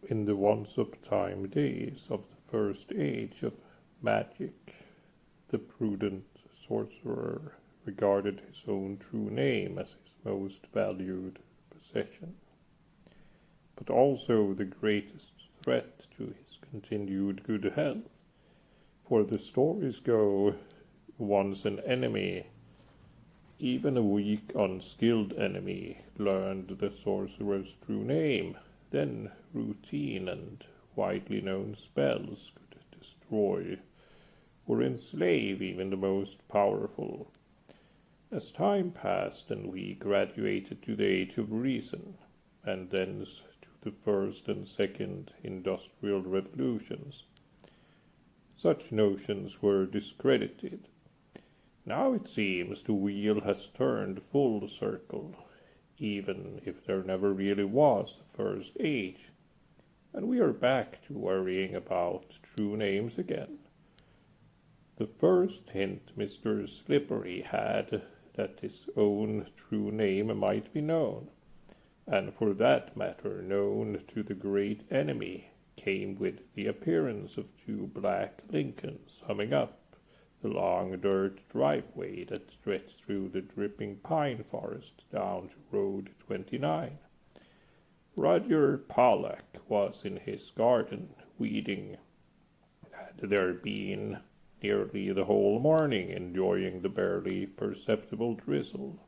In the once-upon-a-time days of the first age of magic, the prudent sorcerer regarded his own true name as his most valued possession, but also the greatest threat to his continued good health. For the stories go, once an enemy, even a weak, unskilled enemy, learned the sorcerer's true name, then routine and widely known spells could destroy or enslave even the most powerful. As time passed and we graduated to the age of reason, and thence to the first and second industrial revolutions, such notions were discredited. Now it seems the wheel has turned full circle, even if there never really was a first age, and we are back to worrying about true names again. The first hint Mr. Slippery had that his own true name might be known, and for that matter known to the great enemy, came with the appearance of two black Lincolns humming up the long dirt driveway that stretched through the dripping pine forest down to Road 29. Roger Pollack was in his garden weeding. Had there been nearly the whole morning, enjoying the barely perceptible drizzle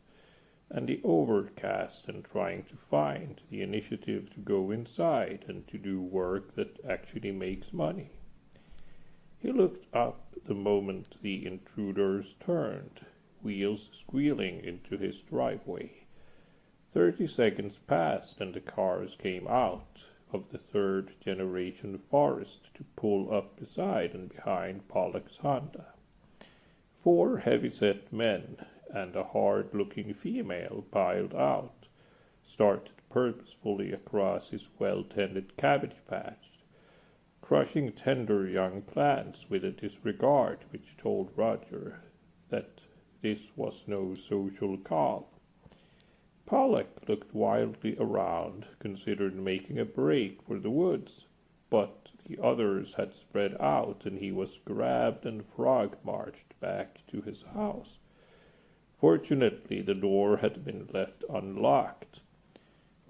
and the overcast, and trying to find the initiative to go inside and to do work that actually makes money. He looked up the moment the intruders turned, wheels squealing into his driveway. 30 seconds passed and the cars came out of the third-generation forest to pull up beside and behind Pollack's Honda. 4 heavy-set men and a hard-looking female piled out, started purposefully across his well-tended cabbage patch, crushing tender young plants with a disregard which told Roger that this was no social call. Pollack looked wildly around, considered making a break for the woods, but the others had spread out and he was grabbed and frog-marched back to his house. Fortunately, the door had been left unlocked.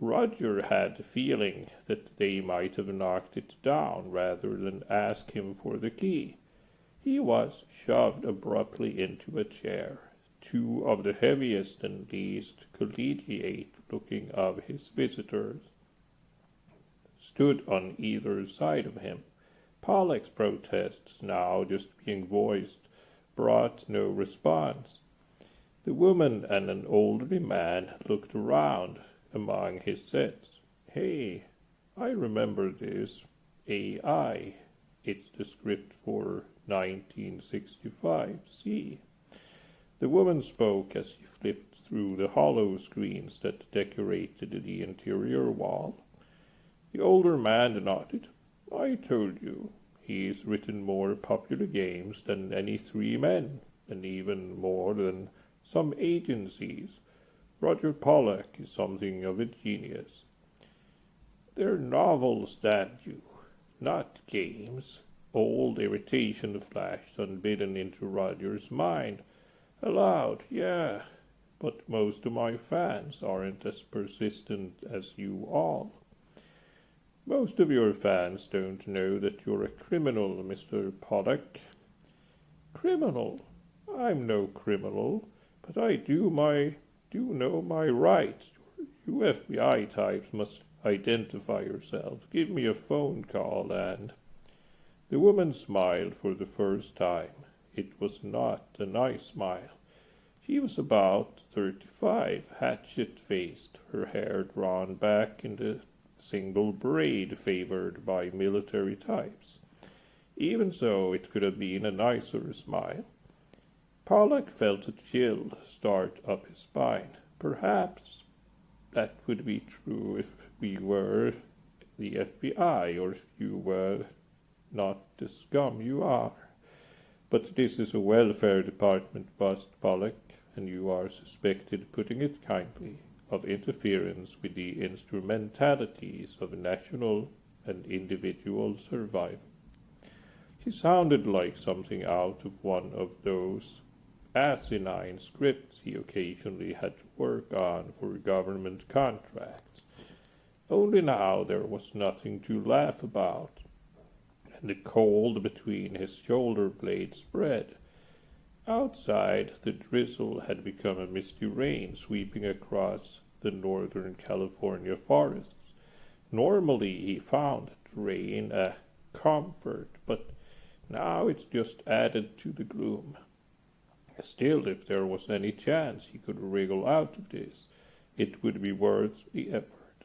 Roger had the feeling that they might have knocked it down rather than ask him for the key. He was shoved abruptly into a chair. 2 of the heaviest and least collegiate-looking of his visitors stood on either side of him. Pollack's protests, now just being voiced, brought no response. The woman and an elderly man looked around among his sets. Hey, I remember this. AI. It's the script for 1965. See? The woman spoke as she flipped through the hollow screens that decorated the interior wall. The older man nodded. I told you, he's written more popular games than any 3 men, and even more than some agencies. Roger Pollack is something of a genius. They're novels, damn you, not games. Old irritation flashed unbidden into Roger's mind. Aloud, yeah, but most of my fans aren't as persistent as you all. Most of your fans don't know that you're a criminal, Mr. Pollack. Criminal? I'm no criminal, but I do know my rights. You FBI types must identify yourselves. Give me a phone call and... The woman smiled for the first time. It was not a nice smile. She was about 35, hatchet-faced, her hair drawn back in the single braid favored by military types. Even so, it could have been a nicer smile. Pollack felt a chill start up his spine. Perhaps that would be true if we were the FBI, or if you were not the scum you are. But this is a welfare department bust, Pollack, and you are suspected, putting it kindly, of interference with the instrumentalities of national and individual survival. She sounded like something out of one of those asinine scripts he occasionally had to work on for government contracts. Only now there was nothing to laugh about, and the cold between his shoulder blades spread. Outside, the drizzle had become a misty rain sweeping across the northern California forests. Normally he found rain a comfort, but now it's just added to the gloom. Still, if there was any chance he could wriggle out of this, it would be worth the effort.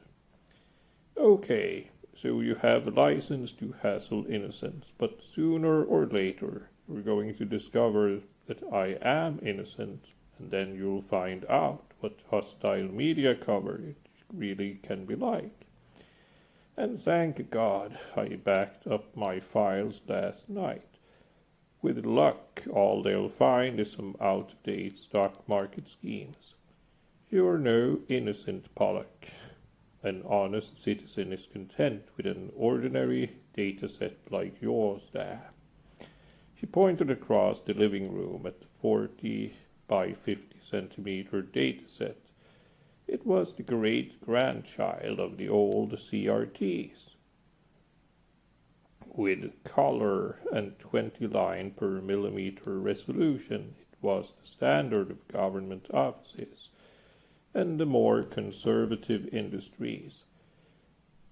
Okay, so you have a license to hassle innocents, but sooner or later you're going to discover that I am innocent, and then you'll find out what hostile media coverage really can be like. And thank God I backed up my files last night. With luck, all they'll find is some out-of-date stock market schemes. You're no innocent, Pollock. An honest citizen is content with an ordinary data set like yours there. She pointed across the living room at the 40 by 50 centimeter data set. It was the great-grandchild of the old CRTs. With color and 20 line per millimeter resolution, it was the standard of government offices and the more conservative industries.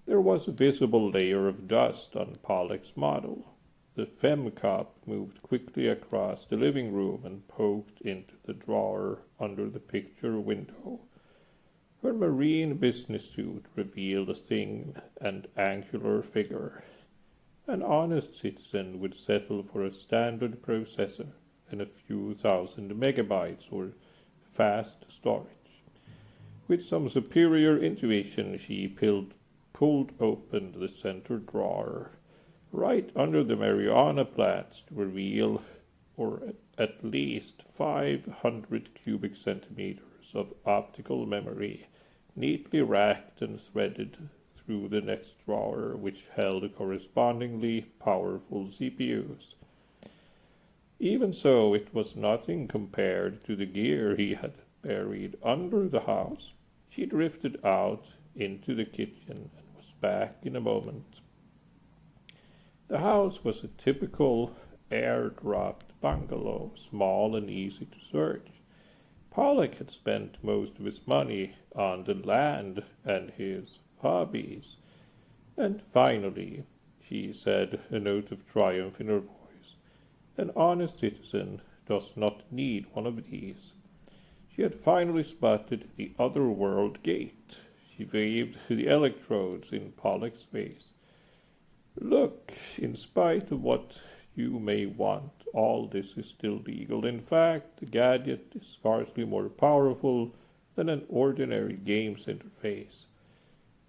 There was a visible layer of dust on Pollock's model. The femcop moved quickly across the living room and poked into the drawer under the picture window. Her marine business suit revealed a thin and angular figure. An honest citizen would settle for a standard processor and a few thousand megabytes or fast storage. With some superior intuition, she pulled open the center drawer, right under the marijuana plants, to reveal, or at least 500 cubic centimeters of optical memory, neatly racked and threaded through the next drawer, which held correspondingly powerful CPUs. Even so, it was nothing compared to the gear he had buried under the house. She drifted out into the kitchen and was back in a moment. The house was a typical air-dropped bungalow, small and easy to search. Pollock had spent most of his money on the land and his hobbies. And finally, she said, a note of triumph in her voice, an honest citizen does not need one of these. She had finally spotted the otherworld gate. She waved the electrodes in Pollock's face. Look, in spite of what you may want, all this is still legal. In fact, the gadget is scarcely more powerful than an ordinary games interface.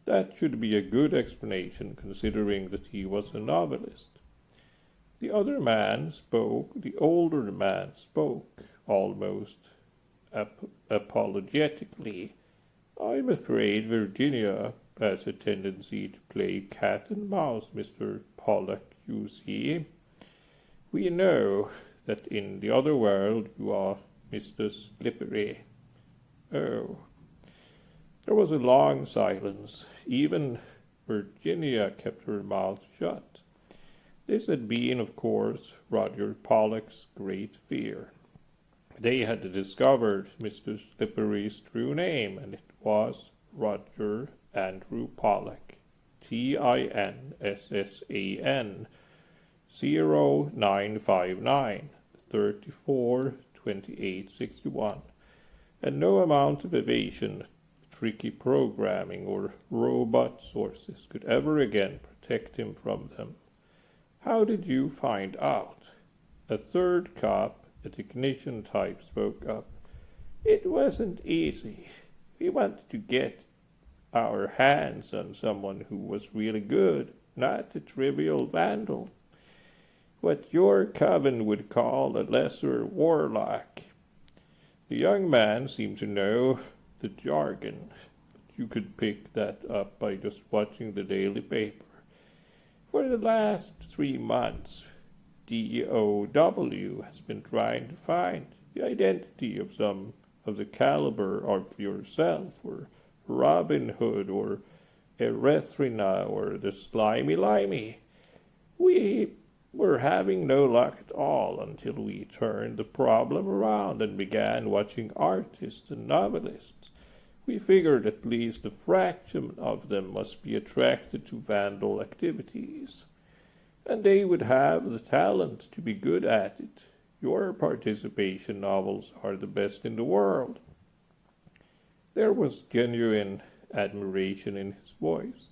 That should be a good explanation, considering that he was a novelist. The older man spoke, almost apologetically. I'm afraid Virginia has a tendency to play cat and mouse, Mr. Pollock, you see. We know that in the other world you are Mr. Slippery. Oh. There was a long silence. Even Virginia kept her mouth shut. This had been, of course, Roger Pollock's great fear. They had discovered Mr. Slippery's true name, and it was Roger Andrew Pollock, TINSSAN, 0959 34 28 61, and no amount of evasion, tricky programming, or robot sources could ever again protect him from them. How did you find out? A third cop, a technician type, spoke up. It wasn't easy. We wanted to get our hands on someone who was really good, not a trivial vandal. What your Coven would call a lesser warlock. The young man seemed to know the jargon, but you could pick that up by just watching the daily paper. For the last 3 months, DOW has been trying to find the identity of some of the caliber of yourself, or Robin Hood, or Erythrina, or the Slimy Limey. We were having no luck at all until we turned the problem around and began watching artists and novelists. We figured at least a fraction of them must be attracted to vandal activities, and they would have the talent to be good at it. Your participation novels are the best in the world. There was genuine admiration in his voice.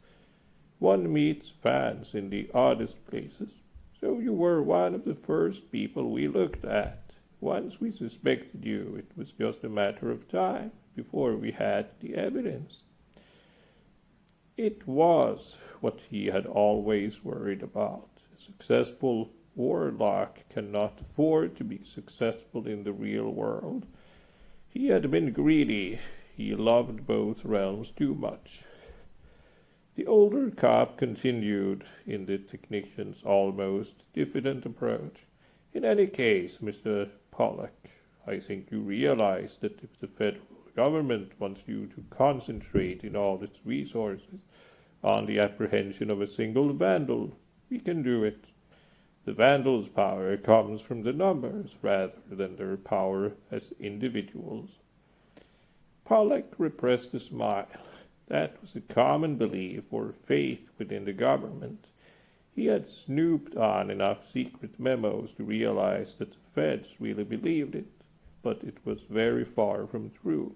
One meets fans in the oddest places, so you were one of the first people we looked at. Once we suspected you, it was just a matter of time before we had the evidence. It was what he had always worried about. A successful warlock cannot afford to be successful in the real world. He had been greedy. He loved both realms too much. The older cop continued in the technician's almost diffident approach. In any case, Mr. Pollock, I think you realize that if the federal government wants you to concentrate in all its resources on the apprehension of a single vandal, we can do it. The vandal's power comes from the numbers rather than their power as individuals. Pollock repressed a smile. That was a common belief or faith within the government. He had snooped on enough secret memos to realize that the feds really believed it, but it was very far from true.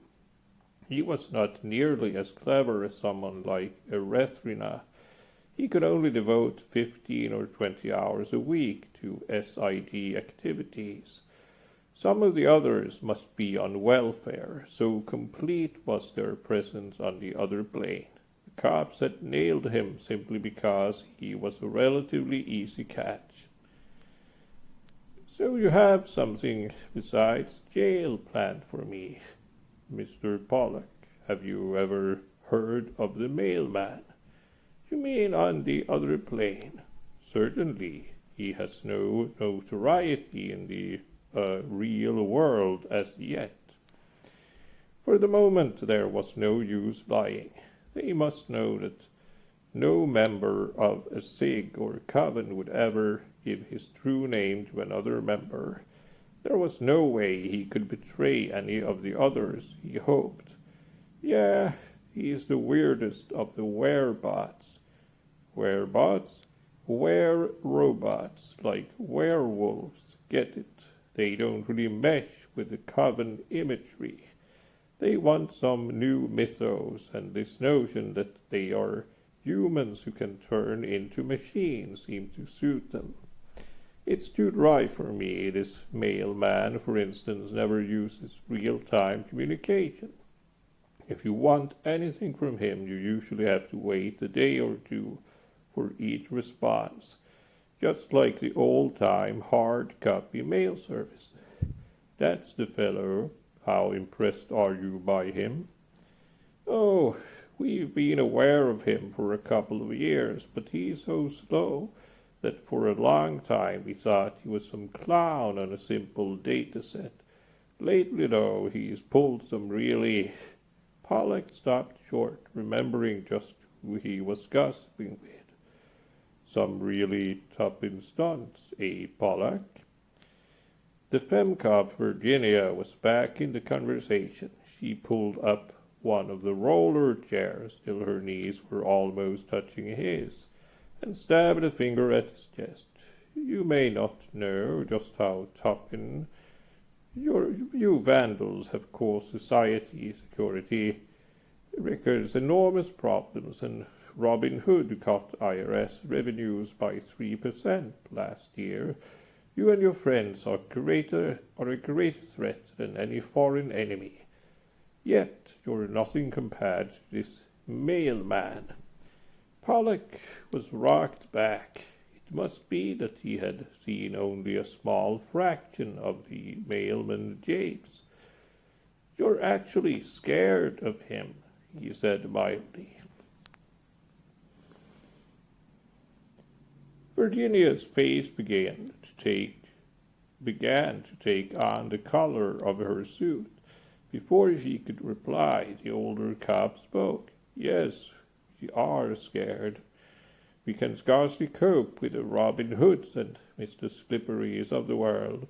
He was not nearly as clever as someone like Erythrina. He could only devote 15 or 20 hours a week to SID activities. Some of the others must be on welfare, so complete was their presence on the other plane. The cops had nailed him simply because he was a relatively easy catch. So you have something besides jail planned for me, Mr. Pollock. Have you ever heard of the mailman? You mean on the other plane? Certainly. He has no notoriety in the real world as yet. For the moment there was no use lying. They must know that no member of a SIG or Coven would ever give his true name to another member. There was no way he could betray any of the others, he hoped. Yeah, he's the weirdest of the werebots. Werebots? Were-robots, like werewolves. Get it? They don't really mesh with the Coven imagery. They want some new mythos, and this notion that they are humans who can turn into machines seems to suit them. It's too dry for me. This mailman, for instance, never uses real-time communication. If you want anything from him, you usually have to wait a day or two for each response, just like the old-time hard-copy mail service. That's the fellow. How impressed are you by him? Oh, we've been aware of him for a couple of years, but he's so slow that for a long time we thought he was some clown on a simple data set. Lately, though, he's pulled some really... Pollock stopped short, remembering just who he was gossiping with. Some really topping stunts, eh, Pollock? The femcop Virginia was back in the conversation. She pulled up one of the roller chairs till her knees were almost touching his, and stabbed a finger at his chest. You may not know just how topping you vandals have caused society security records enormous problems, and Robin Hood cut IRS revenues by 3% last year. You and your friends are a greater threat than any foreign enemy. Yet you're nothing compared to this mailman. Pollock was rocked back. It must be that he had seen only a small fraction of the mailman japes. You're actually scared of him, he said mildly. Virginia's face began to take on the color of her suit. Before she could reply, the older cop spoke. Yes, we are scared. We can scarcely cope with the Robin Hoods and Mr. Slipperys of the world.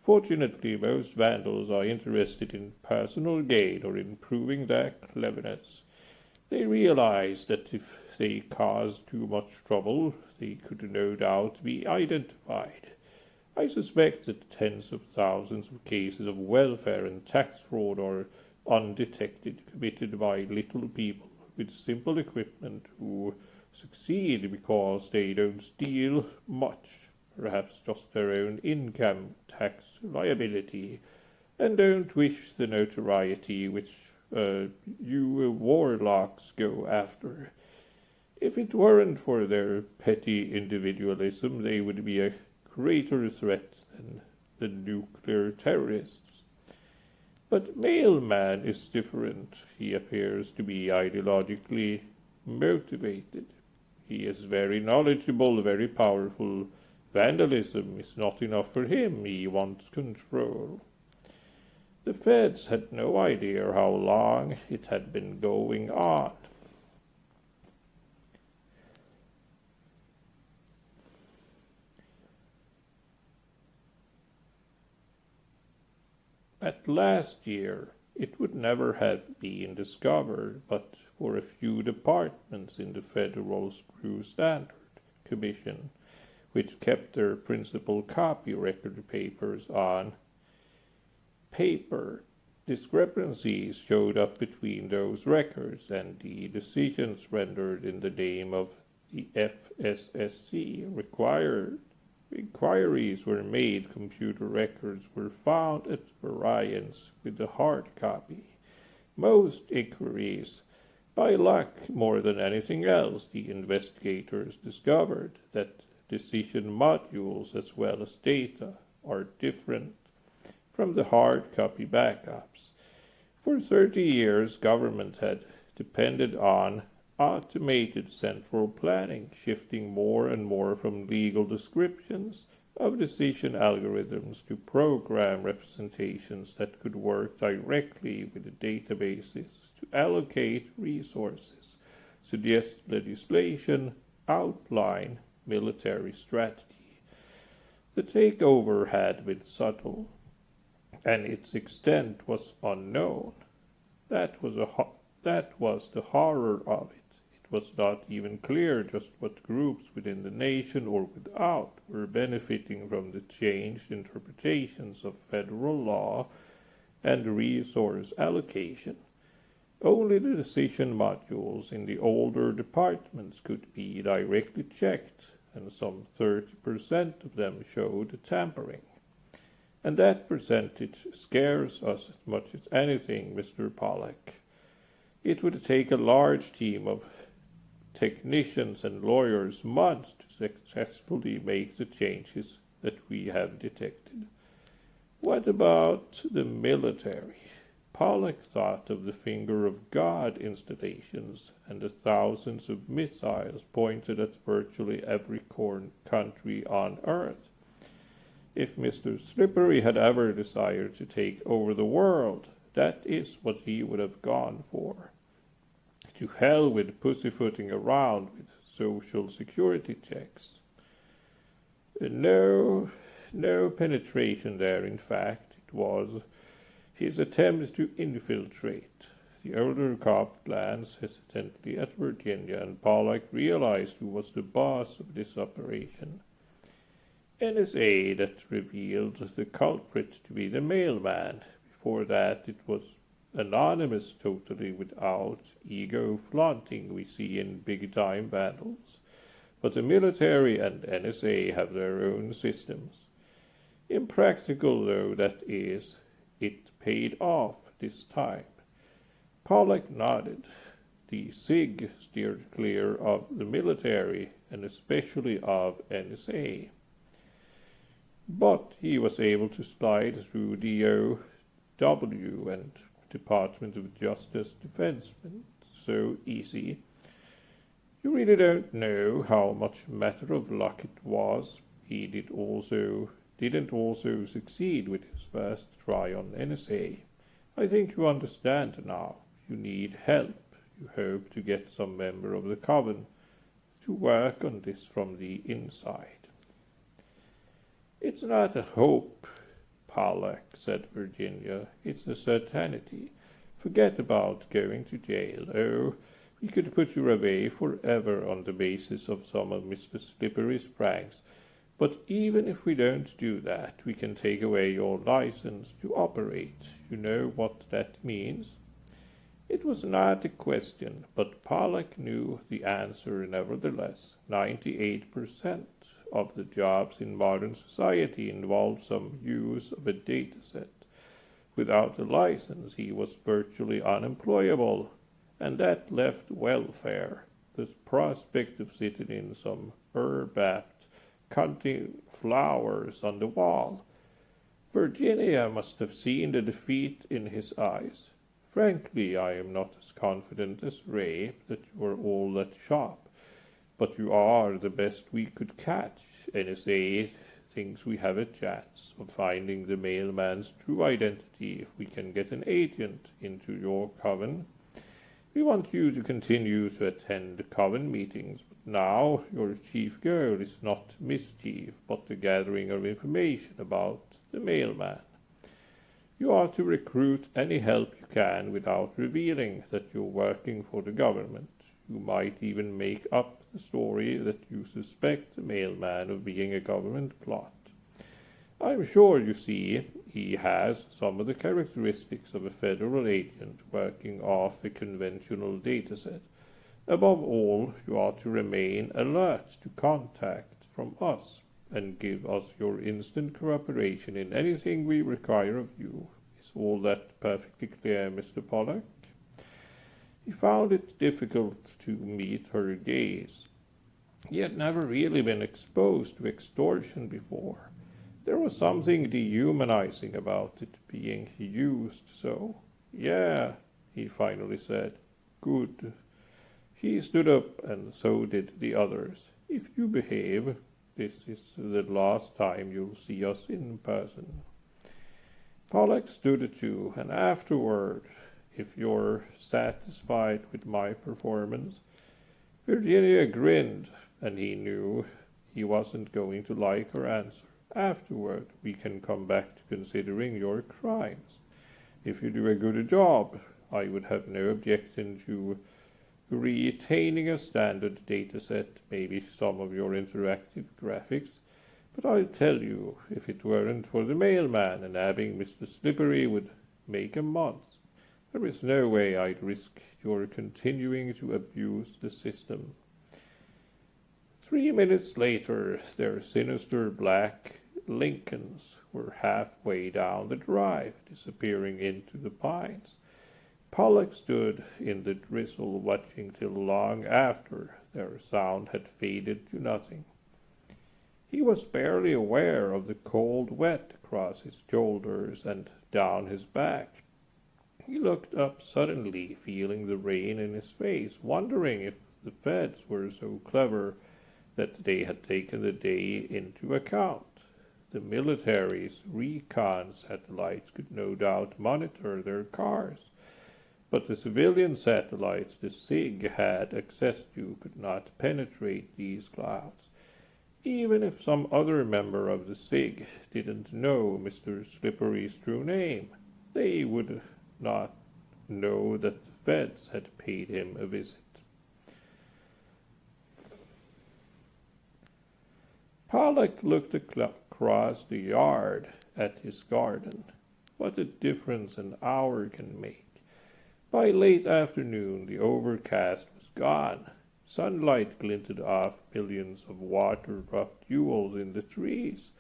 Fortunately, most vandals are interested in personal gain or in proving their cleverness. They realize that if they cause too much trouble, they could no doubt be identified. I suspect that tens of thousands of cases of welfare and tax fraud are undetected, committed by little people with simple equipment who succeed because they don't steal much, perhaps just their own income tax liability, and don't wish the notoriety which you warlocks go after. If it weren't for their petty individualism, they would be a greater threat than the nuclear terrorists. But Mailman is different. He appears to be ideologically motivated. He is very knowledgeable, very powerful. Vandalism is not enough for him. He wants control. The feds had no idea how long it had been going on. At last year, it would never have been discovered but for a few departments in the Federal Screw Standard Commission, which kept their principal copy record papers on paper. Discrepancies showed up between those records and the decisions rendered in the name of the FSSC required. Inquiries were made, computer records were found at variance with the hard copy. Most inquiries, by luck more than anything else, the investigators discovered that decision modules as well as data are different from the hard copy backups. For 30 years, government had depended on automated central planning, shifting more and more from legal descriptions of decision algorithms to program representations that could work directly with the databases to allocate resources, suggest legislation, outline military strategy. The takeover had been subtle, and its extent was unknown. That was the horror of it. It was not even clear just what groups within the nation or without were benefiting from the changed interpretations of federal law and resource allocation. Only the decision modules in the older departments could be directly checked, and some 30% of them showed tampering. And that percentage scares us as much as anything, Mr. Pollack. It would take a large team of technicians and lawyers months to successfully make the changes that we have detected. What about the military? Pollack thought of the Finger of God installations and the thousands of missiles pointed at virtually every country on Earth. If Mr. Slippery had ever desired to take over the world, that is what he would have gone for. To hell with pussyfooting around with social security checks. No penetration there, in fact. It was his attempt to infiltrate. The older cop glanced hesitantly at Virginia, and Pollack realized who was the boss of this operation. NSA that revealed the culprit to be the mailman. Before that, it was anonymous, totally without ego flaunting we see in big-time battles. But the military and NSA have their own systems. Impractical though that is, it paid off this time. Pollack nodded. The SIG steered clear of the military, and especially of NSA. But he was able to slide through DOW and Department of Justice defensemen so easy. You really don't know how much matter of luck it was. He didn't also succeed with his first try on NSA. I think you understand now. You need help. You hope to get some member of the Coven to work on this from the inside. It's not a hope, Pollack, said Virginia. It's a certainty. Forget about going to jail. Oh, we could put you away forever on the basis of some of Mr. Slippery's pranks. But even if we don't do that, we can take away your license to operate. You know what that means? It was not a question, but Pollack knew the answer nevertheless. 98% of the jobs in modern society involve some use of a dataset. Without a license, he was virtually unemployable, and that left welfare, the prospect of sitting in some herb apt, cutting flowers on the wall. Virginia must have seen the defeat in his eyes. Frankly, I am not as confident as Ray that you are all that sharp, but you are the best we could catch. NSA thinks we have a chance of finding the mailman's true identity if we can get an agent into your Coven. We want you to continue to attend Coven meetings, but now your chief goal is not mischief, but the gathering of information about the mailman. You are to recruit any help you can without revealing that you're working for the government. You might even make up the story that you suspect the mailman of being a government plot. I'm sure, you see, he has some of the characteristics of a federal agent working off a conventional dataset. Above all, you are to remain alert to contact from us and give us your instant cooperation in anything we require of you. Is all that perfectly clear, Mr. Pollack? He found it difficult to meet her gaze. He had never really been exposed to extortion before. There was something dehumanizing about it being used so. Yeah, he finally said. Good. He stood up, and so did the others. If you behave, this is the last time you'll see us in person. Pollack stood too, and afterward, if you're satisfied with my performance. Virginia grinned, and he knew he wasn't going to like her answer. Afterward, we can come back to considering your crimes. If you do a good job, I would have no objection to retaining a standard dataset, maybe some of your interactive graphics. But I'll tell you, if it weren't for the mailman, and nabbing Mr. Slippery would make a month. There is no way I'd risk your continuing to abuse the system. 3 minutes later, their sinister black Lincolns were halfway down the drive, disappearing into the pines. Pollack stood in the drizzle, watching till long after their sound had faded to nothing. He was barely aware of the cold wet across his shoulders and down his back. He looked up suddenly, feeling the rain in his face, wondering if the feds were so clever that they had taken the day into account. The military's recon satellites could no doubt monitor their cars, but the civilian satellites the SIG had access to could not penetrate these clouds. Even if some other member of the SIG didn't know Mr. Slippery's true name, they would not know that the feds had paid him a visit. Pollack looked across the yard at his garden. What a difference an hour can make. By late afternoon, the overcast was gone. Sunlight glinted off millions of water-dropped jewels in the trees.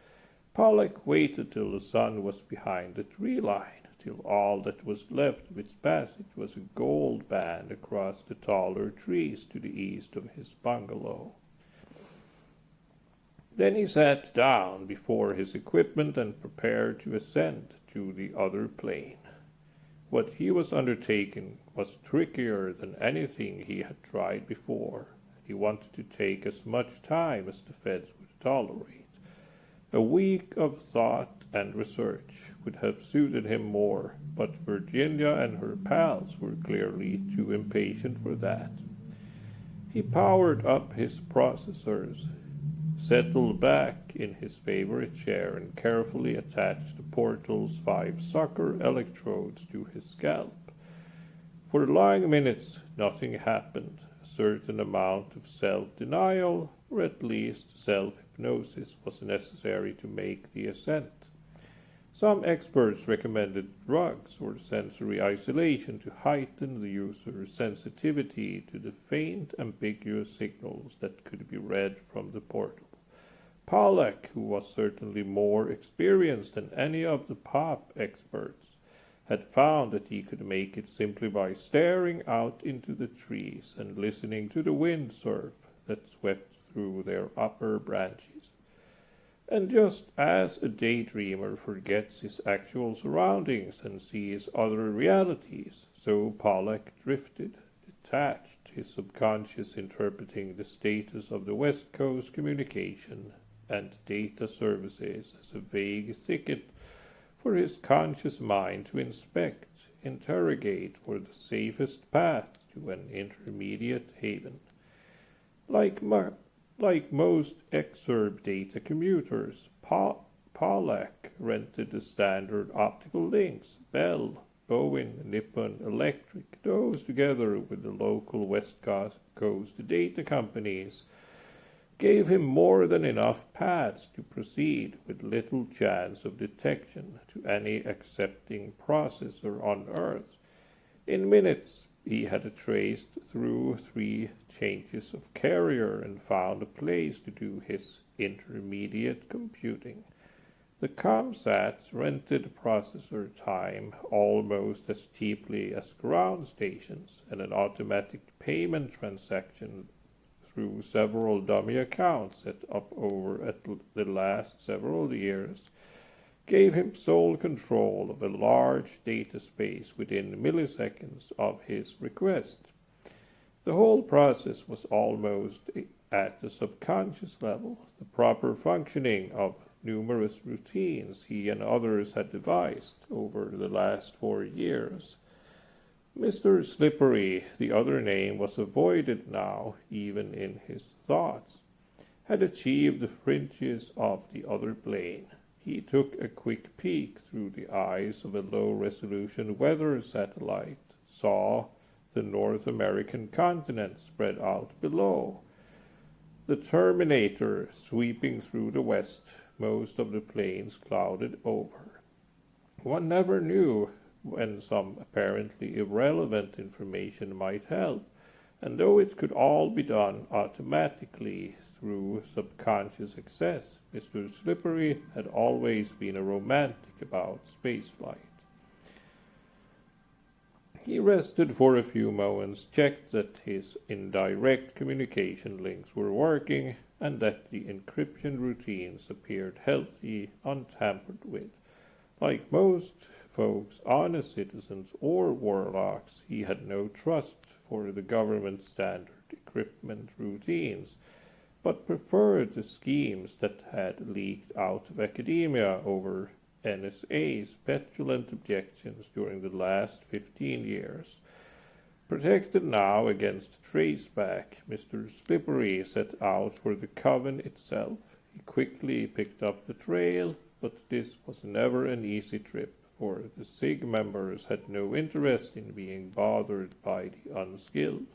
Pollack waited till the sun was behind the tree line, till all that was left of its passage was a gold band across the taller trees to the east of his bungalow. Then he sat down before his equipment and prepared to ascend to the other plane. What he was undertaking was trickier than anything he had tried before. He wanted to take as much time as the feds would tolerate. A week of thought and research would have suited him more, but Virginia and her pals were clearly too impatient for that. He powered up his processors, settled back in his favorite chair, and carefully attached the portal's 5 sucker electrodes to his scalp. For long minutes, nothing happened. A certain amount of self-denial, or at least self-hypnosis, was necessary to make the ascent. Some experts recommended drugs or sensory isolation to heighten the user's sensitivity to the faint, ambiguous signals that could be read from the portal. Pollack, who was certainly more experienced than any of the pop experts, had found that he could make it simply by staring out into the trees and listening to the wind surf that swept through their upper branches. And just as a daydreamer forgets his actual surroundings and sees other realities, so Pollack drifted, detached, his subconscious interpreting the status of the West Coast communication and data services as a vague thicket for his conscious mind to inspect, interrogate for the safest path to an intermediate haven. Like most exurb data commuters, Pollack rented the standard optical links, Bell, Bowen, Nippon Electric. Those, together with the local West Coast data companies, gave him more than enough paths to proceed with little chance of detection to any accepting processor on Earth. In minutes, he had traced through 3 changes of carrier and found a place to do his intermediate computing. The ComSats rented processor time almost as cheaply as ground stations, and an automatic payment transaction through several dummy accounts set up over the last several years gave him sole control of a large data space within milliseconds of his request. The whole process was almost at the subconscious level, the proper functioning of numerous routines he and others had devised over the last 4 years. Mr. Slippery, the other name was avoided now, even in his thoughts, had achieved the fringes of the other plane. He took a quick peek through the eyes of a low-resolution weather satellite, saw the North American continent spread out below, the Terminator sweeping through the west, most of the plains clouded over. One never knew when some apparently irrelevant information might help, and though it could all be done automatically through subconscious access, Mr. Slippery had always been a romantic about spaceflight. He rested for a few moments, checked that his indirect communication links were working, and that the encryption routines appeared healthy, untampered with. Like most folks, honest citizens or warlocks, he had no trust for the government standard equipment routines, but preferred the schemes that had leaked out of academia over NSA's petulant objections during the last 15 years. Protected now against traceback, Mr. Slippery set out for the Coven itself. He quickly picked up the trail, but this was never an easy trip, for the SIG members had no interest in being bothered by the unskilled.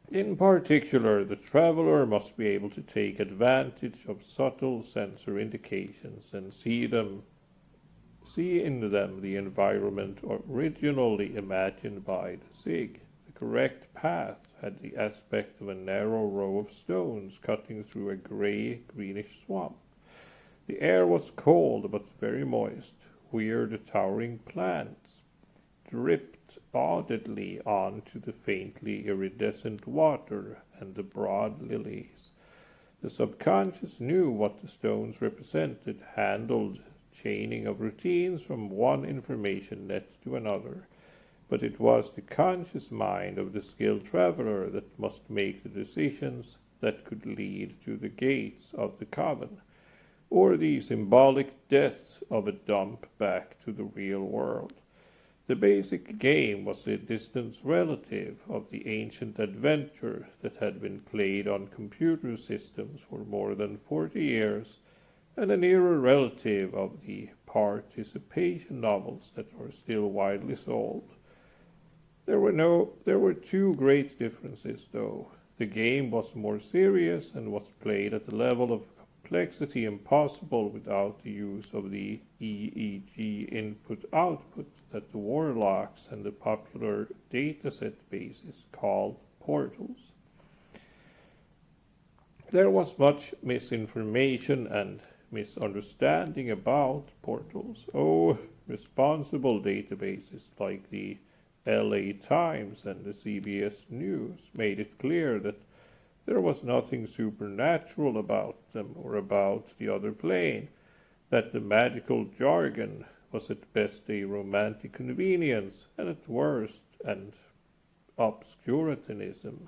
In particular, the traveler must be able to take advantage of subtle sensor indications and see in them the environment originally imagined by the SIG. The correct path had the aspect of a narrow row of stones cutting through a gray-greenish swamp. The air was cold but very moist. Weird towering plants dripped audibly onto the faintly iridescent water and the broad lilies. The subconscious knew what the stones represented, handled chaining of routines from one information net to another, but it was the conscious mind of the skilled traveler that must make the decisions that could lead to the gates of the Coven, or the symbolic death of a dump back to the real world. The basic game was a distant relative of the ancient adventure that had been played on computer systems for more than 40 years, and a nearer relative of the participation novels that are still widely sold. There were two great differences, though. The game was more serious and was played at a level of complexity impossible without the use of the EEG input-output that the Warlocks and the popular dataset bases called portals. There was much misinformation and misunderstanding about portals. Responsible databases like the LA Times and the CBS News made it clear that there was nothing supernatural about them or about the other plane, that the magical jargon was at best a romantic convenience and at worst an obscurantism.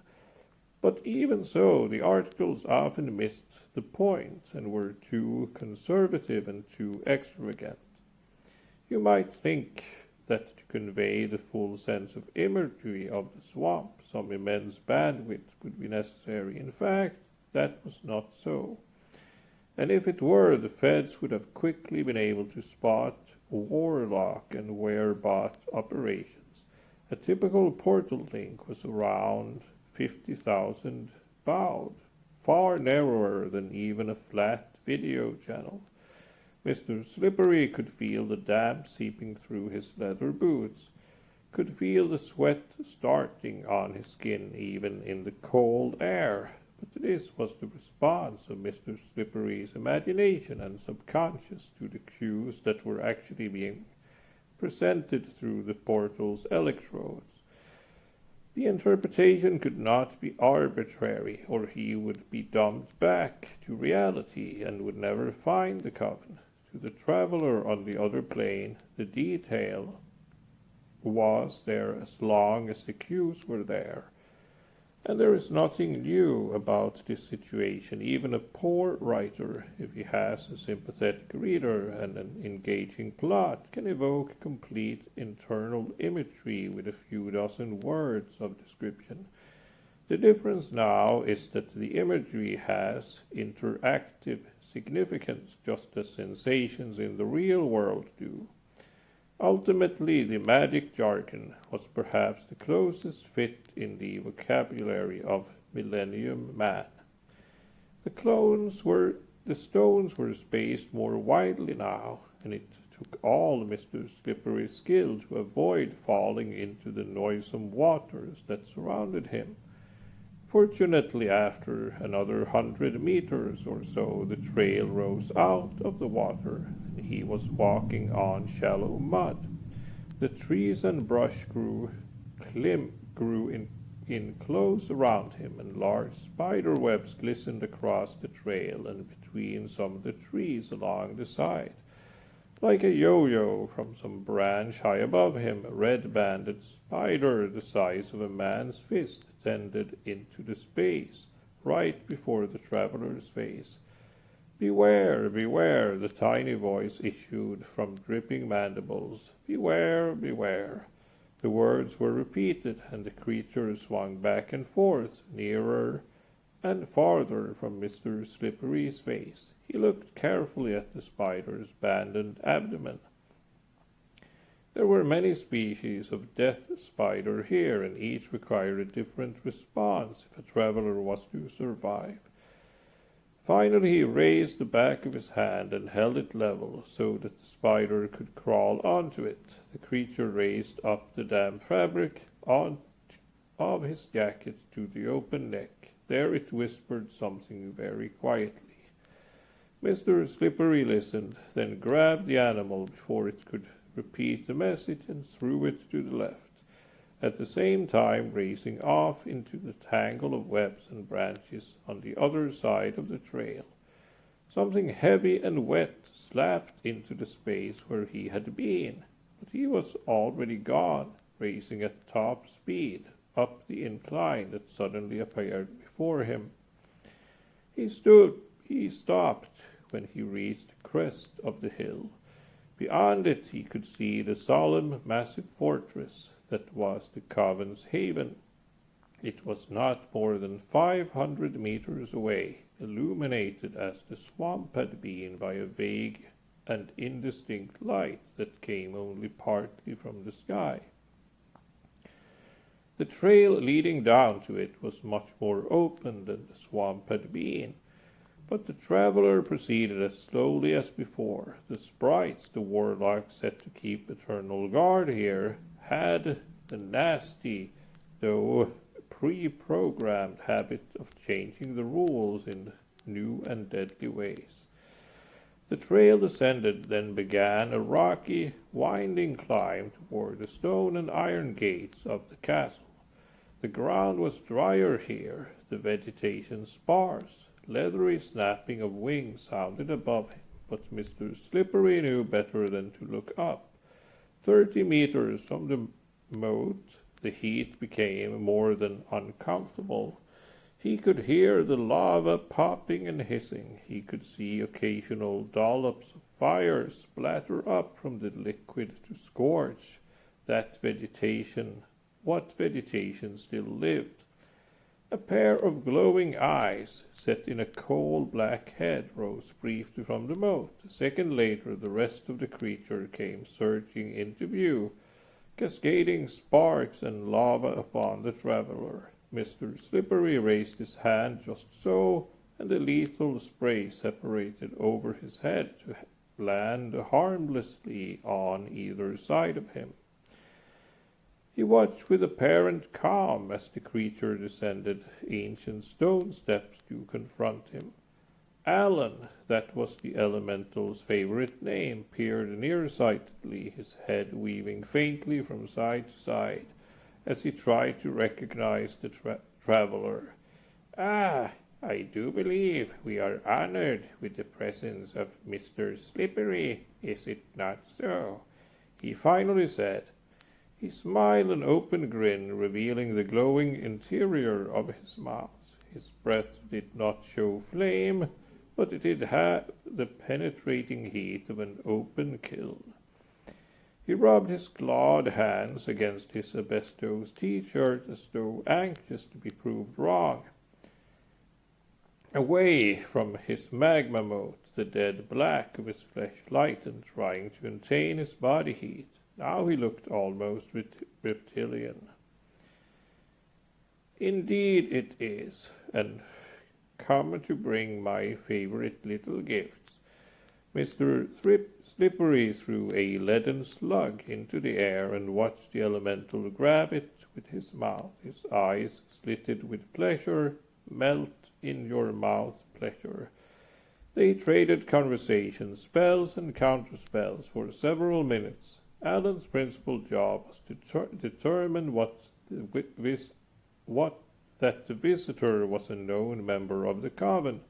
But even so, the articles often missed the point and were too conservative and too extravagant. You might think that to convey the full sense of imagery of the swamp, some immense bandwidth would be necessary. In fact, that was not so. And if it were, the feds would have quickly been able to spot Warlock and Werebot operations. A typical portal link was around 50,000 baud, far narrower than even a flat video channel. Mr. Slippery could feel the damp seeping through his leather boots, could feel the sweat starting on his skin even in the cold air. But this was the response of Mr. Slippery's imagination and subconscious to the cues that were actually being presented through the portal's electrodes. The interpretation could not be arbitrary, or he would be dumped back to reality and would never find the Coven. To the traveler on the other plane, the detail was there as long as the cues were there. And there is nothing new about this situation. Even a poor writer, if he has a sympathetic reader and an engaging plot, can evoke complete internal imagery with a few dozen words of description. The difference now is that the imagery has interactive significance, just as sensations in the real world do. Ultimately, the magic jargon was perhaps the closest fit in the vocabulary of Millennium Man. The stones were spaced more widely now, and it took all Mr. Slippery's skill to avoid falling into the noisome waters that surrounded him. Fortunately, after another 100 meters or so, the trail rose out of the water, and he was walking on shallow mud. The trees and brush grew in close around him, and large spider webs glistened across the trail and between some of the trees along the side. Like a yo-yo from some branch high above him, a red-banded spider the size of a man's fist tended into the space right before the traveler's face. "Beware, beware," the tiny voice issued from dripping mandibles. "Beware, beware." The words were repeated, and the creature swung back and forth, nearer and farther from Mr. Slippery's face. He looked carefully at the spider's banded abdomen. There were many species of death spider here, and each required a different response if a traveler was to survive. Finally, he raised the back of his hand and held it level so that the spider could crawl onto it. The creature raised up the damp fabric of his jacket to the open neck. There it whispered something very quietly. Mr. Slippery listened, then grabbed the animal before it could repeat the message and threw it to the left, at the same time racing off into the tangle of webs and branches on the other side of the trail. Something heavy and wet slapped into the space where he had been, but he was already gone. racing at top speed up the incline that suddenly appeared before him. He stopped when he reached the crest of the hill. Beyond it he could see the solemn, massive fortress that was the Coven's haven. It was not more than 500 meters away, illuminated as the swamp had been by a vague and indistinct light that came only partly from the sky. The trail leading down to it was much more open than the swamp had been, but the traveler proceeded as slowly as before. The sprites the warlock set to keep eternal guard here had the nasty, though pre-programmed habit of changing the rules in new and deadly ways. The trail descended, then began a rocky, winding climb toward the stone and iron gates of the castle. The ground was drier here, the vegetation sparse. Leathery snapping of wings sounded above him, but Mr. Slippery knew better than to look up. 30 meters from the moat, the heat became more than uncomfortable. He could hear the lava popping and hissing. He could see occasional dollops of fire splatter up from the liquid to scorch what vegetation still lived. A pair of glowing eyes, set in a coal black head, rose briefly from the moat. A second later, the rest of the creature came surging into view, cascading sparks and lava upon the traveler. Mr. Slippery raised his hand just so, and a lethal spray separated over his head to land harmlessly on either side of him. He watched with apparent calm as the creature descended ancient stone steps to confront him. Alan, that was the elemental's favorite name, peered nearsightedly, his head weaving faintly from side to side as he tried to recognize the traveler. "Ah, I do believe we are honored with the presence of Mr. Slippery, is it not so?" he finally said. He smiled an open grin, revealing the glowing interior of his mouth. His breath did not show flame, but it did have the penetrating heat of an open kiln. He rubbed his clawed hands against his asbestos t-shirt as though anxious to be proved wrong. Away from his magma moat, the dead black of his flesh lightened, trying to contain his body heat. Now he looked almost reptilian. "Indeed it is, and come to bring my favorite little gifts." Mr. Slippery threw a leaden slug into the air and watched the elemental grab it with his mouth. His eyes slitted with pleasure. "Melt in your mouth pleasure." They traded conversation spells and counterspells for several minutes. Alan's principal job was to determine that the visitor was a known member of the Coven,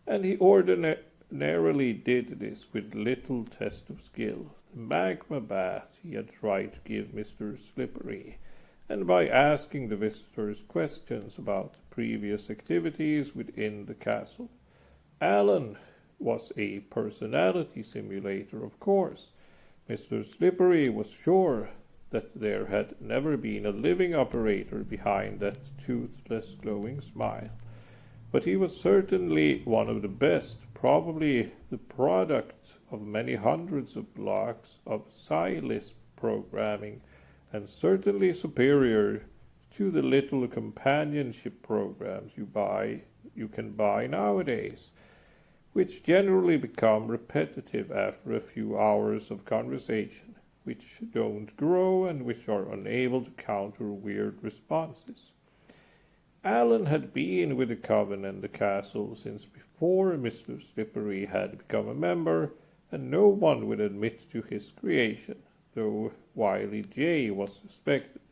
and he ordinarily did this with little test of skill. The magma bath he had tried to give Mr. Slippery, and by asking the visitors questions about previous activities within the castle. Alan was a personality simulator, of course. Mr. Slippery was sure that there had never been a living operator behind that toothless, glowing smile. But he was certainly one of the best, probably the product of many hundreds of blocks of Psi-Lisp programming, and certainly superior to the little companionship programs you can buy nowadays, which generally become repetitive after a few hours of conversation, which don't grow and which are unable to counter weird responses. Alan had been with the Coven and the castle since before Mr. Slippery had become a member, and no one would admit to his creation, though Wiley J. was suspected.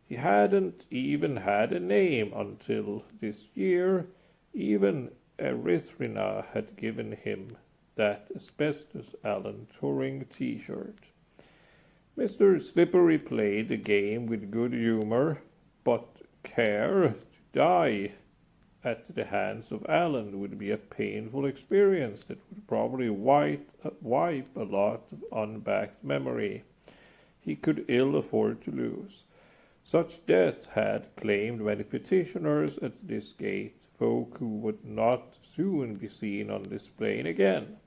He hadn't even had a name until this year. Even Erythrina had given him that asbestos Alan Turing t-shirt. Mr. Slippery played the game with good humor, but care to die at the hands of Alan would be a painful experience that would probably wipe a lot of unbacked memory he could ill afford to lose. Such death had claimed many petitioners at this gate, folk who would not soon be seen on this plane again.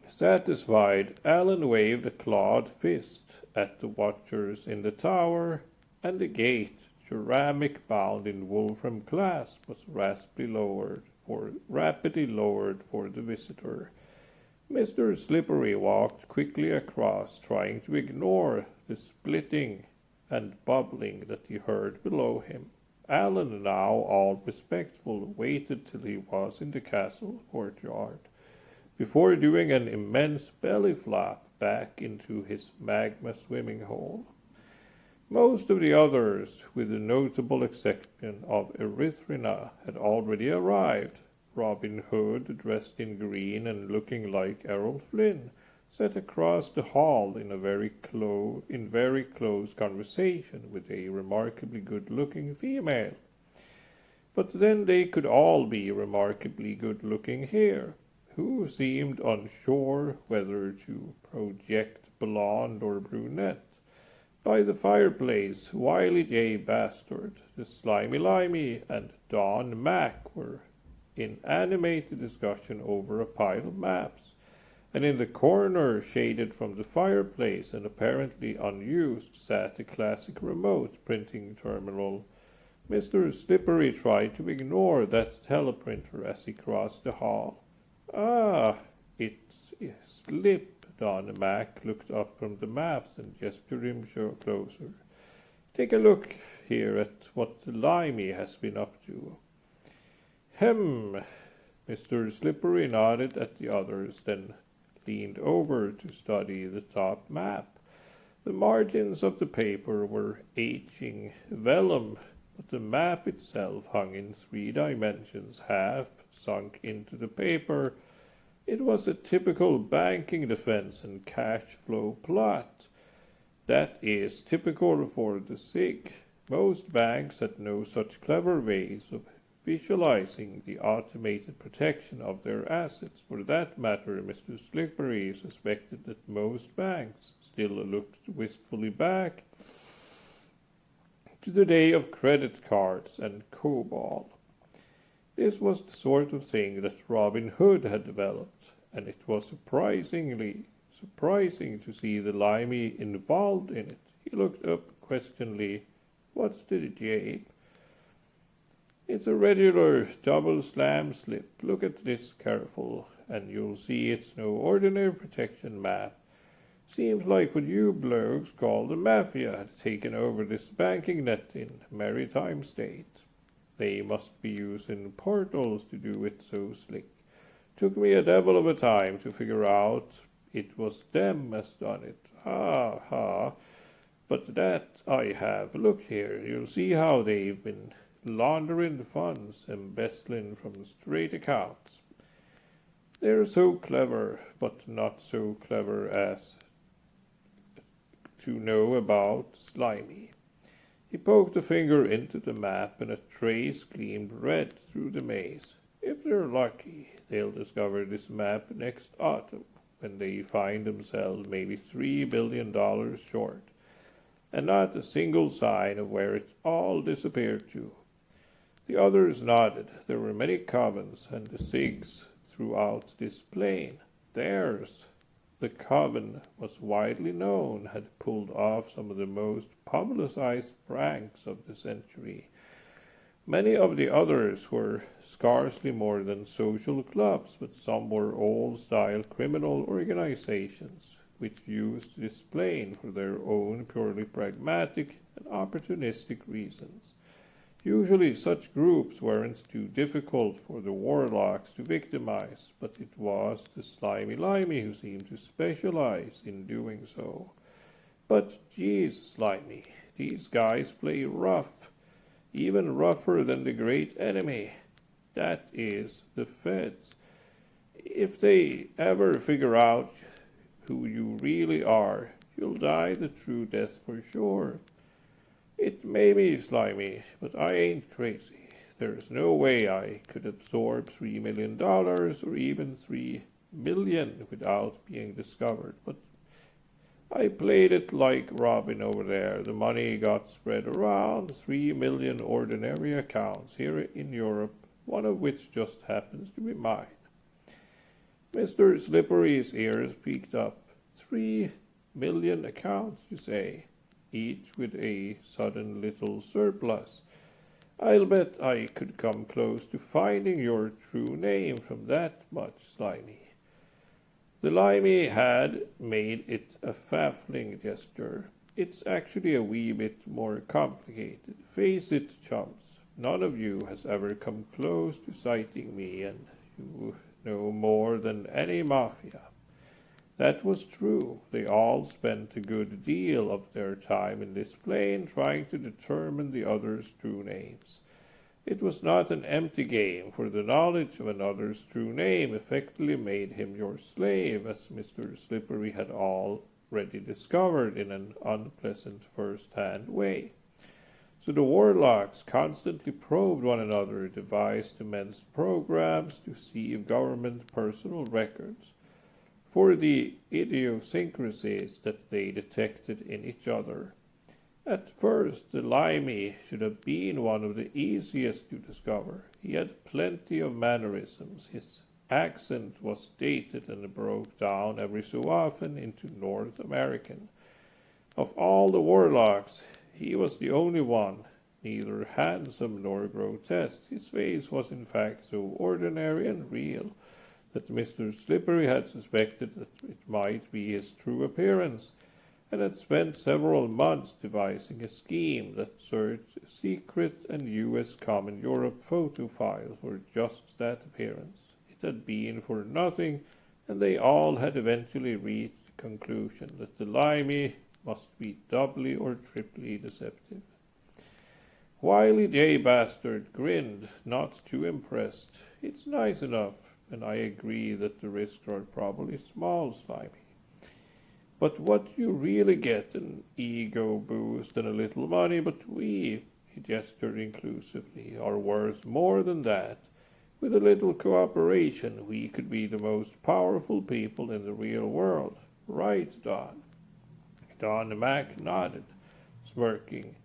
Satisfied, Alan waved a clawed fist at the watchers in the tower, and the gate, ceramic bound in wolfram clasp, was rapidly lowered for the visitor. Mr. Slippery walked quickly across, trying to ignore the splitting and bubbling that he heard below him. Alan, now all respectful, waited till he was in the castle courtyard, before doing an immense belly flop back into his magma swimming hole. Most of the others, with the notable exception of Erythrina, had already arrived. Robin Hood, dressed in green and looking like Errol Flynn, sat across the hall in very close conversation with a remarkably good-looking female. But then they could all be remarkably good-looking here, who seemed unsure whether to project blonde or brunette. By the fireplace, Wiley J. Bastard, the Slimy Limey, and Don Mac were in animated discussion over a pile of maps, and in the corner, shaded from the fireplace and apparently unused, sat a classic remote printing terminal. Mr. Slippery tried to ignore that teleprinter as he crossed the hall. "Ah, it's Slip." Don Mac looked up from the maps and gestured him closer. "Take a look here at what the Limey has been up to." "Hem." Mr. Slippery nodded at the others, then leaned over to study the top map. The margins of the paper were aging vellum, but the map itself hung in 3 dimensions, half sunk into the paper. It was a typical banking defense and cash flow plot. That is typical for the SIG. Most banks had no such clever ways of visualizing the automated protection of their assets. For that matter, Mr. Slippery suspected that most banks still looked wistfully back to the day of credit cards and COBOL. This was the sort of thing that Robin Hood had developed, and it was surprising to see the Limey involved in it. He looked up questioningly. "What's the jape?" "It's a regular double slam slip. Look at this careful, and you'll see it's no ordinary protection map. Seems like what you blokes call the mafia had taken over this banking net in maritime state. They must be using portals to do it so slick. Took me a devil of a time to figure out it was them as done it. Ha ha. But that I have. Look here, you'll see how they've been laundering the funds, embezzling from straight accounts. They're so clever, but not so clever as to know about Slimy." He poked a finger into the map, and a trace gleamed red through the maze. "If they're lucky, they'll discover this map next autumn, when they find themselves maybe $3 billion short, and not a single sign of where it all disappeared to." The others nodded. There were many Covens and the SIGs throughout this plain. Theirs, the Coven, was widely known, had pulled off some of the most publicized pranks of the century. Many of the others were scarcely more than social clubs, but some were old-style criminal organizations, which used this plane for their own purely pragmatic and opportunistic reasons. Usually such groups weren't too difficult for the warlocks to victimize, but it was the Slimy Limey who seemed to specialize in doing so. But geez, Slimy, these guys play rough, even rougher than the great enemy. That is the feds. If they ever figure out who you really are, you'll die the true death for sure. It may be slimy, but I ain't crazy. There's no way I could absorb $3 million or even 3 million without being discovered, but I played it like Robin over there. The money got spread around 3 million ordinary accounts here in Europe, one of which just happens to be mine. Mr. Slippery's ears peaked up. 3 million accounts, you say, each with a sudden little surplus. I'll bet I could come close to finding your true name from that much, Slimy. The Limey had made it a baffling gesture. It's actually a wee bit more complicated. Face it, chums. None of you has ever come close to sighting me, and you know more than any mafia. That was true. They all spent a good deal of their time in this plane trying to determine the other's true names. It was not an empty game, for the knowledge of another's true name effectively made him your slave, as Mr. Slippery had already discovered in an unpleasant first-hand way. So the warlocks constantly probed one another, devised immense programs to sieve government personal records for the idiosyncrasies that they detected in each other. At first, the Limey should have been one of the easiest to discover. He had plenty of mannerisms. His accent was dated and broke down every so often into North American. Of all the warlocks, he was the only one, neither handsome nor grotesque. His face was in fact so ordinary and real that Mr. Slippery had suspected that it might be his true appearance, and had spent several months devising a scheme that searched secret and U.S. Common Europe photo files for just that appearance. It had been for nothing, and they all had eventually reached the conclusion that the Limey must be doubly or triply deceptive. Wily J. Bastard grinned, not too impressed. It's nice enough, and I agree that the risks are probably small, Slimy. But what you really get, an ego boost and a little money, but we, he gestured inclusively, are worth more than that. With a little cooperation, we could be the most powerful people in the real world. Right, Don? Don Mac nodded, smirking.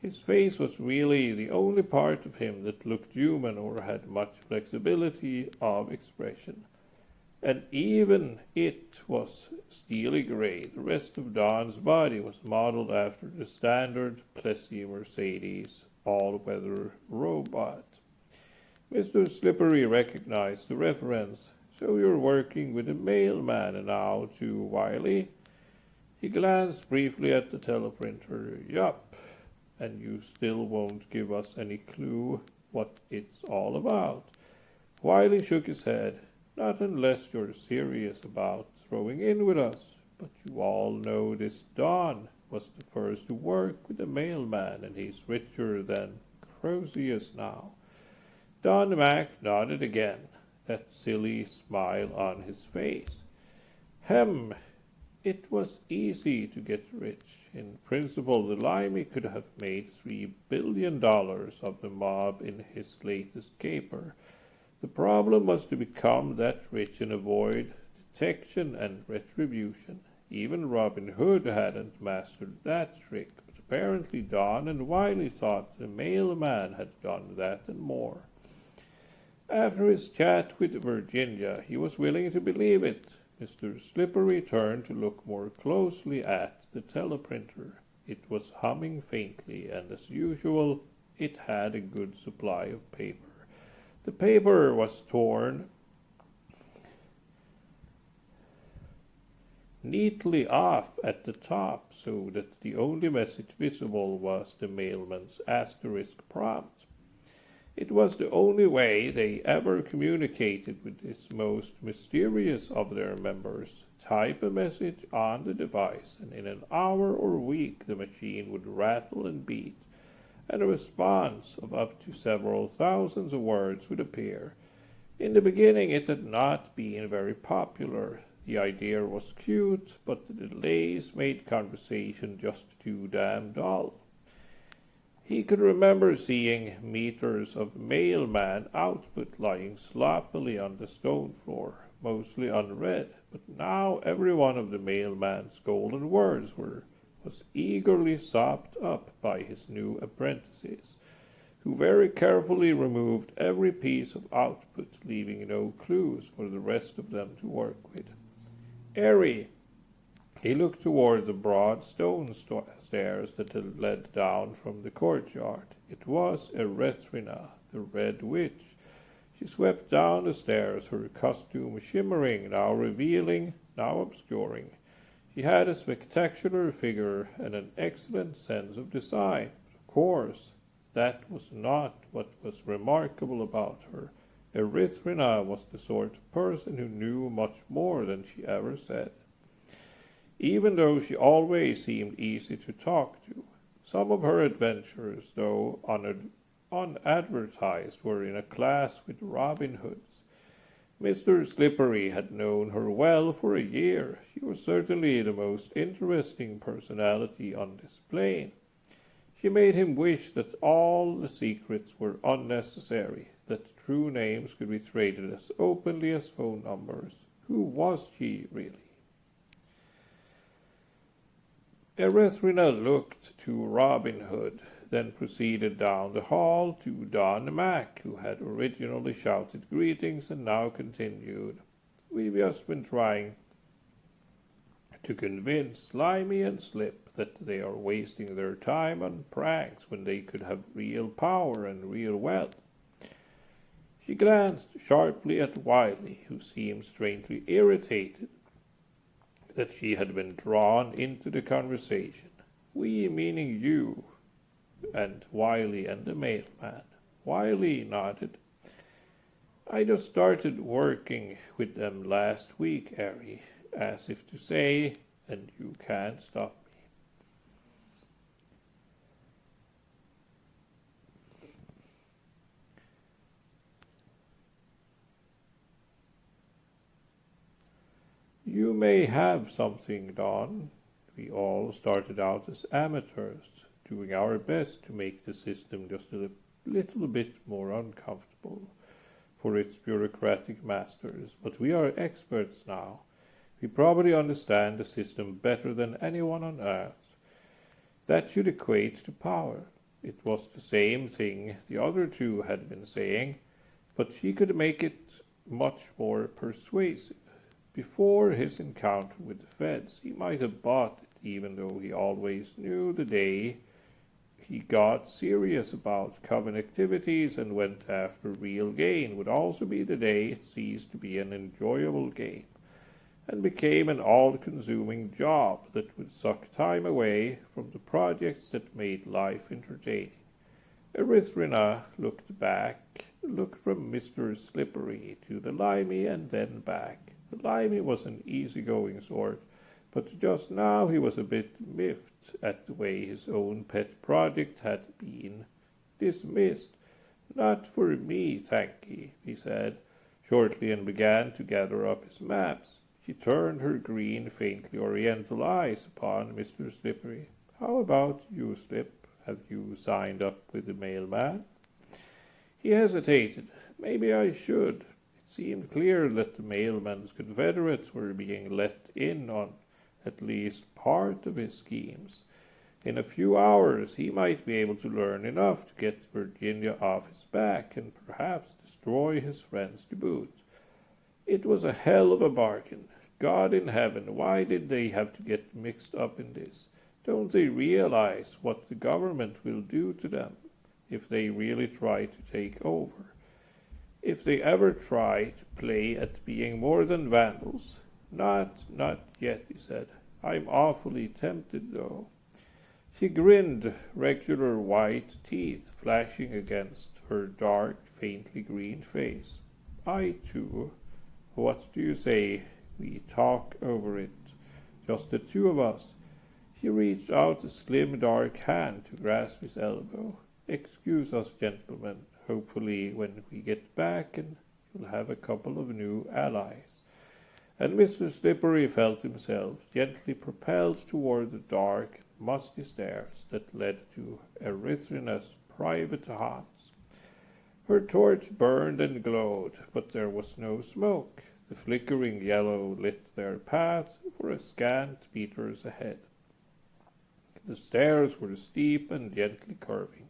His face was really the only part of him that looked human or had much flexibility of expression. And even it was steely gray. The rest of Don's body was modeled after the standard Plessy Mercedes all-weather robot. Mr. Slippery recognized the reference. So you're working with a mailman now, too, Wiley? He glanced briefly at the teleprinter. Yup. And you still won't give us any clue what it's all about? Wiley shook his head. Not unless you're serious about throwing in with us. But you all know this Don was the first to work with the mailman, and he's richer than Crozius now. Don Mac nodded again, that silly smile on his face. Hem! It was easy to get rich. In principle, the Limey could have made $3 billion of the mob in his latest caper. The problem was to become that rich and avoid detection and retribution. Even Robin Hood hadn't mastered that trick, but apparently Don and Wiley thought the mailman had done that and more. After his chat with Virginia, he was willing to believe it. Mr. Slippery turned to look more closely at the teleprinter. It was humming faintly, and as usual, it had a good supply of paper. The paper was torn neatly off at the top, so that the only message visible was the mailman's asterisk prompt. It was the only way they ever communicated with this most mysterious of their members. Type a message on the device, and in an hour or week the machine would rattle and beat, and a response of up to several thousands of words would appear. In the beginning it had not been very popular. The idea was cute, but the delays made conversation just too damn dull. He could remember seeing meters of mailman output lying sloppily on the stone floor, mostly unread, but now every one of the mailman's golden words was eagerly sopped up by his new apprentices, who very carefully removed every piece of output, leaving no clues for the rest of them to work with. Airy! He looked toward the broad stone stairs that led down from the courtyard. It was Erythrina, the Red Witch. She swept down the stairs, her costume shimmering, now revealing, now obscuring. She had a spectacular figure and an excellent sense of design. But of course, that was not what was remarkable about her. Erythrina was the sort of person who knew much more than she ever said, even though she always seemed easy to talk to. Some of her adventures, though unadvertised, were in a class with Robin Hood's. Mr. Slippery had known her well for a year. She was certainly the most interesting personality on this plane. She made him wish that all the secrets were unnecessary, that true names could be traded as openly as phone numbers. Who was she, really? Erythrina looked to Robin Hood, then proceeded down the hall to Don Mac, who had originally shouted greetings and now continued. We've just been trying to convince Slimy and Slip that they are wasting their time on pranks when they could have real power and real wealth. She glanced sharply at Wiley, who seemed strangely irritated that she had been drawn into the conversation. We meaning you, and Wiley and the mailman. Wiley nodded. I just started working with them last week, Harry, as if to say, and you can't stop me. You may have something, Don. We all started out as amateurs, doing our best to make the system just a little bit more uncomfortable for its bureaucratic masters, but we are experts now. We probably understand the system better than anyone on Earth. That should equate to power. It was the same thing the other two had been saying, but she could make it much more persuasive. Before his encounter with the feds, he might have bought it, even though he always knew the day he got serious about Coven activities and went after real gain would also be the day it ceased to be an enjoyable game and became an all-consuming job that would suck time away from the projects that made life entertaining. Erythrina looked from Mr. Slippery to the Limey and then back. The Limey was an easygoing sort, but just now he was a bit miffed at the way his own pet project had been dismissed. Not for me, thank ye, he said shortly, and began to gather up his maps. She turned her green, faintly oriental eyes upon Mr. Slippery. How about you, Slip? Have you signed up with the mailman? He hesitated. Maybe I should. It seemed clear that the mailman's confederates were being let in on at least part of his schemes. In a few hours he might be able to learn enough to get Virginia off his back and perhaps destroy his friends to boot. It was a hell of a bargain. God in heaven, why did they have to get mixed up in this? Don't they realize what the government will do to them if they really try to take over? If they ever try to play at being more than vandals? Not yet, he said. I'm awfully tempted, though. She grinned, regular white teeth flashing against her dark, faintly green face. I, too. What do you say we talk over it? Just the two of us. She reached out a slim, dark hand to grasp his elbow. Excuse us, gentlemen. Hopefully when we get back and you'll have a couple of new allies. and Mr. Slippery felt himself gently propelled toward the dark, musty stairs that led to Erythrina's private haunts. Her torch burned and glowed, but there was no smoke. The flickering yellow lit their path for a scant meters ahead. The stairs were steep and gently curving.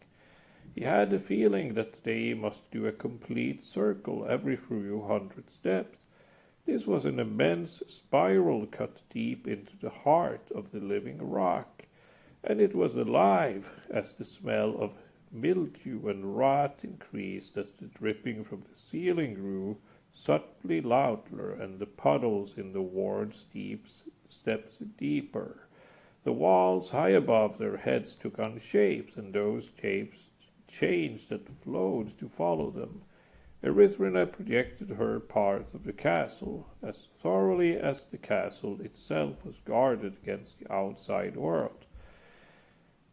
He had the feeling that they must do a complete circle every few hundred steps. This was an immense spiral cut deep into the heart of the living rock, and it was alive as the smell of mildew and rot increased as the dripping from the ceiling grew subtly louder and the puddles in the worn steps deeper. The walls high above their heads took on shapes, and those shapes changed and flowed to follow them. Erythrina projected her part of the castle as thoroughly as the castle itself was guarded against the outside world.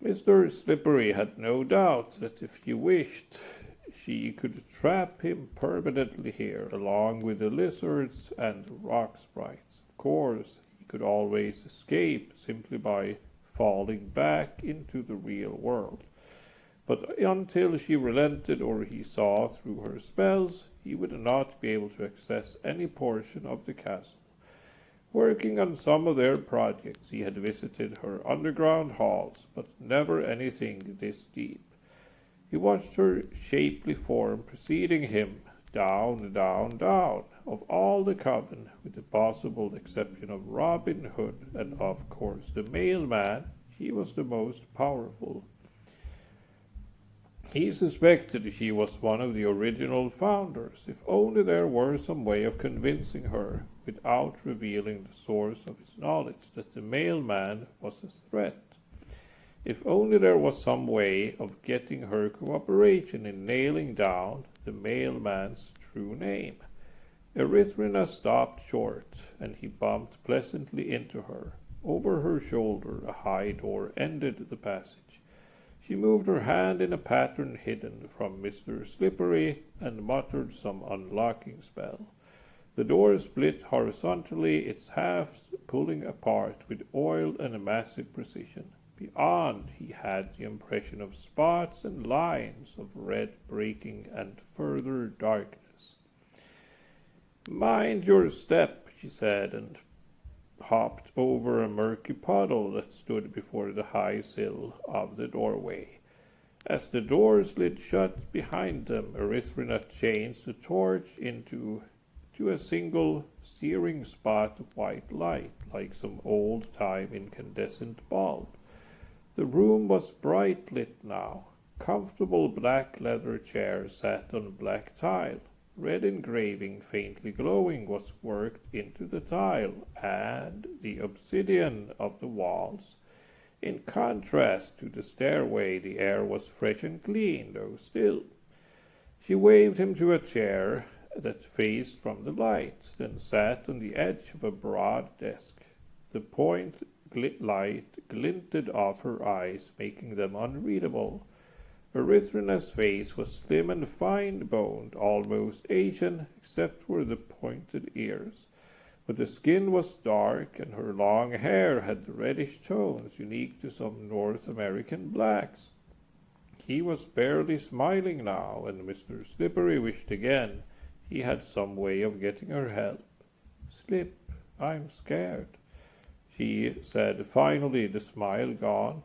Mr. Slippery had no doubt that if she wished, she could trap him permanently here, along with the lizards and the rock sprites. Of course, he could always escape simply by falling back into the real world. But until she relented or he saw through her spells, he would not be able to access any portion of the castle. Working on some of their projects, he had visited her underground halls, but never anything this deep. He watched her shapely form preceding him, down, down, down, of all the Coven, with the possible exception of Robin Hood and, of course, the mailman. He was the most powerful. He suspected she was one of the original founders, if only there were some way of convincing her, without revealing the source of his knowledge, that the mailman was a threat. If only there was some way of getting her cooperation in nailing down the mailman's true name. Erythrina stopped short, and he bumped pleasantly into her. Over her shoulder a high door ended the passage. She moved her hand in a pattern hidden from Mr. Slippery and muttered some unlocking spell. The door split horizontally, its halves pulling apart with oil and a massive precision. Beyond, he had the impression of spots and lines of red breaking and further darkness. "Mind your step," she said, and hopped over a murky puddle that stood before the high sill of the doorway. As the door slid shut behind them, Erythrina changed the torch into a single searing spot of white light, like some old-time incandescent bulb. The room was bright lit now. Comfortable black leather chairs sat on black tile. Red engraving, faintly glowing, was worked into the tile and the obsidian of the walls. In contrast to the stairway, the air was fresh and clean, though still. She waved him to a chair that faced from the light, then sat on the edge of a broad desk. The point light glinted off her eyes, making them unreadable. Erythrina's face was slim and fine-boned, almost Asian, except for the pointed ears. But the skin was dark, and her long hair had the reddish tones unique to some North American blacks. He was barely smiling now, and Mr. Slippery wished again he had some way of getting her help. "Slip, I'm scared," she said, finally, the smile gone.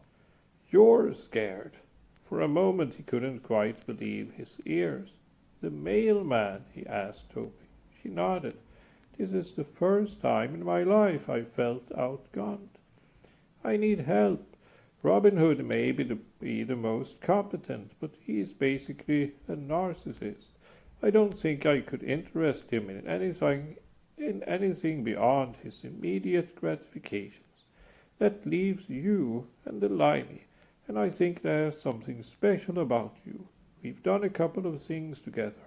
"You're scared." For a moment he couldn't quite believe his ears. "The mailman?" he asked, hoping. She nodded. "This is the first time in my life I felt outgunned. I need help. Robin Hood may be the most competent, but he's basically a narcissist. I don't think I could interest him in anything beyond his immediate gratifications. That leaves you and the limey. And I think there's something special about you. We've done a couple of things together."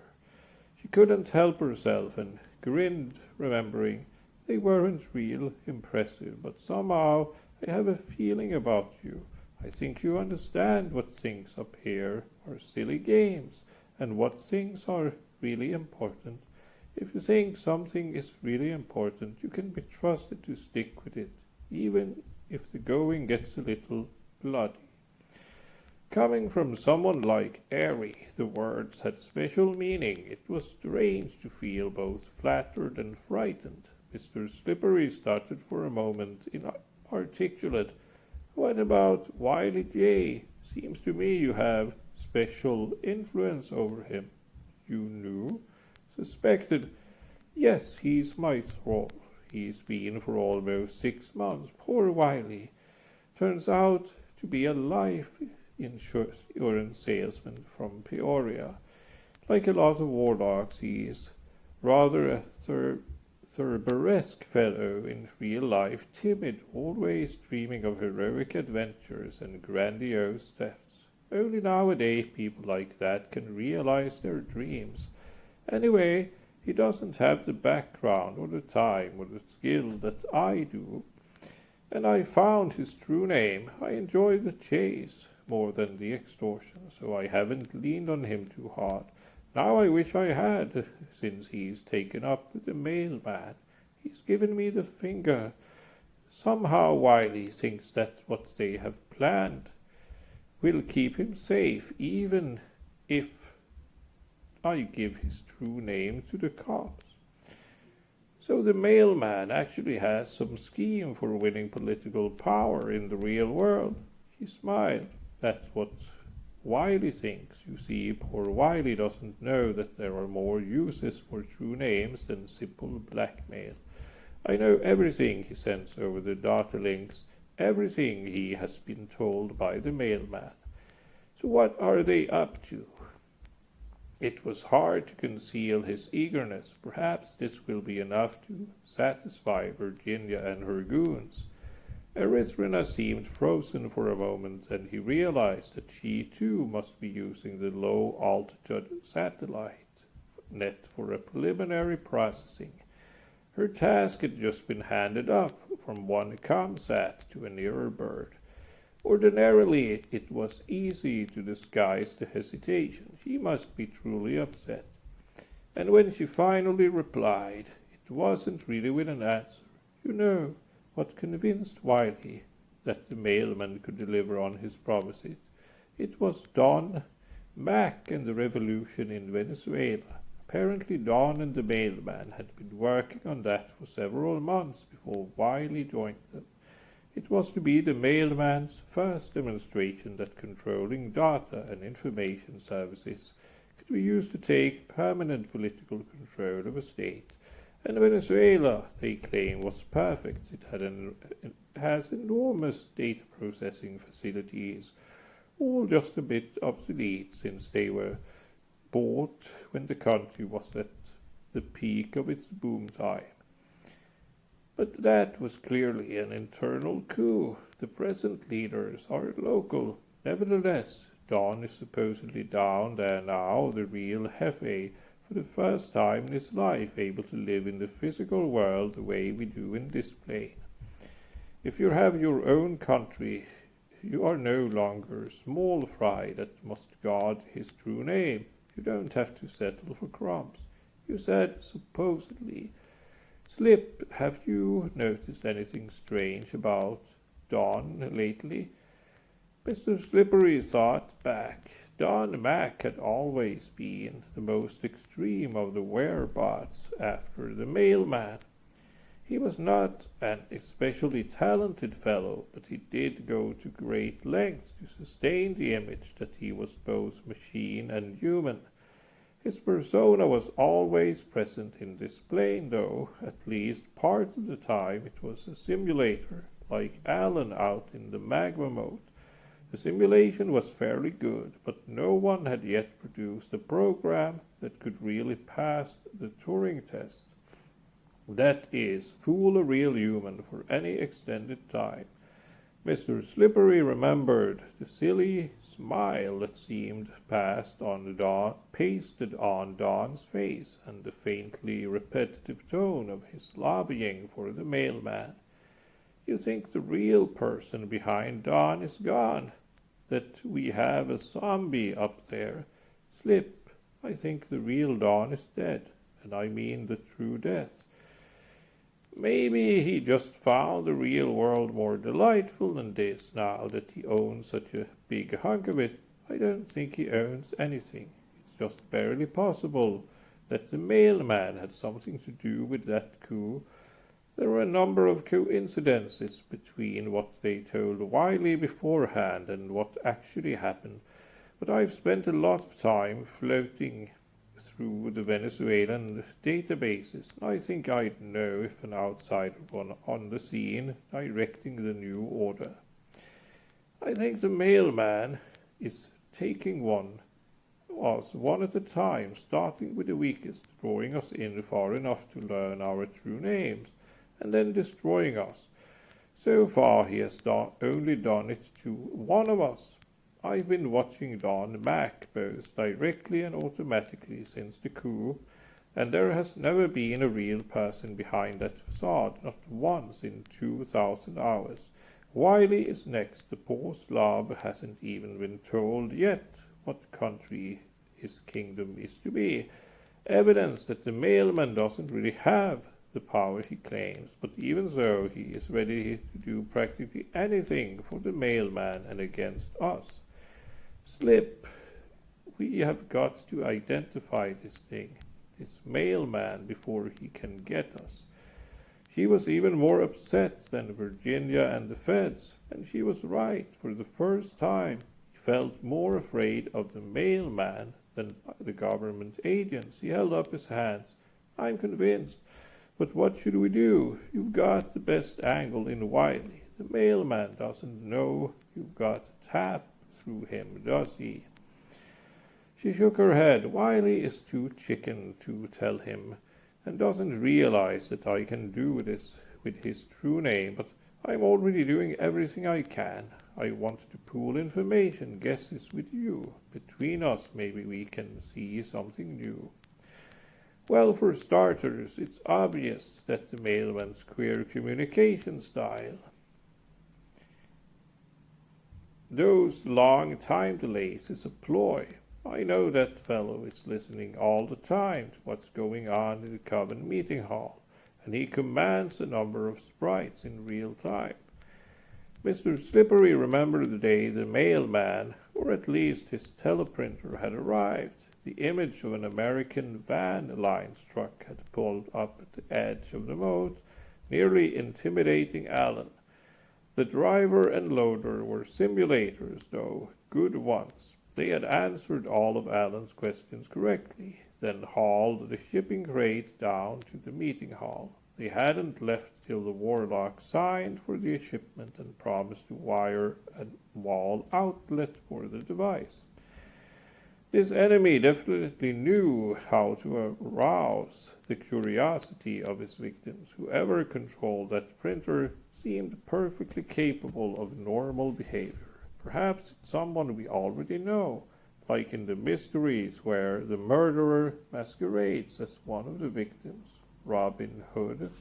She couldn't help herself and grinned, remembering they weren't real impressive, but somehow I have a feeling about you. I think you understand what things up here are silly games, and what things are really important. If you think something is really important, you can be trusted to stick with it, even if the going gets a little bloody. Coming from someone like Airy, the words had special meaning. It was strange to feel both flattered and frightened. Mr. Slippery started for a moment, inarticulate. What about Wiley J? Seems to me you have special influence over him. You knew? Suspected? Yes, he's my thrall. He's been for almost 6 months. Poor Wiley. Turns out to be a life insurance salesman from Peoria. Like a lot of warlocks, he is rather a Thurberesque fellow in real life, timid, always dreaming of heroic adventures and grandiose thefts. Only nowadays people like that can realize their dreams. Anyway, he doesn't have the background or the time or the skill that I do. And I found his true name. I enjoy the chase more than the extortion, so I haven't leaned on him too hard. Now I wish I had, since he's taken up with the mailman. He's given me the finger. Somehow Wiley thinks that's what they have planned. Will keep him safe, even if I give his true name to the cops. So the mailman actually has some scheme for winning political power in the real world. He smiled. That's what Wiley thinks. You see, poor Wiley doesn't know that there are more uses for true names than simple blackmail. I know everything he sends over the data links, everything he has been told by the mailman. So what are they up to? It was hard to conceal his eagerness. Perhaps this will be enough to satisfy Virginia and her goons. Erythrina seemed frozen for a moment, and he realized that she too must be using the low-altitude satellite net for a preliminary processing. Her task had just been handed off from one comsat to a nearer bird. Ordinarily, it was easy to disguise the hesitation. She must be truly upset. And when she finally replied, it wasn't really with an answer. You know, what convinced Wiley that the mailman could deliver on his promises. It was Don Mack and the revolution in Venezuela. Apparently Don and the mailman had been working on that for several months before Wiley joined them. It was to be the mailman's first demonstration that controlling data and information services could be used to take permanent political control of a state. And Venezuela, they claim, was perfect. It has enormous data processing facilities, all just a bit obsolete since they were bought when the country was at the peak of its boom time. But that was clearly an internal coup. The present leaders are local. Nevertheless, Don is supposedly down there now, the real Hefe, for the first time in his life, able to live in the physical world the way we do in this plane. If you have your own country, you are no longer small fry that must guard his true name. You don't have to settle for crumbs. You said, supposedly. Slip, have you noticed anything strange about Don lately? Mr. Slippery thought back. Don Mack had always been the most extreme of the werebots after the mailman. He was not an especially talented fellow, but he did go to great lengths to sustain the image that he was both machine and human. His persona was always present in this plane, though at least part of the time it was a simulator, like Alan out in the magma mode. The simulation was fairly good, but no one had yet produced a program that could really pass the Turing test. That is, fool a real human for any extended time. Mr. Slippery remembered the silly smile that seemed pasted on Don's face, and the faintly repetitive tone of his lobbying for the mailman. You think the real person behind Don is gone? That we have a zombie up there? Slip, I think the real Don is dead, and I mean the true death. Maybe he just found the real world more delightful than this now that he owns such a big hunk of it. I don't think he owns anything. It's just barely possible that the mailman had something to do with that coup. There were a number of coincidences between what they told Wiley beforehand and what actually happened, but I've spent a lot of time floating through the Venezuelan databases. I think I'd know if an outsider was on the scene directing the new order. I think the mailman is taking us one at a time, starting with the weakest, drawing us in far enough to learn our true names, and then destroying us. So far he has only done it to one of us. I've been watching Don Mac both directly and automatically since the coup, and there has never been a real person behind that facade, not once in 2,000 hours. Wiley is next. The poor slob hasn't even been told yet what country his kingdom is to be. Evidence that the mailman doesn't really have the power he claims, but even so, he is ready to do practically anything for the mailman and against us. Slip, we have got to identify this thing, this mailman, before he can get us. She was even more upset than Virginia and the feds, and she was right. For the first time, he felt more afraid of the mailman than the government agents. He held up his hands. I'm convinced. But what should we do? You've got the best angle in Wiley. The mailman doesn't know you've got a tap through him, does he? She shook her head. Wiley is too chicken to tell him, and doesn't realize that I can do this with his true name, but I'm already doing everything I can. I want to pool information, guesses with you. Between us, maybe we can see something new. Well, for starters, it's obvious that the mailman's queer communication style. Those long time delays is a ploy. I know that fellow is listening all the time to what's going on in the Coven meeting hall, and he commands a number of sprites in real time. Mr. Slippery remembered the day the mailman, or at least his teleprinter, had arrived. The image of an American van Alliance truck had pulled up at the edge of the moat, nearly intimidating Alan. The driver and loader were simulators, though good ones. They had answered all of Alan's questions correctly, then hauled the shipping crate down to the meeting hall. They hadn't left till the warlock signed for the shipment and promised to wire a wall outlet for the device. This enemy definitely knew how to arouse the curiosity of his victims. Whoever controlled that printer seemed perfectly capable of normal behavior. Perhaps it's someone we already know, like in the mysteries where the murderer masquerades as one of the victims, Robin Hood.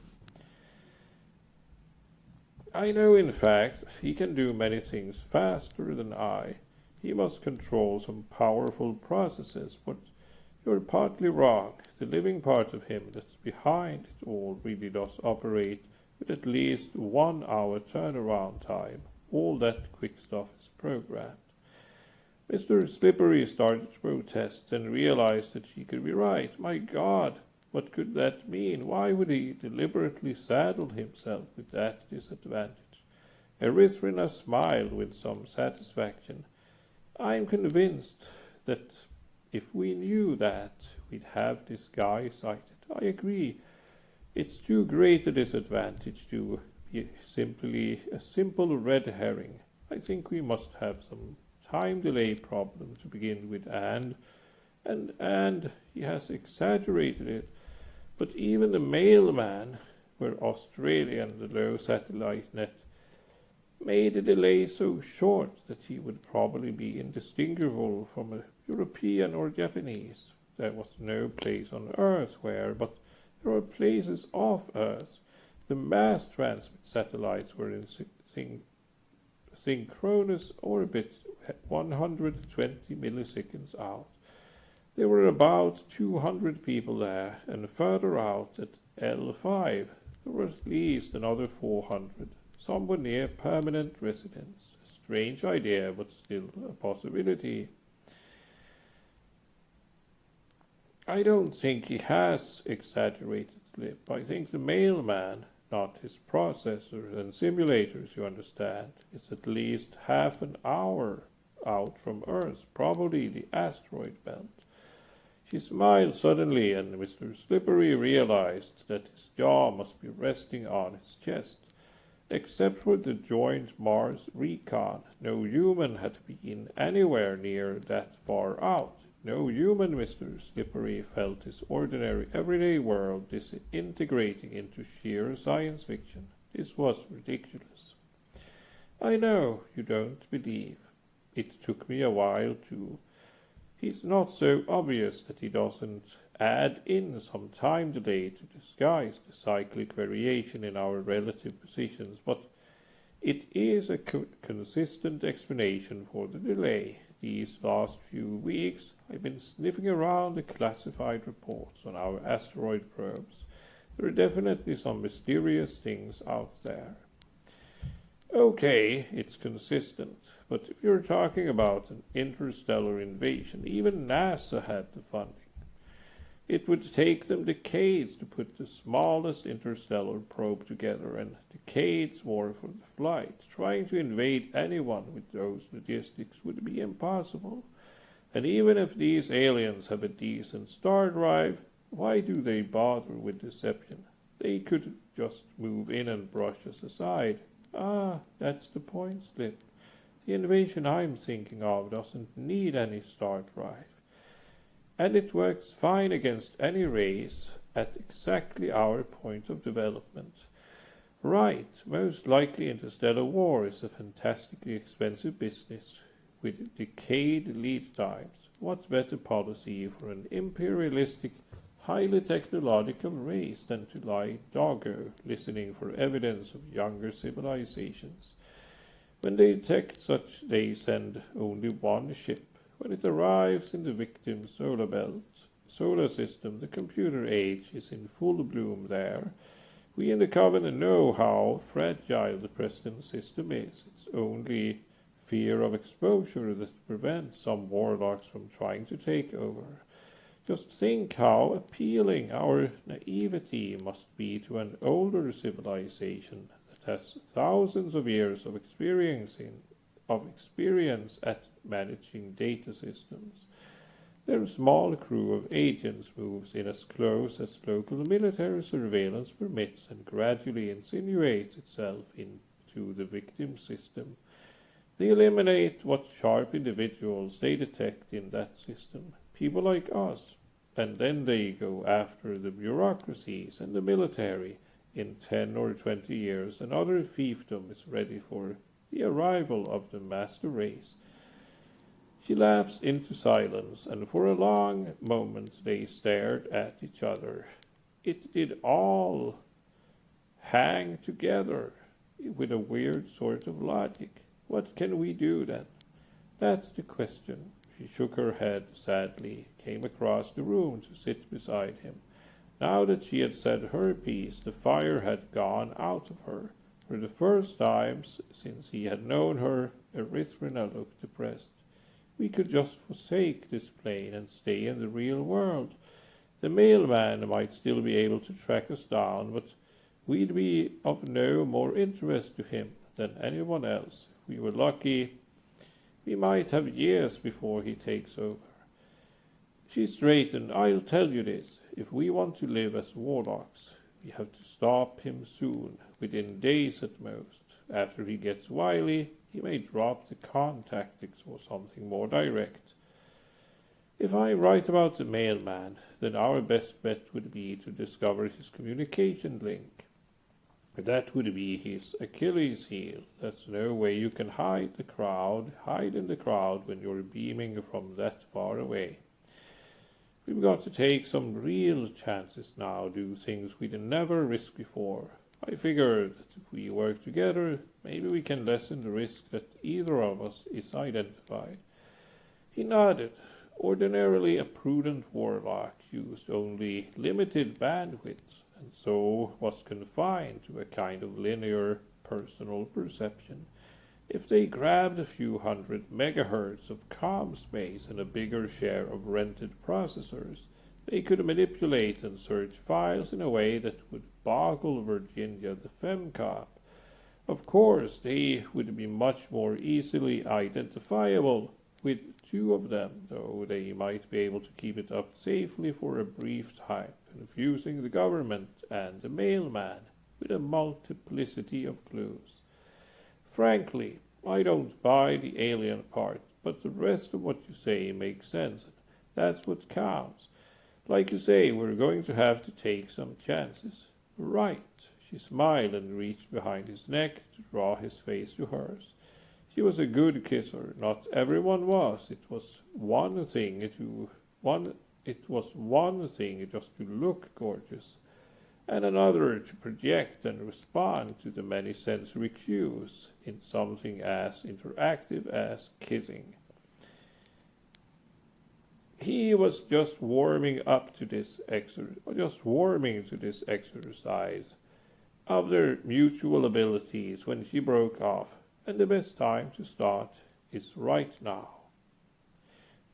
I know, in fact, he can do many things faster than I. He must control some powerful processes, but you're partly wrong. The living part of him that's behind it all really does operate with at least 1 hour turnaround time. All that quick stuff is programmed. Mr. Slippery started to protest and realized that she could be right. My God, what could that mean? Why would he deliberately saddle himself with that disadvantage? Erythrina smiled with some satisfaction. I'm convinced that if we knew that, we'd have this guy sighted. I agree. It's too great a disadvantage to be simply a simple red herring. I think we must have some time delay problem to begin with, and he has exaggerated it. But even the mailman, were Australian, the low satellite net, made the delay so short that he would probably be indistinguishable from a European or Japanese. There was no place on Earth where, but there were places off Earth. The mass transmit satellites were in synchronous orbit 120 milliseconds out. There were about 200 people there, and further out at L5 there were at least another 400. Some were near permanent residents. A strange idea, but still a possibility. I don't think he has exaggerated, Slip. I think the mailman, not his processors and simulators, you understand, is at least half an hour out from Earth, probably the asteroid belt. She smiled suddenly, and Mr. Slippery realized that his jaw must be resting on his chest. Except for the joint Mars recon, no human had been anywhere near that far out. No human, Mr. Slippery felt his ordinary everyday world disintegrating into sheer science fiction. This was ridiculous. I know you don't believe. It took me a while to. He's not so obvious that he doesn't add in some time delay to disguise the cyclic variation in our relative positions, but it is a consistent explanation for the delay. These last few weeks, I've been sniffing around the classified reports on our asteroid probes. There are definitely some mysterious things out there. Okay, it's consistent, but if you're talking about an interstellar invasion, even NASA had the funding. It would take them decades to put the smallest interstellar probe together, and decades more for the flight. Trying to invade anyone with those logistics would be impossible. And even if these aliens have a decent star drive, why do they bother with deception? They could just move in and brush us aside. Ah, that's the point, Slip. The invasion I'm thinking of doesn't need any star drive. And it works fine against any race at exactly our point of development. Right, most likely interstellar war is a fantastically expensive business with decade lead times. What better policy for an imperialistic, highly technological race than to lie doggo, listening for evidence of younger civilizations? When they detect such, they send only one ship. When it arrives in the victim solar system, the computer age is in full bloom there. We in the Coven know how fragile the present system is. It's only fear of exposure that prevents some warlocks from trying to take over. Just think how appealing our naivety must be to an older civilization that has thousands of years of experience at managing data systems. Their small crew of agents moves in as close as local military surveillance permits and gradually insinuates itself into the victim system. They eliminate what sharp individuals they detect in that system, people like us, and then they go after the bureaucracies and the military. In 10 or 20 years, another fiefdom is ready for the arrival of the master race. She lapsed into silence, and for a long moment they stared at each other. It did all hang together with a weird sort of logic. What can we do then? That's the question. She shook her head sadly, came across the room to sit beside him. Now that she had said her piece, the fire had gone out of her. For the first time since he had known her, Erythrina looked depressed. We could just forsake this plane and stay in the real world. The mailman might still be able to track us down, but we'd be of no more interest to him than anyone else. If we were lucky, we might have years before he takes over. She straightened. I'll tell you this. If we want to live as warlocks, we have to stop him soon, within days at most. After he gets wily, he may drop the con tactics or something more direct. If I'm right about the mailman, then our best bet would be to discover his communication link. That would be his Achilles heel. There's no way you can hide in the crowd when you're beaming from that far away. We've got to take some real chances now, do things we'd never risked before. I figure that if we work together, maybe we can lessen the risk that either of us is identified. He nodded. Ordinarily, a prudent warlock used only limited bandwidth, and so was confined to a kind of linear personal perception. If they grabbed a few hundred megahertz of comm space and a bigger share of rented processors, they could manipulate and search files in a way that would boggle Virginia the femcop. Of course, they would be much more easily identifiable with two of them, though they might be able to keep it up safely for a brief time, confusing the government and the mailman with a multiplicity of clues. Frankly, I don't buy the alien part, but the rest of what you say makes sense. That's what counts. Like you say, we're going to have to take some chances. Right. She smiled and reached behind his neck to draw his face to hers. She was a good kisser. Not everyone was. It was one thing just to look gorgeous, and another to project and respond to the many sensory cues in something as interactive as kissing. He was just warming to this exercise of their mutual abilities when she broke off, and the best time to start is right now.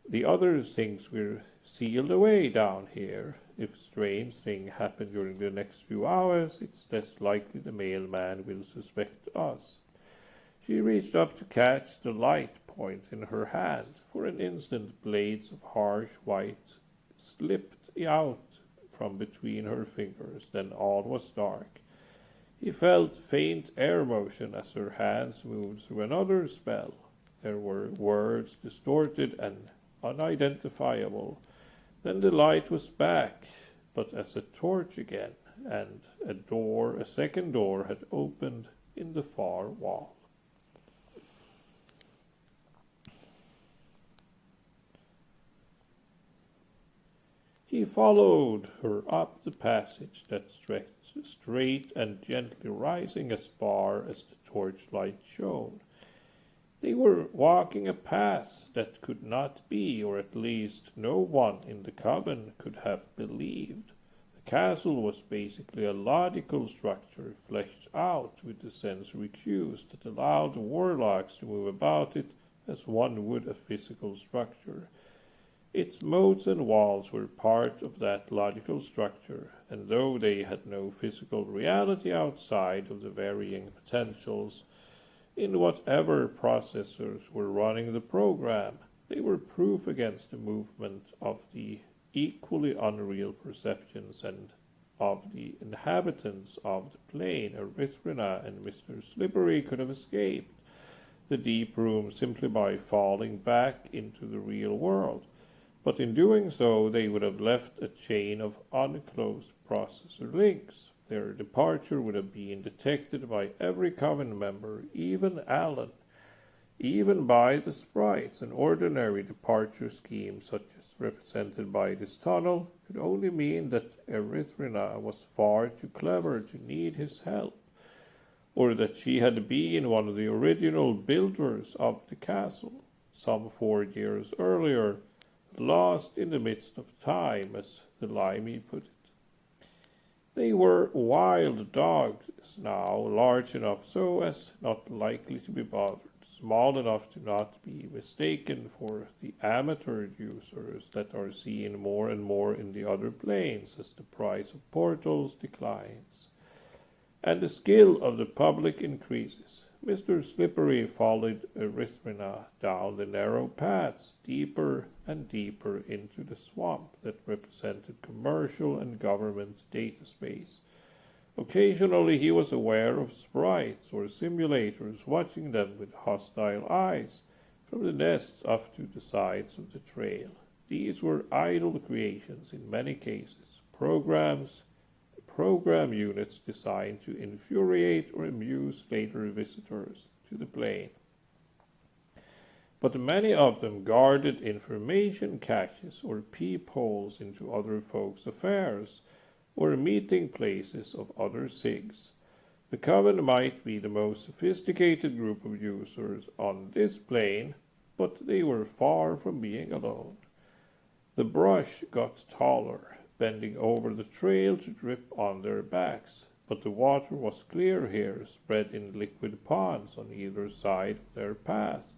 The other things we're sealed away down here. If strange thing happen during the next few hours, it's less likely the mailman will suspect us. She reached up to catch the light point in her hand. For an instant, blades of harsh white slipped out from between her fingers. Then all was dark. He felt faint air motion as her hands moved through another spell. There were words distorted and unidentifiable. Then the light was back, but as a torch again, and a second door had opened in the far wall. He followed her up the passage that stretched straight and gently rising as far as the torchlight showed. They were walking a path that could not be, or at least no one in the Coven could have believed. The castle was basically a logical structure fleshed out with the sensory cues that allowed the warlocks to move about it as one would a physical structure. Its moats and walls were part of that logical structure, and though they had no physical reality outside of the varying potentials in whatever processors were running the program, they were proof against the movement of the equally unreal perceptions and of the inhabitants of the plane. Erythrina and Mr. Slippery could have escaped the deep room simply by falling back into the real world. But in doing so, they would have left a chain of unclosed processor links. Their departure would have been detected by every Coven member, even Alan. Even by the sprites, an ordinary departure scheme such as represented by this tunnel could only mean that Erythrina was far too clever to need his help, or that she had been one of the original builders of the castle, some 4 years earlier, lost in the midst of time, as the Limey put it. They were wild dogs now, large enough so as not likely to be bothered, small enough to not be mistaken for the amateur users that are seen more and more in the other planes as the price of portals declines, and the skill of the public increases. Mr. Slippery followed Erythrina down the narrow paths, deeper and deeper into the swamp that represented commercial and government data space. Occasionally he was aware of sprites or simulators watching them with hostile eyes from the nests off to the sides of the trail. These were idle creations in many cases, program units designed to infuriate or amuse later visitors to the plane. But many of them guarded information caches or peepholes into other folks' affairs, or meeting places of other SIGs. The Coven might be the most sophisticated group of users on this plane, but they were far from being alone. The brush got taller, bending over the trail to drip on their backs, but the water was clear here, spread in liquid ponds on either side of their path.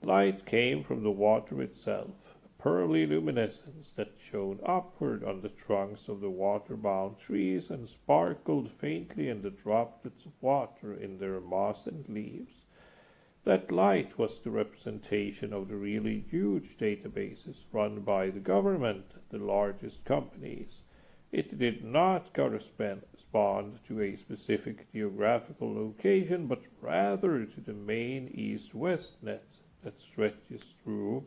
Light came from the water itself, a pearly luminescence that shone upward on the trunks of the water-bound trees and sparkled faintly in the droplets of water in their moss and leaves. That light was the representation of the really huge databases run by the government and the largest companies. It did not correspond to a specific geographical location, but rather to the main east-west net that stretches through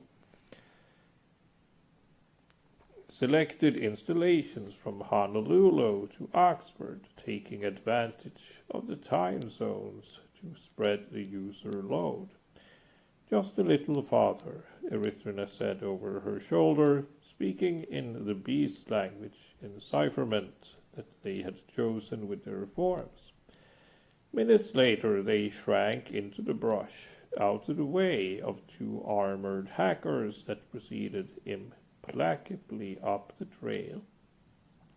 selected installations from Honolulu to Oxford, taking advantage of the time zones to spread the user load. Just a little farther, Erythrina said over her shoulder, speaking in the beast language in cipherment that they had chosen with their forms. Minutes later they shrank into the brush, out of the way of two armored hackers that proceeded implacably up the trail.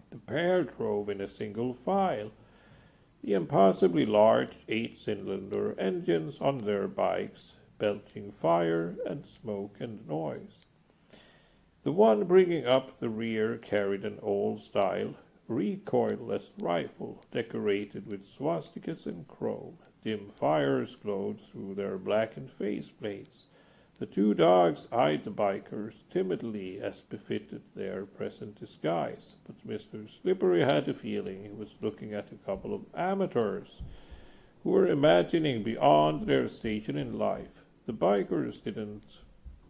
The pair drove in a single file, the impossibly large 8-cylinder engines on their bikes, belching fire and smoke and noise. The one bringing up the rear carried an old-style, recoilless rifle decorated with swastikas and chrome. Dim fires glowed through their blackened faceplates. The two dogs eyed the bikers timidly as befitted their present disguise, but Mr. Slippery had a feeling he was looking at a couple of amateurs who were imagining beyond their station in life. The bikers didn't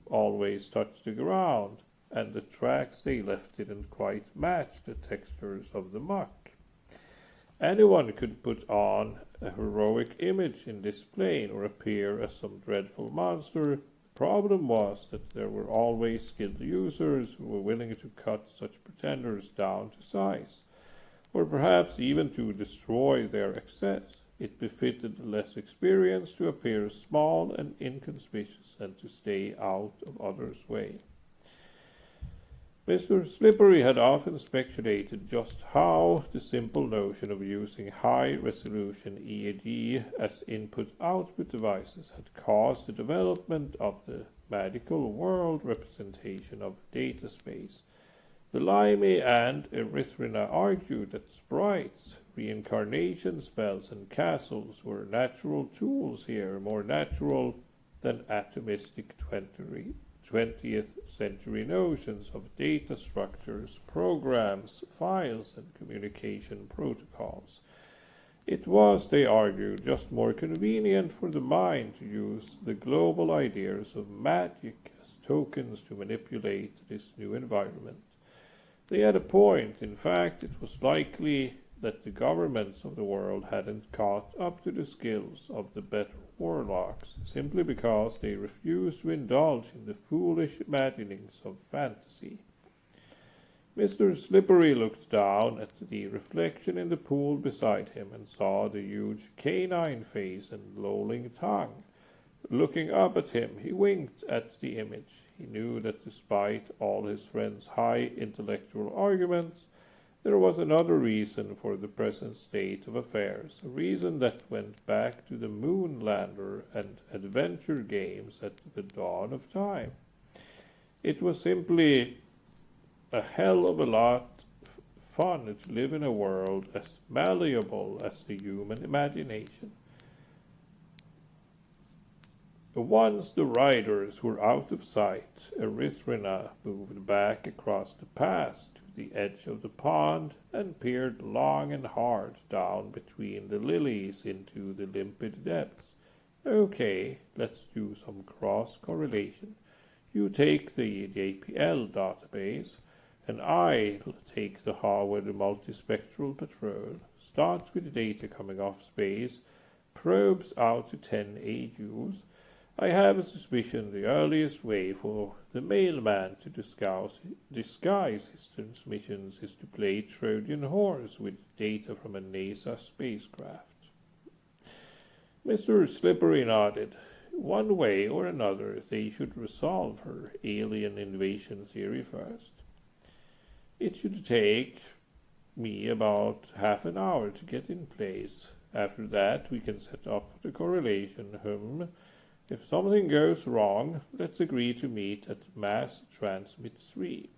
always touch the ground, and the tracks they left didn't quite match the textures of the muck. Anyone could put on a heroic image in this plane or appear as some dreadful monster. The problem was that there were always skilled users who were willing to cut such pretenders down to size, or perhaps even to destroy their excess. It befitted the less experienced to appear small and inconspicuous and to stay out of others' way. Mr. Slippery had often speculated just how the simple notion of using high-resolution EEG as input-output devices had caused the development of the magical world representation of data space. The Limey and Erythrina argued that sprites, reincarnation spells, and castles were natural tools here, more natural than atomistic 20th century notions of data structures, programs, files, and communication protocols. It was, they argued, just more convenient for the mind to use the global ideas of magic as tokens to manipulate this new environment. They had a point. In fact, it was likely that the governments of the world hadn't caught up to the skills of the better warlocks, simply because they refused to indulge in the foolish imaginings of fantasy. Mr. Slippery looked down at the reflection in the pool beside him and saw the huge canine face and lolling tongue. Looking up at him, he winked at the image. He knew that despite all his friend's high intellectual arguments, there was another reason for the present state of affairs, a reason that went back to the Moonlander and adventure games at the dawn of time. It was simply a hell of a lot fun to live in a world as malleable as the human imagination. Once the riders were out of sight, Erythrina moved back across the pass to the edge of the pond and peered long and hard down between the lilies into the limpid depths. Okay, let's do some cross-correlation. You take the JPL database, and I'll take the Harvard Multispectral Patrol. Starts with data coming off space, probes out to 10 AUs. I have a suspicion the earliest way for the mailman to disguise his transmissions is to play Trojan horse with data from a NASA spacecraft. Mr. Slippery nodded. one way or another, they should resolve her alien invasion theory first. It should take me about half an hour to get in place. After that, we can set up the correlation. If something goes wrong, let's agree to meet at Mass Transmit 3.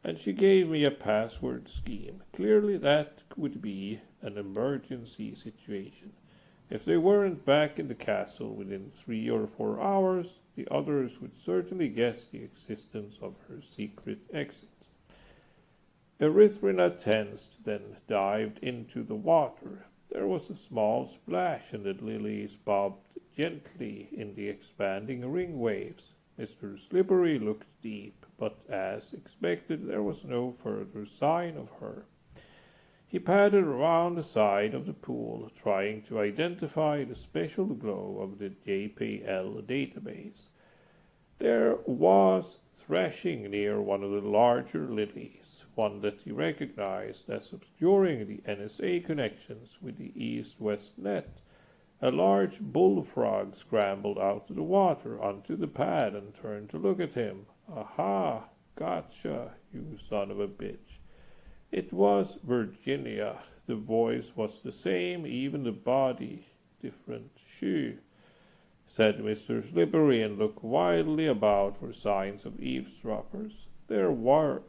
And she gave me a password scheme. Clearly that would be an emergency situation. If they weren't back in the castle within 3 or 4 hours, the others would certainly guess the existence of her secret exit. Erythrina tensed, then dived into the water. There was a small splash, and the lilies bobbed gently in the expanding ring waves. Mr. Slippery looked deep, but as expected, there was no further sign of her. He padded around the side of the pool, trying to identify the special glow of the JPL database. There was thrashing near one of the larger lilies, one that he recognized as obscuring the NSA connections with the east-west net. A large bullfrog scrambled out of the water onto the pad and turned to look at him. "Aha, gotcha, you son of a bitch." It was Virginia. The voice was the same, even the body different. "Shoo," said Mr. Slippery, and looked wildly about for signs of eavesdroppers. There were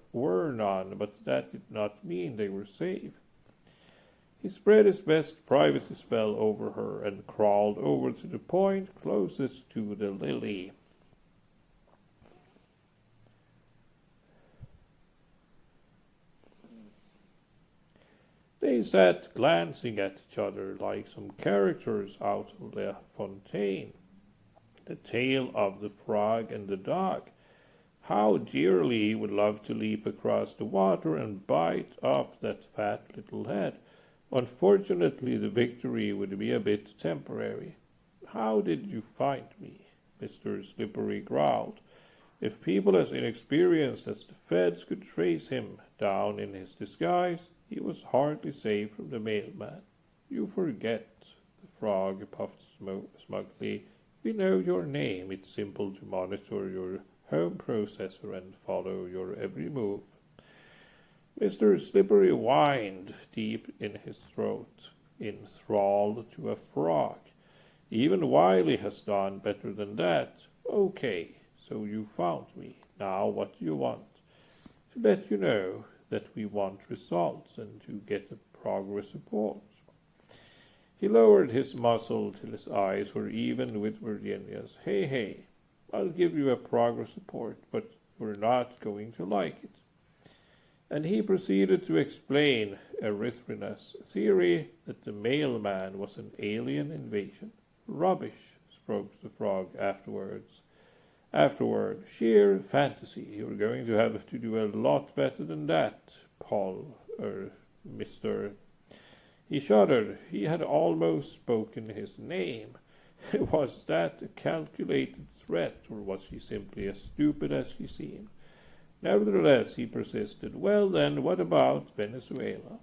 none, but that did not mean they were safe. He spread his best privacy spell over her and crawled over to the point closest to the lily. They sat glancing at each other like some characters out of La Fontaine. The tale of the frog and the dog. How dearly he would love to leap across the water and bite off that fat little head. Unfortunately, the victory would be a bit temporary. "How did you find me?" Mr. Slippery growled. If people as inexperienced as the feds could trace him down in his disguise, he was hardly safe from the mailman. "You forget," the frog puffed smugly. "We know your name. It's simple to monitor your home processor and follow your every move." Mr. Slippery whined deep in his throat, enthralled to a frog. "Even Wiley has done better than that." "Okay, so you found me. Now what do you want?" "To let you know that we want results and to get a progress report." He lowered his muzzle till his eyes were even with Virginia's. Hey, I'll give you a progress report, but we're not going to like it." And he proceeded to explain Erythrina's theory that the mailman was an alien invasion. "Rubbish," spoke the frog afterward. "Sheer fantasy. You're going to have to do a lot better than that, Mr. He shuddered. He had almost spoken his name. Was that a calculated threat, or was she simply as stupid as she seemed? Nevertheless, he persisted. "Well then, what about Venezuela?"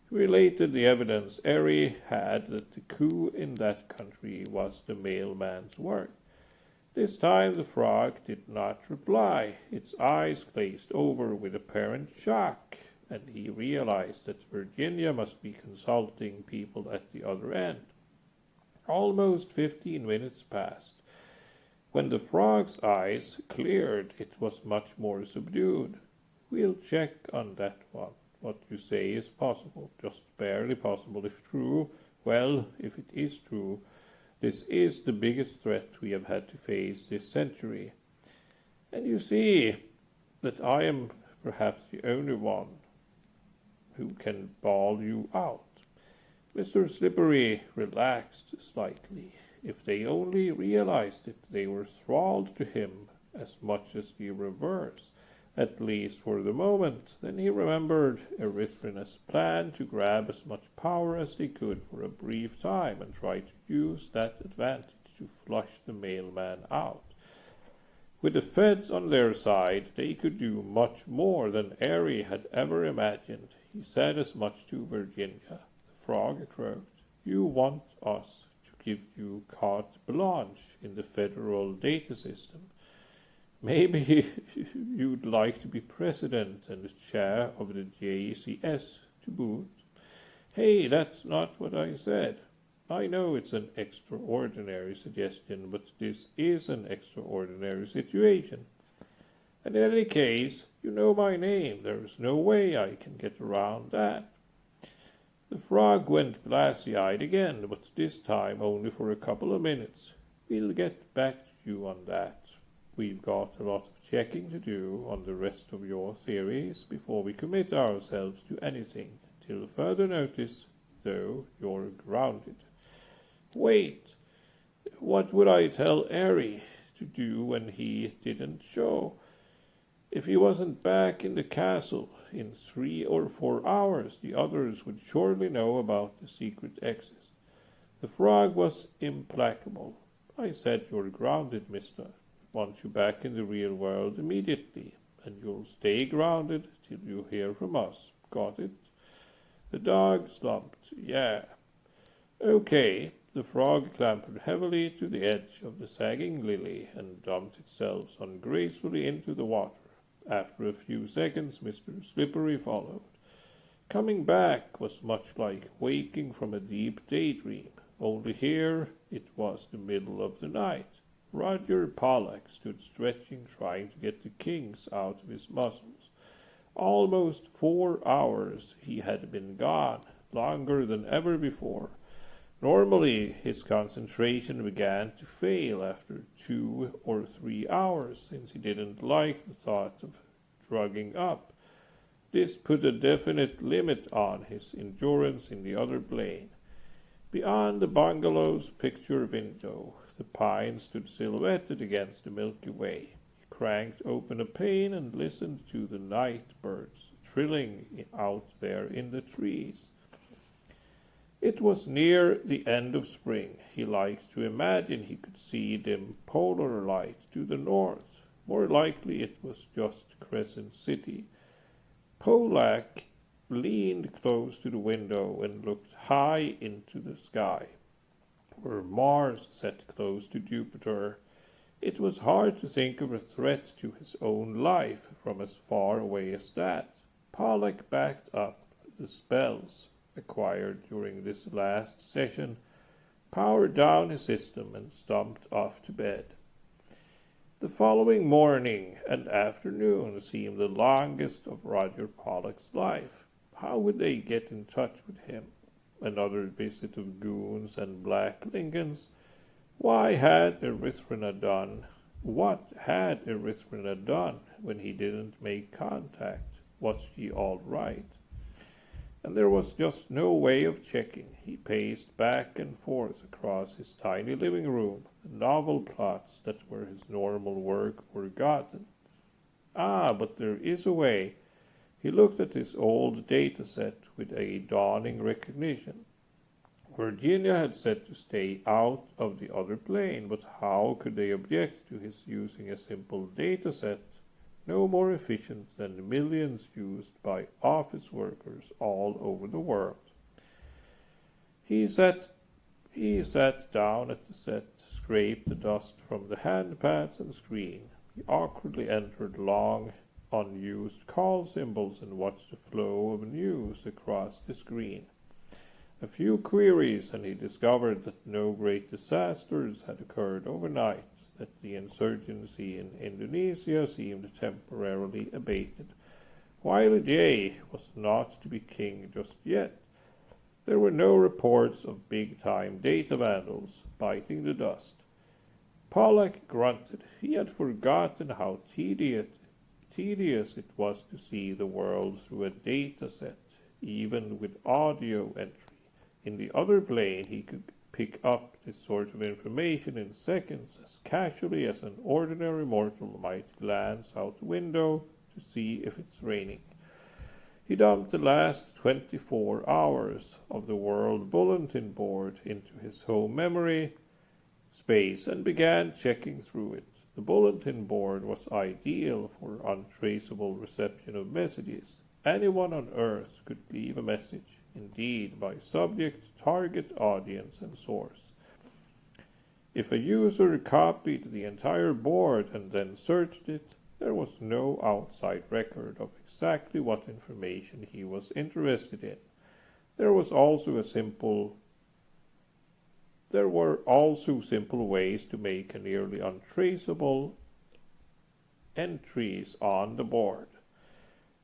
He related the evidence Erie had that the coup in that country was the mailman's work. This time the frog did not reply. Its eyes glazed over with apparent shock, and he realized that Virginia must be consulting people at the other end. Almost 15 minutes passed. When the frog's eyes cleared, it was much more subdued. "We'll check on that one. What you say is possible, just barely possible if true. Well, if it is true, this is the biggest threat we have had to face this century. And you see that I am perhaps the only one who can bawl you out." Mr. Slippery relaxed slightly. If they only realized it, they were thralled to him as much as the reverse, at least for the moment. Then he remembered Erythrina's plan to grab as much power as they could for a brief time and try to use that advantage to flush the mailman out. With the feds on their side, they could do much more than Erie had ever imagined. He said as much to Virginia. The frog croaked. "You want us to give you carte blanche in the federal data system. Maybe you'd like to be president and chair of the JCS to boot. Hey, that's not what I said. I know it's an extraordinary suggestion, but this is an extraordinary situation. And in any case, you know my name. There's no way I can get around that. The frog went glassy-eyed again, but this time only for a couple of minutes. We'll get back to you on that. We've got a lot of checking to do on the rest of your theories before we commit ourselves to anything. Till further notice, though, you're grounded. Wait, what would I tell Eri to do when he didn't show? If he wasn't back in the castle in 3 or 4 hours, the others would surely know about the secret exit. The frog was implacable. I said, you're grounded, mister. Want you back in the real world immediately, and you'll stay grounded till you hear from us. Got it? The dog slumped. Yeah. Okay. The frog clambered heavily to the edge of the sagging lily and dumped itself ungracefully into the water. After a few seconds, Mr. Slippery followed. Coming back was much like waking from a deep daydream, only here it was the middle of the night. Roger Pollack stood stretching, trying to get the kinks out of his muscles. Almost 4 hours he had been gone, longer than ever before. Normally his concentration began to fail after 2 or 3 hours, since he didn't like the thought of drugging up. This put a definite limit on his endurance in the other plane. Beyond the bungalow's picture window, the pine stood silhouetted against the Milky Way. He cranked open a pane and listened to the night birds trilling out there in the trees. It was near the end of spring. He liked to imagine he could see dim polar light to the north. More likely it was just Crescent City. Pollack leaned close to the window and looked high into the sky. Where Mars sat close to Jupiter, it was hard to think of a threat to his own life from as far away as that. Pollack backed up the spells acquired during this last session, powered down his system, and stumped off to bed. The following morning and afternoon seemed the longest of Roger Pollack's life. How would they get in touch with him? Another visit of goons and black Lincolns? What had Erythrina done when he didn't make contact? Was she all right? And there was just no way of checking. He paced back and forth across his tiny living room. The novel plots that were his normal work were forgotten. But there is a way. He looked at his old data set with a dawning recognition. Virginia had said to stay out of the other plane, but how could they object to his using a simple data set, no more efficient than the millions used by office workers all over the world? He sat down at the set, scraped the dust from the handpads and screen. He awkwardly entered long, unused call symbols and watched the flow of news across the screen. A few queries, and he discovered that no great disasters had occurred overnight, that the insurgency in Indonesia seemed temporarily abated. Wiley J. was not to be king just yet. There were no reports of big-time data vandals biting the dust. Pollack grunted. He had forgotten how tedious it was to see the world through a data set, even with audio entry. In the other plane, he could pick up this sort of information in seconds, as casually as an ordinary mortal might glance out the window to see if it's raining. He dumped the last 24 hours of the World Bulletin Board into his home memory space and began checking through it. The bulletin board was ideal for untraceable reception of messages. Anyone on Earth could leave a message, indeed by subject, target, audience, and source. If a user copied the entire board and then searched it, there was no outside record of exactly what information he was interested in. There was also a simple There were also simple ways to make nearly untraceable entries on the board.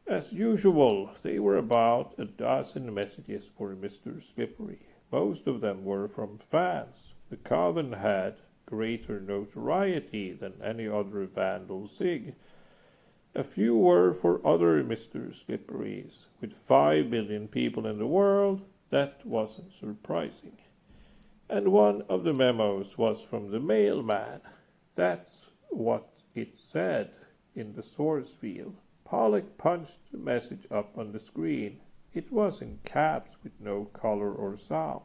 As usual, they were about a dozen messages for Mr. Slippery. Most of them were from fans. The Coven had greater notoriety than any other Vandal Sig. A few were for other Mr. Slipperys. With 5 billion people in the world, that wasn't surprising. And one of the memos was from the mailman. That's what it said in the source field. Pollock punched the message up on the screen. It was in caps with no color or sound.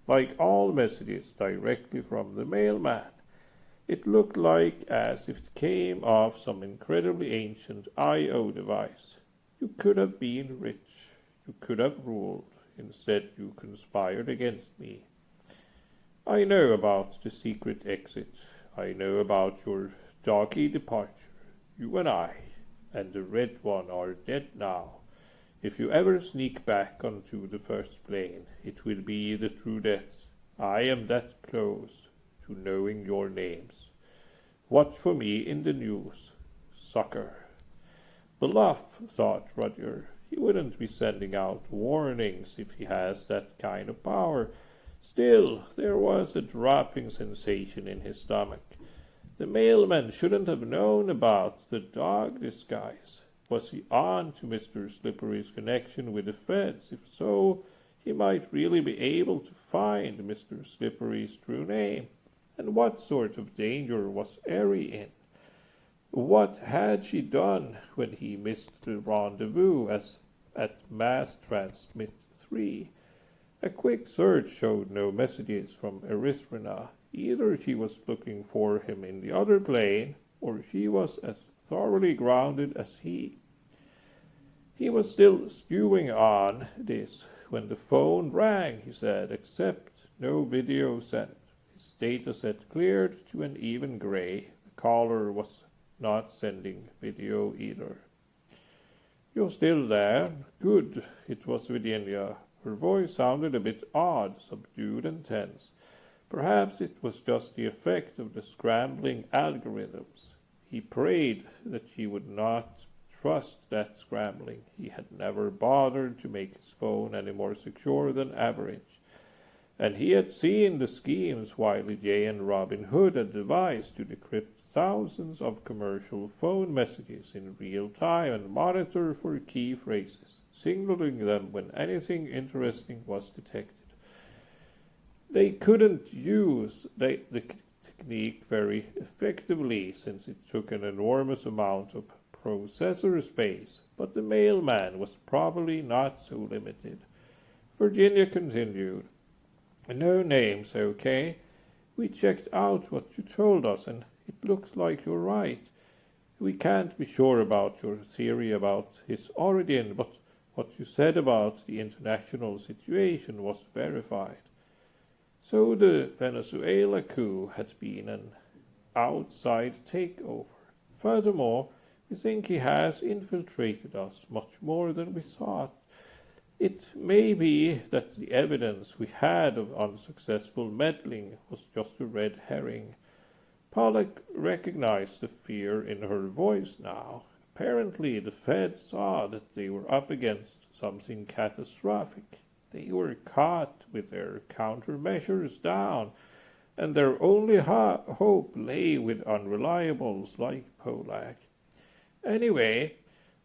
Like all messages directly from the mailman, it looked like as if it came off some incredibly ancient I.O. device. You could have been rich. You could have ruled. Instead, you conspired against me. I know about the secret exit. I know about your doggy departure. You and the Red One are dead now. If you ever sneak back onto the first plane, it will be the true death. I am that close to knowing your names. Watch for me in the news, sucker. Bluff, thought Roger. He wouldn't be sending out warnings if he has that kind of power. Still, there was a dropping sensation in his stomach. The mailman shouldn't have known about the dog disguise. Was he on to Mr. Slippery's connection with the feds? If so, he might really be able to find Mr. Slippery's true name. And what sort of danger was Ery in? What had she done when he missed the rendezvous at Mass Transmit 3? A quick search showed no messages from Erythrina. Either she was looking for him in the other plane, or she was as thoroughly grounded as he. He was still stewing on this when the phone rang, he said, except no video sent. His data set cleared to an even gray. The caller was not sending video either. You're still there? Good. It was Virginia. Her voice sounded a bit odd, subdued and tense. Perhaps it was just the effect of the scrambling algorithms. He prayed that she would not trust that scrambling. He had never bothered to make his phone any more secure than average. And he had seen the schemes Wiley J. and Robin Hood had devised to decrypt thousands of commercial phone messages in real time and monitor for key phrases, signaling them when anything interesting was detected. They couldn't use the technique very effectively since it took an enormous amount of processor space, but the mailman was probably not so limited. Virginia continued. No names, okay? We checked out what you told us, and it looks like you're right. We can't be sure about your theory about his origin, but what you said about the international situation was verified. So the Venezuela coup had been an outside takeover. Furthermore, we think he has infiltrated us much more than we thought. It may be that the evidence we had of unsuccessful meddling was just a red herring. Pollock recognized the fear in her voice now. Apparently the Fed saw that they were up against something catastrophic. They were caught with their countermeasures down, and their only hope lay with unreliables like Polak. Anyway,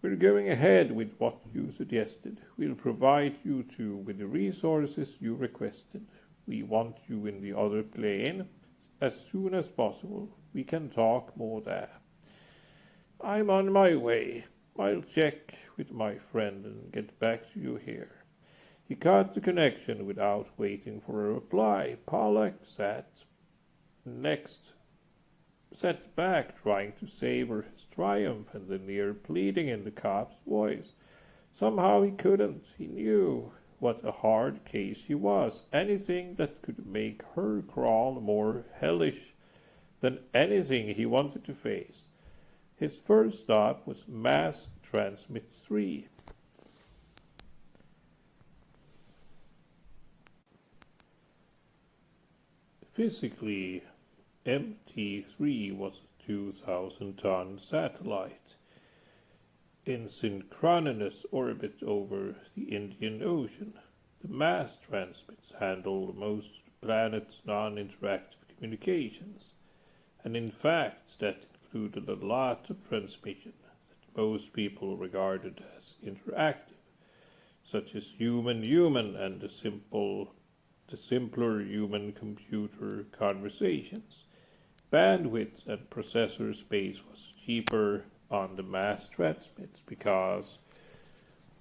we're going ahead with what you suggested. We'll provide you two with the resources you requested. We want you in the other plane as soon as possible. We can talk more there. I'm on my way. I'll check with my friend and get back to you here. He cut the connection without waiting for a reply. Pollock sat back, trying to savor his triumph and the near pleading in the cop's voice. Somehow he couldn't. He knew what a hard case he was. Anything that could make her crawl more hellish than anything he wanted to face. His first stop was Mass Transmit 3. Physically, MT3 was a 2,000-ton satellite in synchronous orbit over the Indian Ocean. The mass transmits handled most planets' non-interactive communications, and in fact that included a lot of transmission that most people regarded as interactive, such as human-human and the simpler human-computer conversations. Bandwidth and processor space was cheaper on the mass transmits because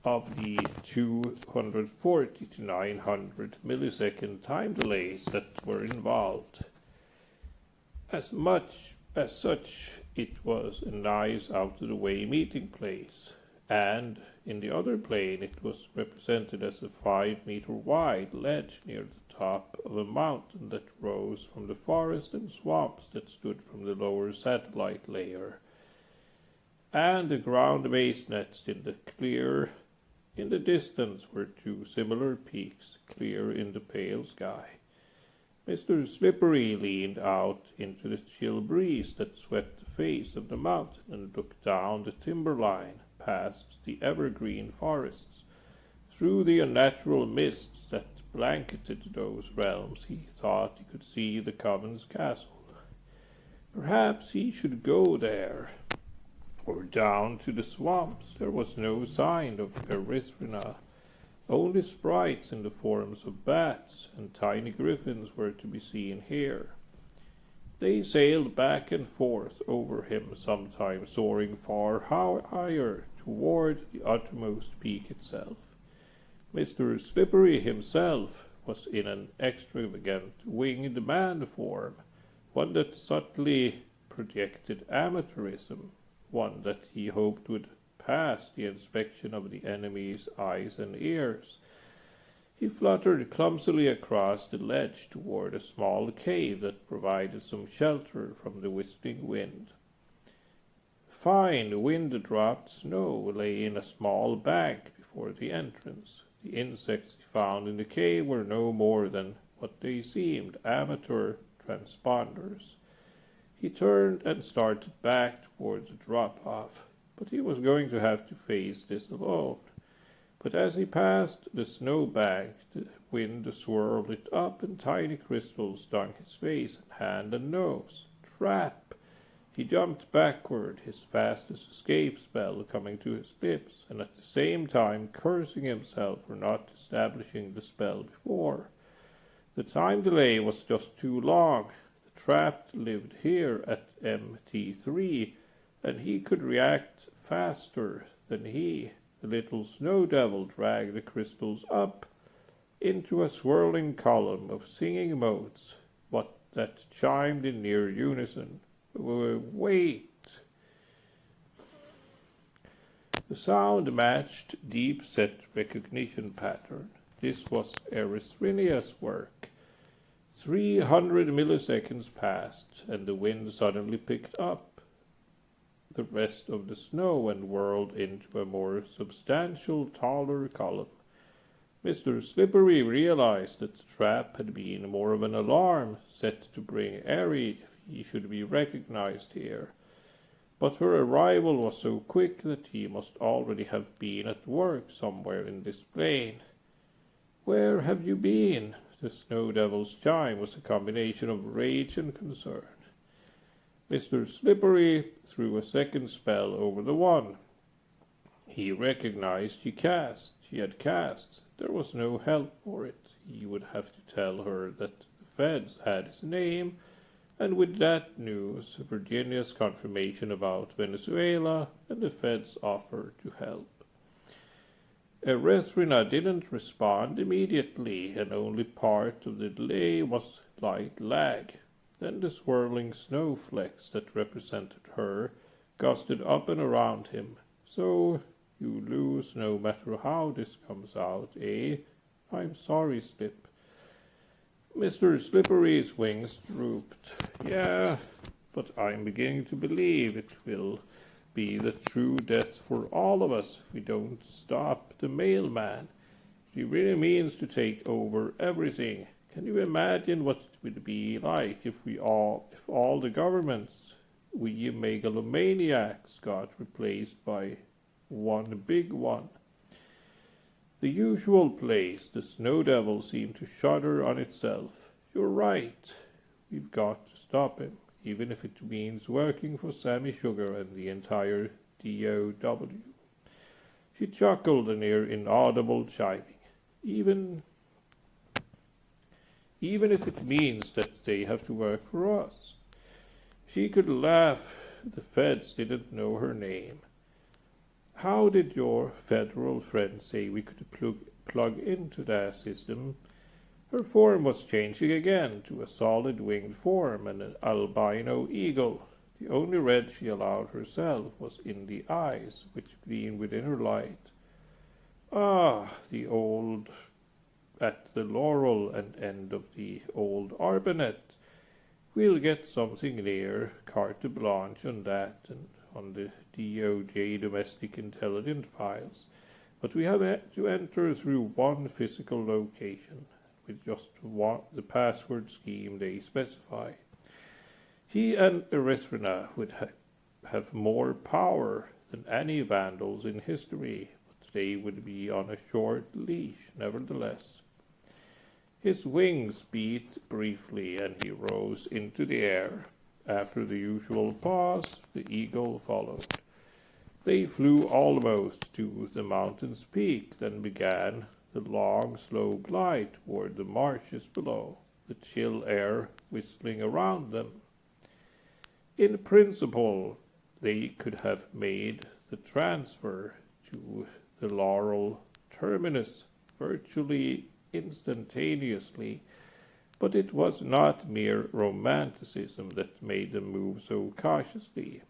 of the 240 to 900 millisecond time delays that were involved. As such, it was a nice out-of-the-way meeting place, and in the other plane it was represented as a 5-meter wide ledge near the top of a mountain that rose from the forest and swamps that stood from the lower satellite layer, and the ground-based nets in the distance were 2 similar peaks, clear in the pale sky. Mr. Slippery leaned out into the chill breeze that swept the face of the mountain and looked down the timberline, past the evergreen forests, through the unnatural mists that blanketed those realms. He thought he could see the Coven's castle. Perhaps he should go there, or down to the swamps. There was no sign of Erythrina. Only sprites in the forms of bats and tiny griffins were to be seen here. They sailed back and forth over him, sometimes soaring far higher toward the uttermost peak itself. Mr. Slippery himself was in an extravagant winged man form, one that subtly projected amateurism, one that he hoped would pass the inspection of the enemy's eyes and ears. He fluttered clumsily across the ledge toward a small cave that provided some shelter from the whistling wind. Fine wind-dropped snow lay in a small bank before the entrance. The insects he found in the cave were no more than what they seemed, amateur transponders. He turned and started back toward the drop-off, but he was going to have to face this alone. But as he passed the snowbank, the wind swirled it up, and tiny crystals stung his face and hand and nose. Trap! He jumped backward, his fastest escape spell coming to his lips, and at the same time cursing himself for not establishing the spell before. The time delay was just too long. The trap lived here at MT3, and he could react faster than he. The little snow devil dragged the crystals up into a swirling column of singing motes, what that chimed in near unison. Wait! The sound matched deep-set recognition pattern. This was Erythrina's work. 300 milliseconds passed, and the wind suddenly picked up the rest of the snow and whirled into a more substantial, taller column. Mr. Slippery realized that the trap had been more of an alarm set to bring Ery if he should be recognized here. But her arrival was so quick that he must already have been at work somewhere in this plane. "Where have you been?" The snow devil's chime was a combination of rage and concern. Mr. Slippery threw a second spell over the one he recognized she had cast. There was no help for it. He would have to tell her that the feds had his name, and with that news, Virginia's confirmation about Venezuela and the feds' offer to help. Erythrina didn't respond immediately, and only part of the delay was light lag. Then the swirling snowflakes that represented her gusted up and around him. "So you lose no matter how this comes out, eh?" I'm sorry, Slip. Mr. Slippery's wings drooped. Yeah, but I'm beginning to believe it will be the true death for all of us if we don't stop the mailman. He really means to take over everything. Can you imagine what it would be like if all the governments, we megalomaniacs, got replaced by one big one? The usual place, the Snow Devil, seemed to shudder on itself. You're right. We've got to stop him, even if it means working for Sammy Sugar and the entire DOW. She chuckled, a near inaudible chiming. Even if it means that they have to work for us. She could laugh. The feds didn't know her name. How did your federal friend say we could plug into that system? Her form was changing again to a solid winged form and an albino eagle. The only red she allowed herself was in the eyes, which gleamed within her light. Ah, at the laurel and end of the old arbanet. We'll get something near carte blanche on that and on the DOJ domestic intelligence files, but we have to enter through one physical location with just the password scheme they specify. He and Erythrina would have more power than any vandals in history, but they would be on a short leash nevertheless. His wings beat briefly, and he rose into the air. After the usual pause, the eagle followed. They flew almost to the mountain's peak, then began the long, slow glide toward the marshes below, the chill air whistling around them. In principle, they could have made the transfer to the Laurel terminus virtually instantaneously, but it was not mere romanticism that made them move so cautiously.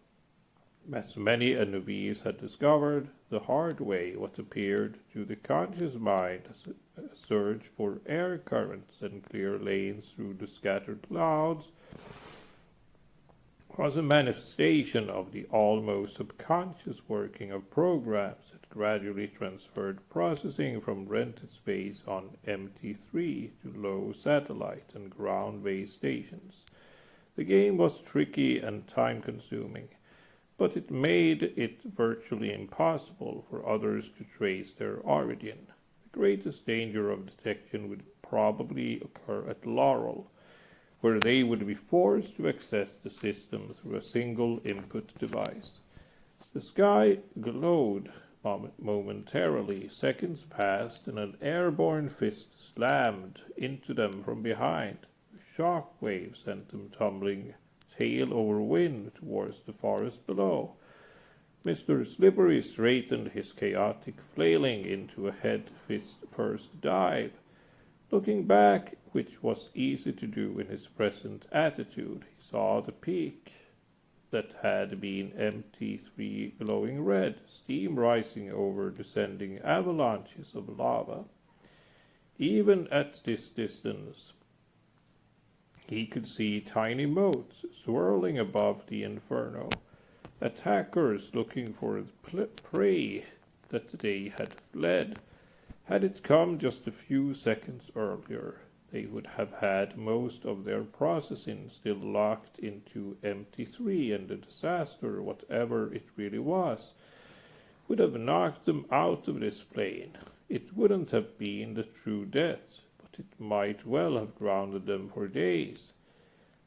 As many a novice had discovered the hard way, what appeared to the conscious mind as a search for air currents and clear lanes through the scattered clouds was a manifestation of the almost subconscious working of programs that gradually transferred processing from rented space on MT3 to low satellite and ground-based stations. The game was tricky and time-consuming, but it made it virtually impossible for others to trace their origin. The greatest danger of detection would probably occur at Laurel, where they would be forced to access the system through a single input device. The sky glowed momentarily. Seconds passed, and an airborne fist slammed into them from behind. A shock wave sent them tumbling tail over wind towards the forest below. Mr. Slippery straightened his chaotic flailing into a head-first dive. Looking back, which was easy to do in his present attitude, he saw the peak that had been MT3 glowing red, steam rising over descending avalanches of lava. Even at this distance, he could see tiny motes swirling above the inferno, attackers looking for the prey that they had fled. Had it come just a few seconds earlier, they would have had most of their processing still locked into MT3, and the disaster, whatever it really was, would have knocked them out of this plane. It wouldn't have been the true death, but it might well have grounded them for days.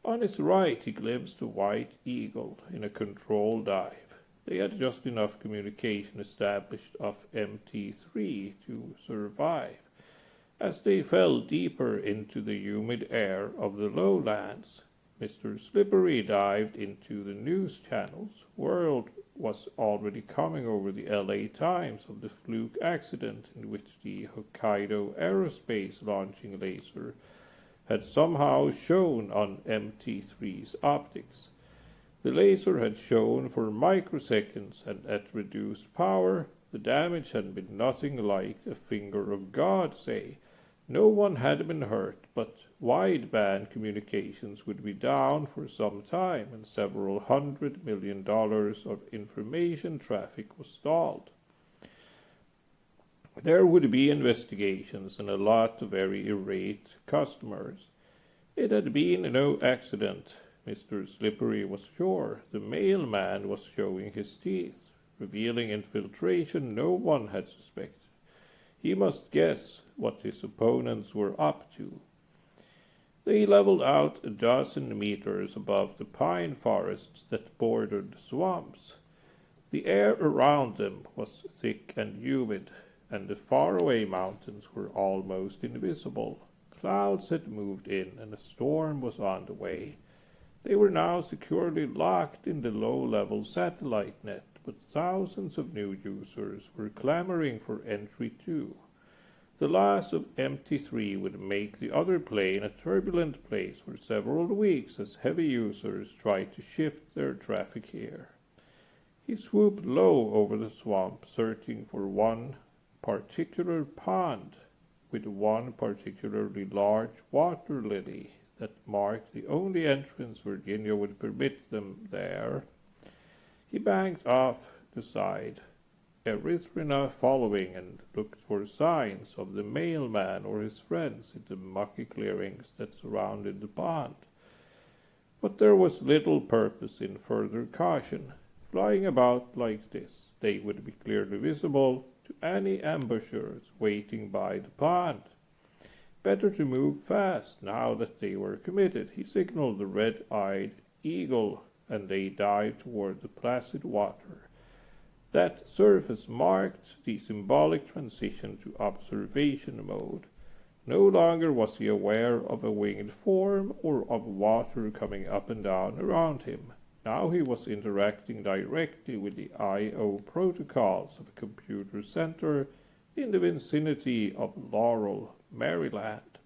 On his right he glimpsed a white eagle in a controlled dive. They had just enough communication established off MT3 to survive. As they fell deeper into the humid air of the lowlands, Mr. Slippery dived into the news channels. Word was already coming over the LA Times of the fluke accident in which the Hokkaido Aerospace launching laser had somehow shone on MT3's optics. The laser had shone for microseconds, and at reduced power, the damage had been nothing like a finger of God, say, No one had been hurt, but wideband communications would be down for some time, and several $100 million of information traffic was stalled. There would be investigations and a lot of very irate customers. It had been no accident, Mr. Slippery was sure. The mailman was showing his teeth, revealing infiltration no one had suspected. He must guess what his opponents were up to. They leveled out a dozen meters above the pine forests that bordered the swamps. The air around them was thick and humid, and the faraway mountains were almost invisible. Clouds had moved in, and a storm was on the way. They were now securely locked in the low-level satellite net, but thousands of new users were clamoring for entry too. The loss of MT3 would make the other plane a turbulent place for several weeks as heavy users tried to shift their traffic here. He swooped low over the swamp, searching for one particular pond with one particularly large water lily that marked the only entrance Virginia would permit them there. He banked off the side, Erythrina following, and looked for signs of the mailman or his friends in the mucky clearings that surrounded the pond. But there was little purpose in further caution. Flying about like this, they would be clearly visible to any ambushers waiting by the pond. Better to move fast now that they were committed. He signaled the red-eyed eagle, and they dived toward the placid water. That surface marked the symbolic transition to observation mode. No longer was he aware of a winged form or of water coming up and down around him. Now he was interacting directly with the I/O protocols of a computer center in the vicinity of Laurel, Maryland.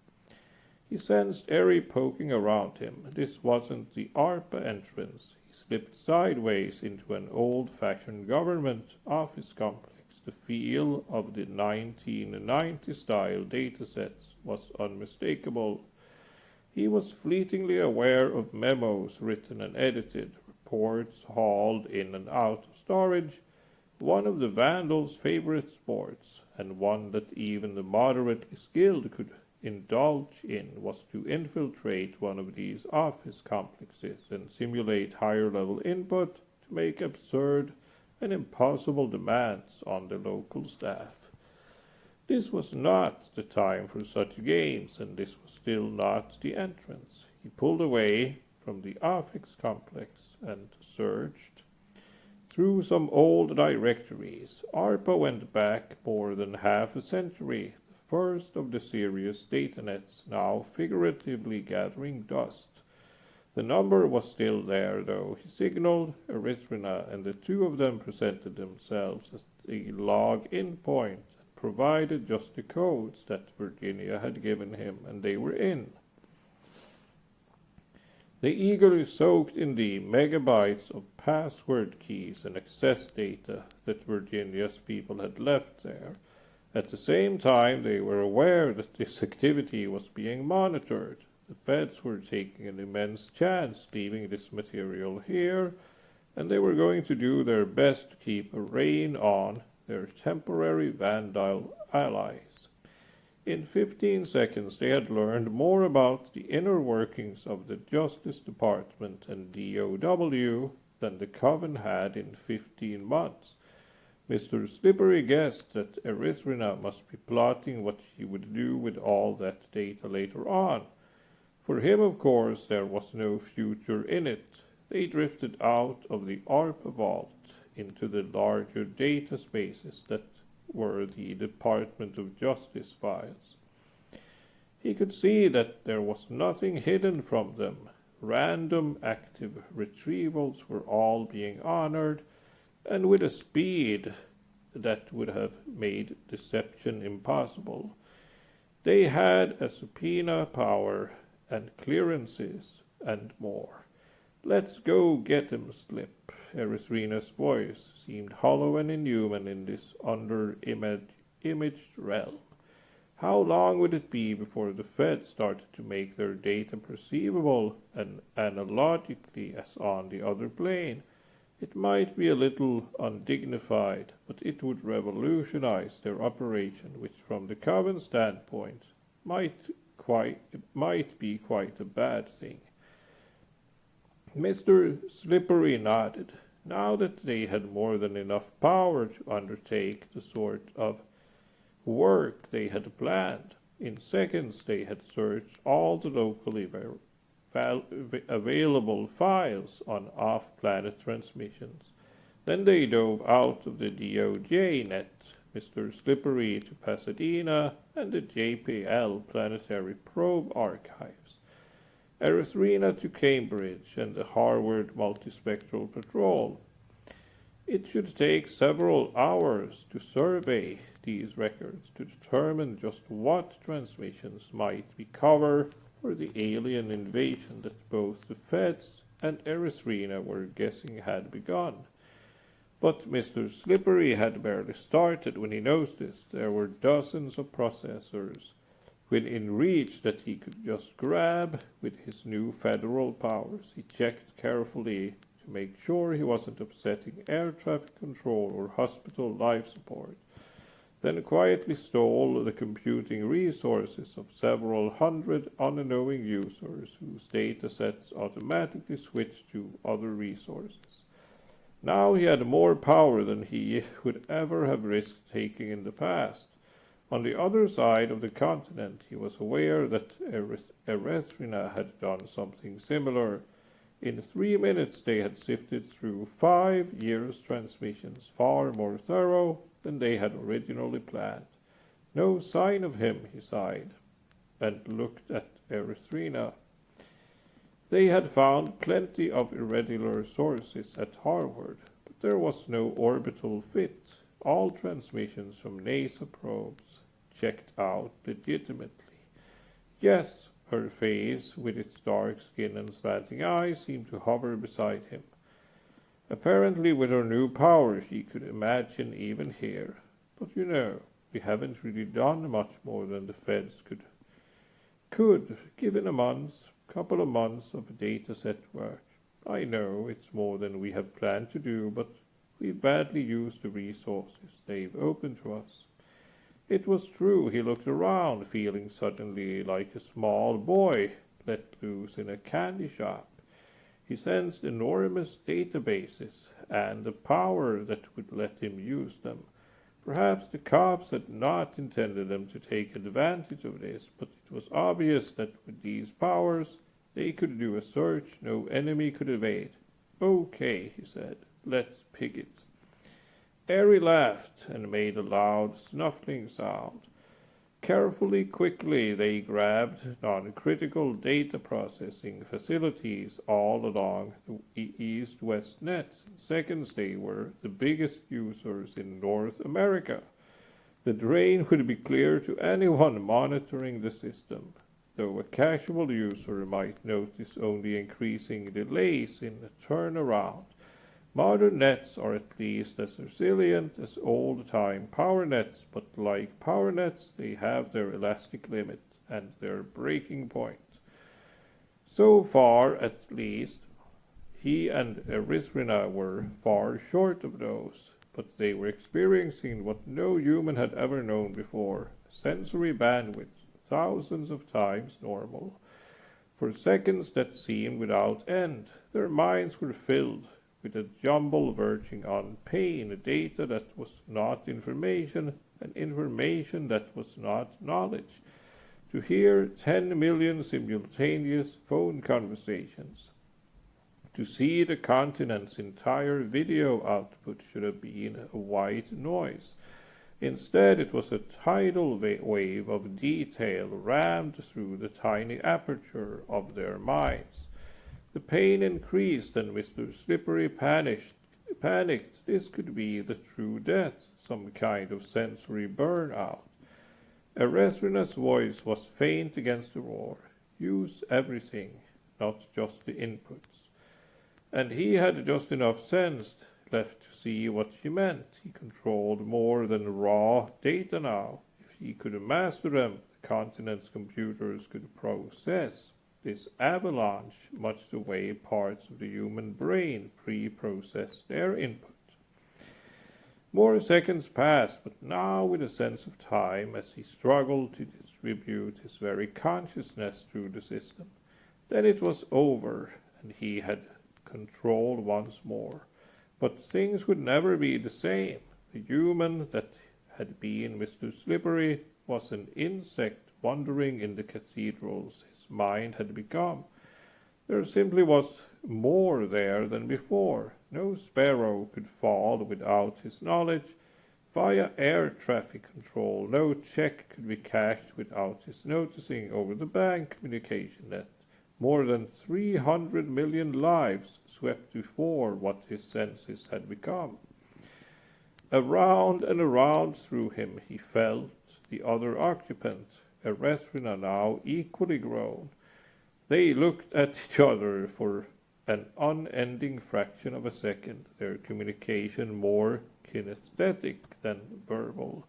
He sensed Eri poking around him. This wasn't the ARPA entrance. He slipped sideways into an old-fashioned government office complex. The feel of the 1990-style datasets was unmistakable. He was fleetingly aware of memos written and edited, reports hauled in and out of storage, one of the Vandals' favorite sports, and one that even the moderately skilled could indulge in, was to infiltrate one of these office complexes and simulate higher-level input to make absurd and impossible demands on the local staff. This was not the time for such games, and this was still not the entrance. He pulled away from the office complex and searched through some old directories. ARPA went back more than half a century, the first of the serious datanets, now figuratively gathering dust. The number was still there, though. He signaled Erythrina, and the two of them presented themselves as the log-in point and provided just the codes that Virginia had given him, and they were in. They eagerly soaked in the megabytes of password keys and access data that Virginia's people had left there. At the same time, they were aware that this activity was being monitored. The feds were taking an immense chance leaving this material here, and they were going to do their best to keep a rein on their temporary Vandal allies. In 15 seconds, they had learned more about the inner workings of the Justice Department and DOW than the Coven had in 15 months. Mr. Slippery guessed that Erythrina must be plotting what she would do with all that data later on. For him, of course, there was no future in it. They drifted out of the ARPA vault into the larger data spaces that were the Department of Justice files. He could see that there was nothing hidden from them. Random active retrievals were all being honored, and with a speed that would have made deception impossible. They had a subpoena power and clearances and more. "Let's go get him, Slip." Erythrina's voice seemed hollow and inhuman in this under-imaged realm. How long would it be before the Fed started to make their data perceivable and analogically as on the other plane? It might be a little undignified, but it would revolutionize their operation, which from the Coven standpoint might be quite a bad thing. Mr. Slippery nodded. Now that they had more than enough power to undertake the sort of work they had planned, in seconds they had searched all the locally available files on off-planet transmissions. Then they dove out of the DOJ net, Mr. Slippery to Pasadena, and the JPL Planetary Probe Archives, Erythrina to Cambridge, and the Harvard Multispectral Patrol. It should take several hours to survey these records to determine just what transmissions might be cover for the alien invasion that both the Feds and Erythrina were guessing had begun. But Mr. Slippery had barely started when he noticed there were dozens of processors within reach that he could just grab with his new federal powers. He checked carefully to make sure he wasn't upsetting air traffic control or hospital life support, then quietly stole the computing resources of several hundred unknowing users whose data sets automatically switched to other resources. Now he had more power than he would ever have risked taking in the past. On the other side of the continent, he was aware that Erythrina had done something similar. In 3 minutes they had sifted through 5 years' transmissions, far more thorough than they had originally planned. No sign of him, he sighed, and looked at Erythrina. They had found plenty of irregular sources at Harvard, but there was no orbital fit. All transmissions from NASA probes checked out legitimately. Yes, her face, with its dark skin and slanting eyes, seemed to hover beside him. Apparently with her new power she could imagine even here. But we haven't really done much more than the Feds could, given couple of months of dataset work. I know it's more than we have planned to do, but we've badly used the resources they've opened to us. It was true. He looked around, feeling suddenly like a small boy let loose in a candy shop. He sensed enormous databases and the power that would let him use them. Perhaps the cops had not intended them to take advantage of this, but it was obvious that with these powers they could do a search no enemy could evade. Okay, he said, let's pig it. Eri laughed and made a loud snuffling sound. Carefully, quickly, they grabbed non-critical data processing facilities all along the east-west nets. In seconds, they were the biggest users in North America. The drain would be clear to anyone monitoring the system, though a casual user might notice only increasing delays in the turnaround. Modern nets are at least as resilient as old-time power nets, but like power nets, they have their elastic limit and their breaking point. So far, at least, he and Erythrina were far short of those, but they were experiencing what no human had ever known before, sensory bandwidth, thousands of times normal. For seconds that seemed without end, their minds were filled with a jumble verging on pain, data that was not information, and information that was not knowledge. To hear 10 million simultaneous phone conversations, to see the continent's entire video output should have been a white noise. Instead, it was a tidal wave of detail rammed through the tiny aperture of their minds. The pain increased, and Mr. Slippery panicked. This could be the true death, some kind of sensory burnout. Erythrina's voice was faint against the roar. Use everything, not just the inputs. And he had just enough sense left to see what she meant. He controlled more than raw data now. If he could master them, the continent's computers could process this avalanche much the way parts of the human brain pre-process their input. More seconds passed, but now with a sense of time as he struggled to distribute his very consciousness through the system. Then it was over, and he had control once more. But things would never be the same. The human that had been Mr. Slippery was an insect wandering in the cathedrals his mind had become. There simply was more there than before. No sparrow could fall without his knowledge. Via air traffic control, no check could be cashed without his noticing over the bank communication net. More than 300 million lives swept before what his senses had become. Around and around through him he felt the other occupant, Erythrina, now equally grown. They looked at each other for an unending fraction of a second, their communication more kinesthetic than verbal.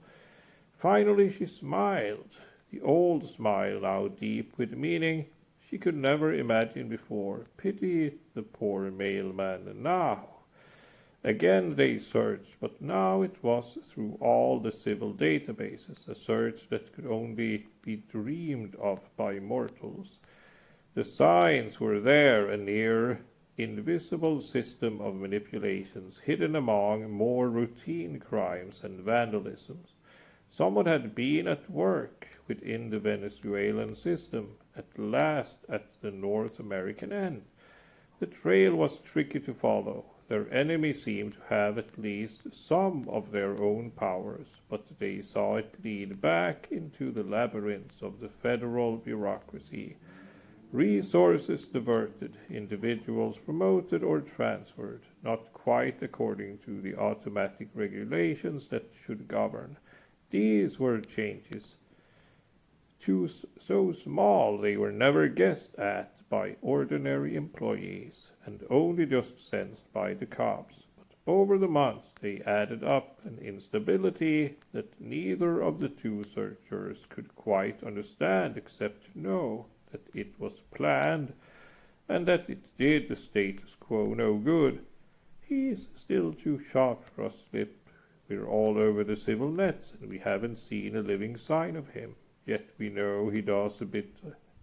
Finally she smiled, the old smile now deep with meaning she could never imagine before. Pity the poor mailman now. Again they searched, but now it was through all the civil databases, a search that could only be dreamed of by mortals. The signs were there, a near invisible system of manipulations hidden among more routine crimes and vandalisms. Someone had been at work within the Venezuelan system, at last at the North American end. The trail was tricky to follow. Their enemy seemed to have at least some of their own powers, but they saw it lead back into the labyrinths of the federal bureaucracy. Resources diverted, individuals promoted or transferred, not quite according to the automatic regulations that should govern. These were changes so small they were never guessed at by ordinary employees, and only just sensed by the cops. But over the months they added up an instability that neither of the two searchers could quite understand, except to know that it was planned, and that it did the status quo no good. He's still too sharp for us, Slip. We're all over the civil nets, and we haven't seen a living sign of him. Yet we know he does a bit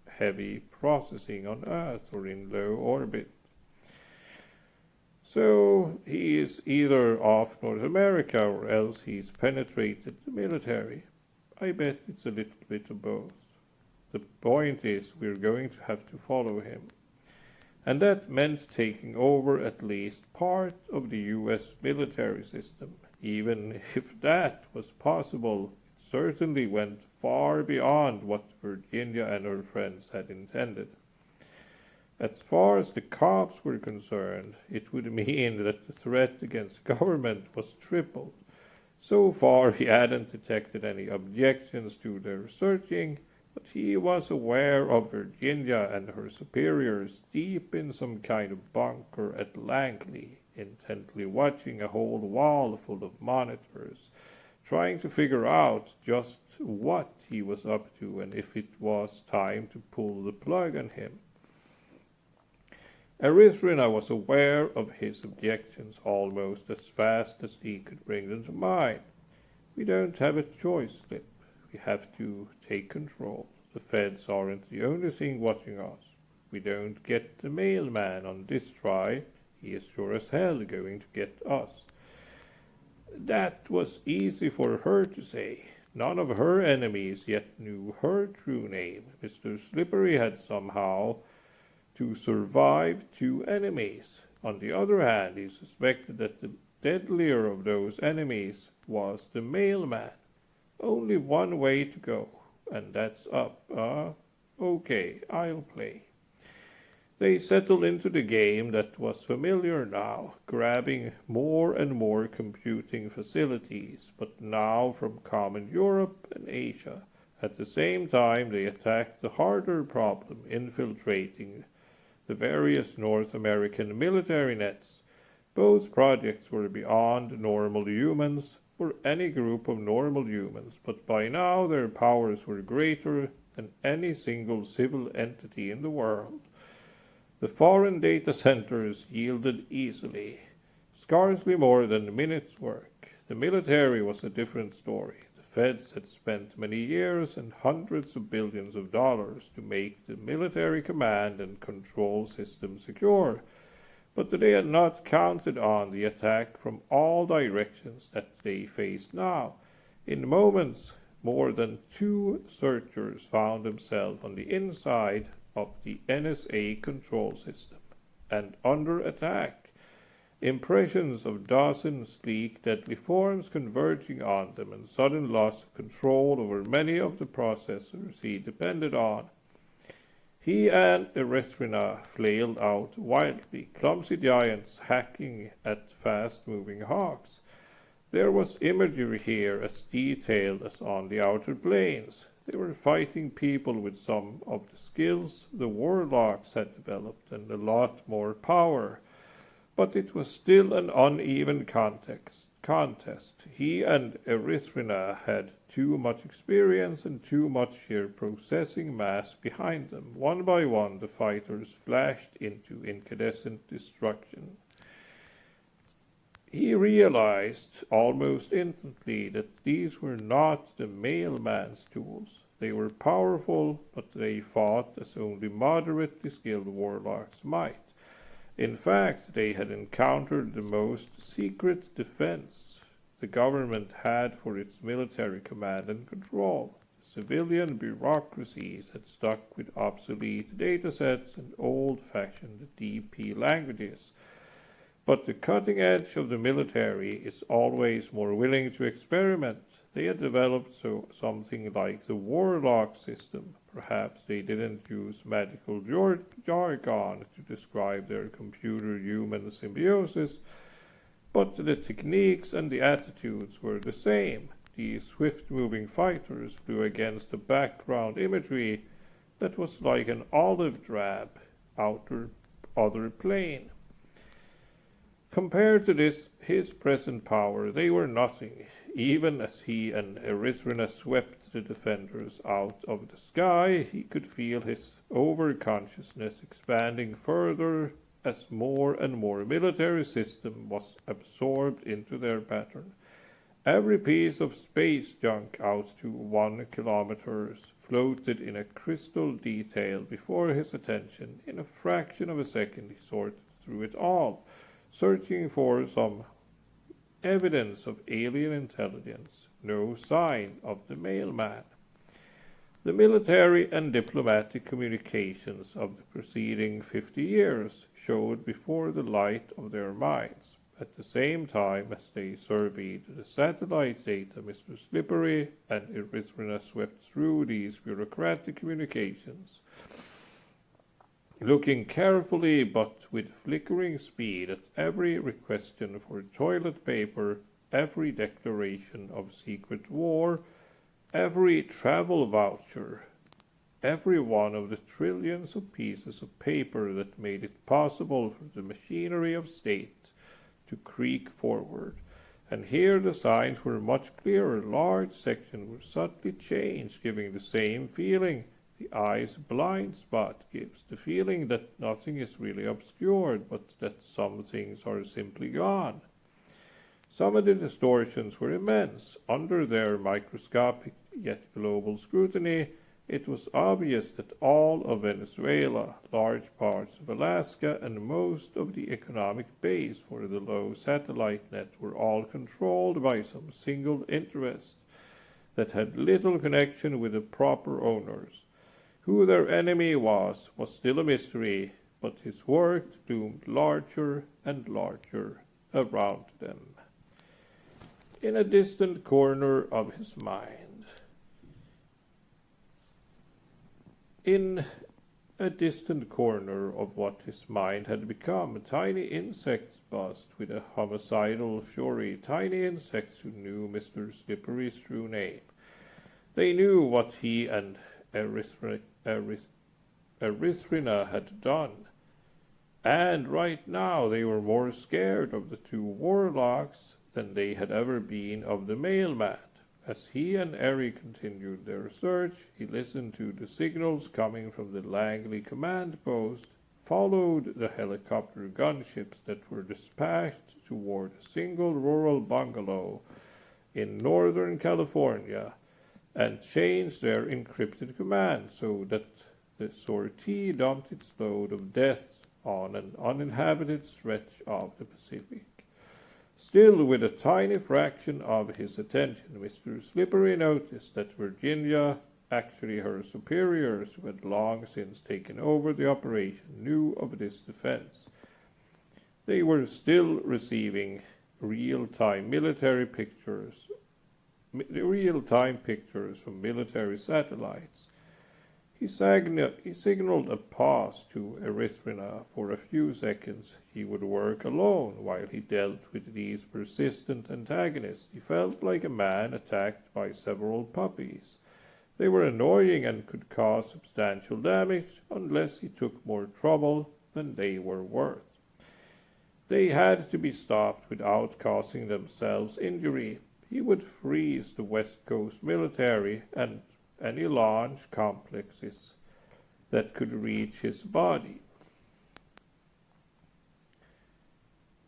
heavy processing on Earth or in low orbit. So he is either off North America or else he's penetrated the military. I bet it's a little bit of both. The point is we're going to have to follow him. And that meant taking over at least part of the US military system. Even if that was possible, it certainly went far beyond what Virginia and her friends had intended. As far as the cops were concerned, it would mean that the threat against government was tripled. So far he hadn't detected any objections to their searching, but he was aware of Virginia and her superiors deep in some kind of bunker at Langley, intently watching a whole wall full of monitors, trying to figure out just what he was up to and if it was time to pull the plug on him. Erythrina was aware of his objections almost as fast as he could bring them to mind. We don't have a choice, Slip. We have to take control. The feds aren't the only thing watching us. We don't get the mailman on this try. He is sure as hell going to get us. That was easy for her to say. None of her enemies yet knew her true name. Mr. Slippery had somehow to survive two enemies. On the other hand, he suspected that the deadlier of those enemies was the mailman. Only one way to go, and that's up. Okay, I'll play. They settled into the game that was familiar now, grabbing more and more computing facilities, but now from common Europe and Asia. At the same time, they attacked the harder problem, infiltrating the various North American military nets. Both projects were beyond normal humans. or any group of normal humans, but by now their powers were greater than any single civil entity in the world. The foreign data centers yielded easily, scarcely more than a minute's work. The military was a different story. The feds had spent many years and hundreds of billions of dollars to make the military command and control system secure, but they had not counted on the attack from all directions that they faced now. In moments, more than 2 searchers found themselves on the inside of the NSA control system and under attack. Impressions of dozens sleek, deadly forms converging on them, and sudden loss of control over many of the processors he depended on. He and Erythrina flailed out wildly, clumsy giants hacking at fast-moving hawks. There was imagery here as detailed as on the outer planes. They were fighting people with some of the skills the warlocks had developed and a lot more power. But it was still an uneven contest. He and Erythrina had too much experience and too much sheer processing mass behind them. One by one, the fighters flashed into incandescent destruction. He realized almost instantly that these were not the mailman's tools. They were powerful, but they fought as only moderately skilled warlocks might. In fact, they had encountered the most secret defense the government had for its military command and control. Civilian bureaucracies had stuck with obsolete datasets and old-fashioned DP languages. But the cutting edge of the military is always more willing to experiment. They had developed something like the warlock system. Perhaps they didn't use medical jargon to describe their computer-human symbiosis, but the techniques and the attitudes were the same. These swift-moving fighters flew against a background imagery that was like an olive-drab other plane. Compared to his present power, they were nothing, even as he and Erythrina swept the defenders out of the sky. He could feel his overconsciousness expanding further as more and more military system was absorbed into their pattern. Every piece of space junk out to 1 kilometer floated in a crystal detail before his attention. In a fraction of a second he sorted through it all, searching for some evidence of alien intelligence. No sign of the mailman. The military and diplomatic communications of the preceding 50 years showed before the light of their minds. At the same time as they surveyed the satellite data, Mr. Slippery and Erythrina swept through these bureaucratic communications, looking carefully but with flickering speed at every request for toilet paper, every declaration of secret war, every travel voucher, every one of the trillions of pieces of paper that made it possible for the machinery of state to creak forward. And here the signs were much clearer. Large sections were subtly changed, giving the same feeling the eye's blind spot gives, the feeling that nothing is really obscured, but that some things are simply gone. Some of the distortions were immense. Under their microscopic yet global scrutiny, it was obvious that all of Venezuela, large parts of Alaska, and most of the economic base for the low satellite net were all controlled by some single interest that had little connection with the proper owners. Who their enemy was still a mystery, but his work loomed larger and larger around them. In a distant corner of his mind, in a distant corner of what his mind had become, tiny insects buzzed with a homicidal fury, tiny insects who knew Mr. Slippery's true name. They knew what he and Erythrina had done, and right now they were more scared of the 2 warlocks than they had ever been of the mailman. As he and Eri continued their search, he listened to the signals coming from the Langley command post, followed the helicopter gunships that were dispatched toward a single rural bungalow in Northern California, and changed their encrypted command so that the sortie dumped its load of death on an uninhabited stretch of the Pacific. Still with a tiny fraction of his attention, Mr. Slippery noticed that Virginia, actually her superiors who had long since taken over the operation, knew of this defense. They were still receiving real-time pictures from military satellites. He signaled a pause to Erythrina. For a few seconds he would work alone while he dealt with these persistent antagonists. He felt like a man attacked by several puppies. They were annoying and could cause substantial damage unless he took more trouble than they were worth. They had to be stopped without causing themselves injury. He would freeze the West Coast military and any launch complexes that could reach his body.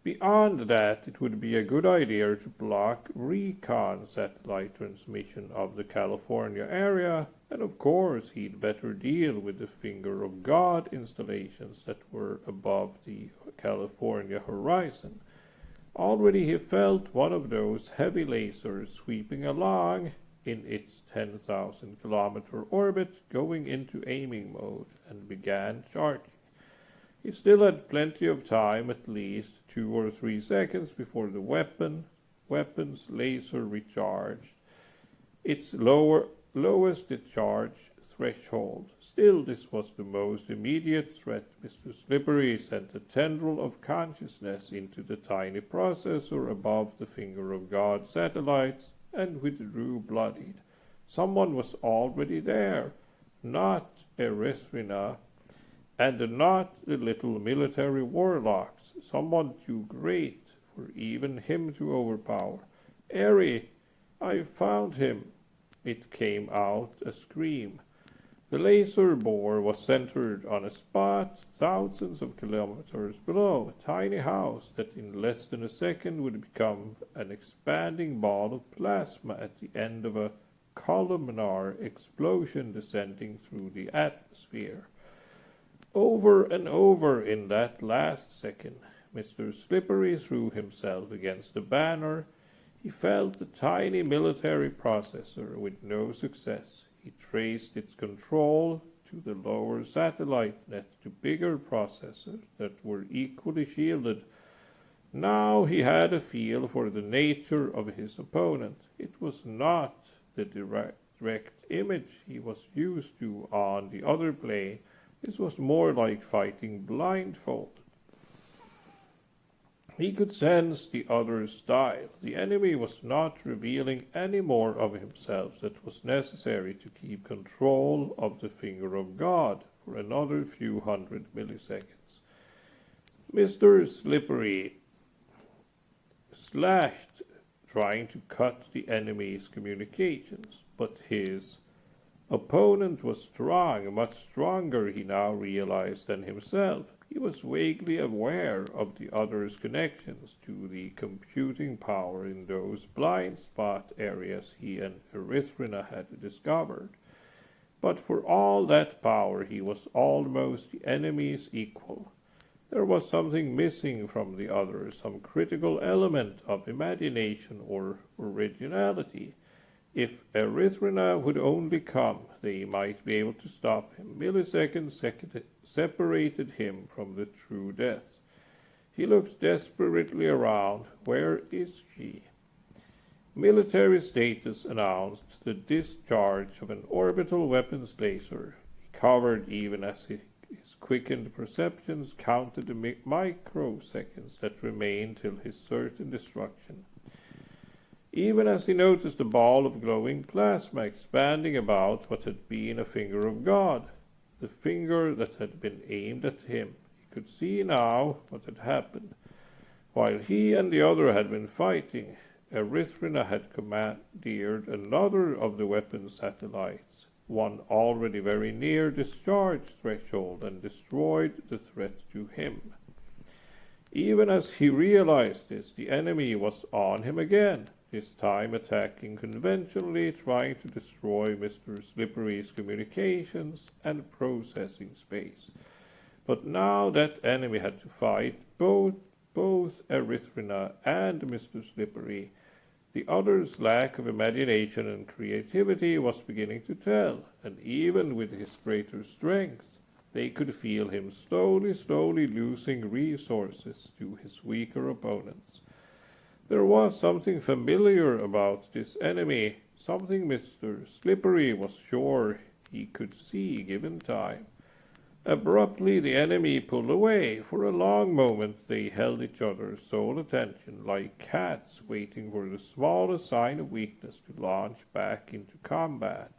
Beyond that, it would be a good idea to block recon satellite transmission of the California area, and of course he'd better deal with the Finger of God installations that were above the California horizon. Already he felt one of those heavy lasers sweeping along in its 10,000-kilometer orbit, going into aiming mode, and began charging. He still had plenty of time, at least 2 or 3 seconds, before the weapon's laser recharged its lowest discharge threshold. Still, this was the most immediate threat. Mr. Slippery sent a tendril of consciousness into the tiny processor above the Finger of God satellites, and withdrew bloodied. Someone was already there, not Erythrina, and not the little military warlocks. Someone too great for even him to overpower. Eri, I found him. It came out a scream. The laser bore was centered on a spot thousands of kilometers below, a tiny house that in less than a second would become an expanding ball of plasma at the end of a columnar explosion descending through the atmosphere. Over and over in that last second, Mr. Slippery threw himself against the banner. He felt the tiny military processor with no success. He traced its control to the lower satellite net to bigger processors that were equally shielded. Now he had a feel for the nature of his opponent. It was not the direct image he was used to on the other plane. This was more like fighting blindfolded. He could sense the other's style. The enemy was not revealing any more of himself that was necessary to keep control of the Finger of God for another few hundred milliseconds. Mr. Slippery slashed, trying to cut the enemy's communications, but his opponent was strong, much stronger, he now realized, than himself. He was vaguely aware of the other's connections to the computing power in those blind spot areas he and Erythrina had discovered. But for all that power, he was almost the enemy's equal. There was something missing from the other, some critical element of imagination or originality. If Erythrina would only come, they might be able to stop him. Milliseconds separated him from the true death. He looked desperately around. Where is she? Military status announced the discharge of an orbital weapons laser. He covered even as his quickened perceptions counted the microseconds that remained till his certain destruction. Even as he noticed a ball of glowing plasma expanding about what had been a Finger of God, the finger that had been aimed at him. He could see now what had happened. While he and the other had been fighting, Erythrina had commandeered another of the weapon satellites, one already very near discharge threshold, and destroyed the threat to him. Even as he realized this, the enemy was on him again, this time attacking conventionally, trying to destroy Mr. Slippery's communications and processing space. But now that enemy had to fight both Erythrina and Mr. Slippery. The other's lack of imagination and creativity was beginning to tell, and even with his greater strength, they could feel him slowly losing resources to his weaker opponents. There was something familiar about this enemy, something Mr. Slippery was sure he could see given time. Abruptly the enemy pulled away. For a long moment they held each other's sole attention, like cats waiting for the smallest sign of weakness to launch back into combat.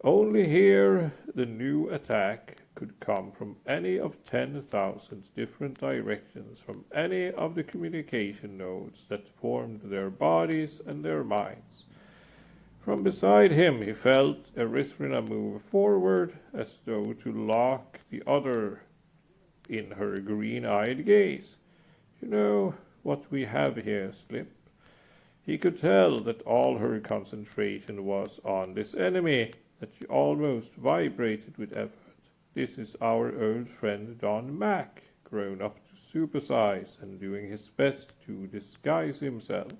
Only here the new attack could come from any of 10,000 different directions, from any of the communication nodes that formed their bodies and their minds. From beside him he felt Erythrina move forward, as though to lock the other in her green-eyed gaze. "You know what we have here, Slip?" He could tell that all her concentration was on this enemy, that she almost vibrated with effort. "This is our old friend Don Mac, grown up to supersize and doing his best to disguise himself."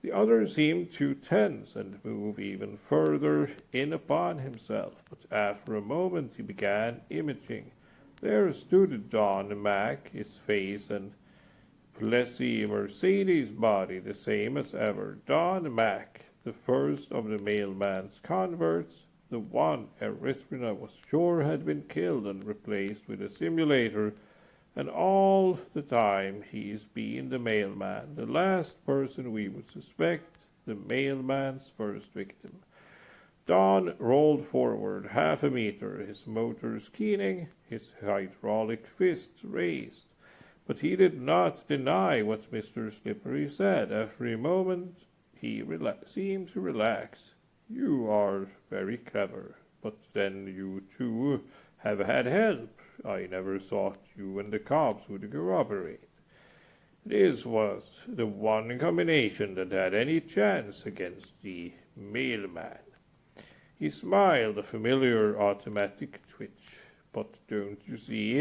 The other seemed to tense and move even further in upon himself, but after a moment he began imaging. There stood Don Mac, his face and Plessy Mercedes' body the same as ever. Don Mac, the first of the mailman's converts, the one Erythrina was sure had been killed and replaced with a simulator, and all the time he's been the mailman, the last person we would suspect, the mailman's first victim. Don rolled forward half a meter, his motors keening, his hydraulic fists raised. But he did not deny what Mr. Slippery said. After a moment he seemed to relax. "You are very clever, but then you too have had help. I never thought you and the cops would cooperate." This was the one combination that had any chance against the mailman. He smiled, a familiar automatic twitch. "But don't you see?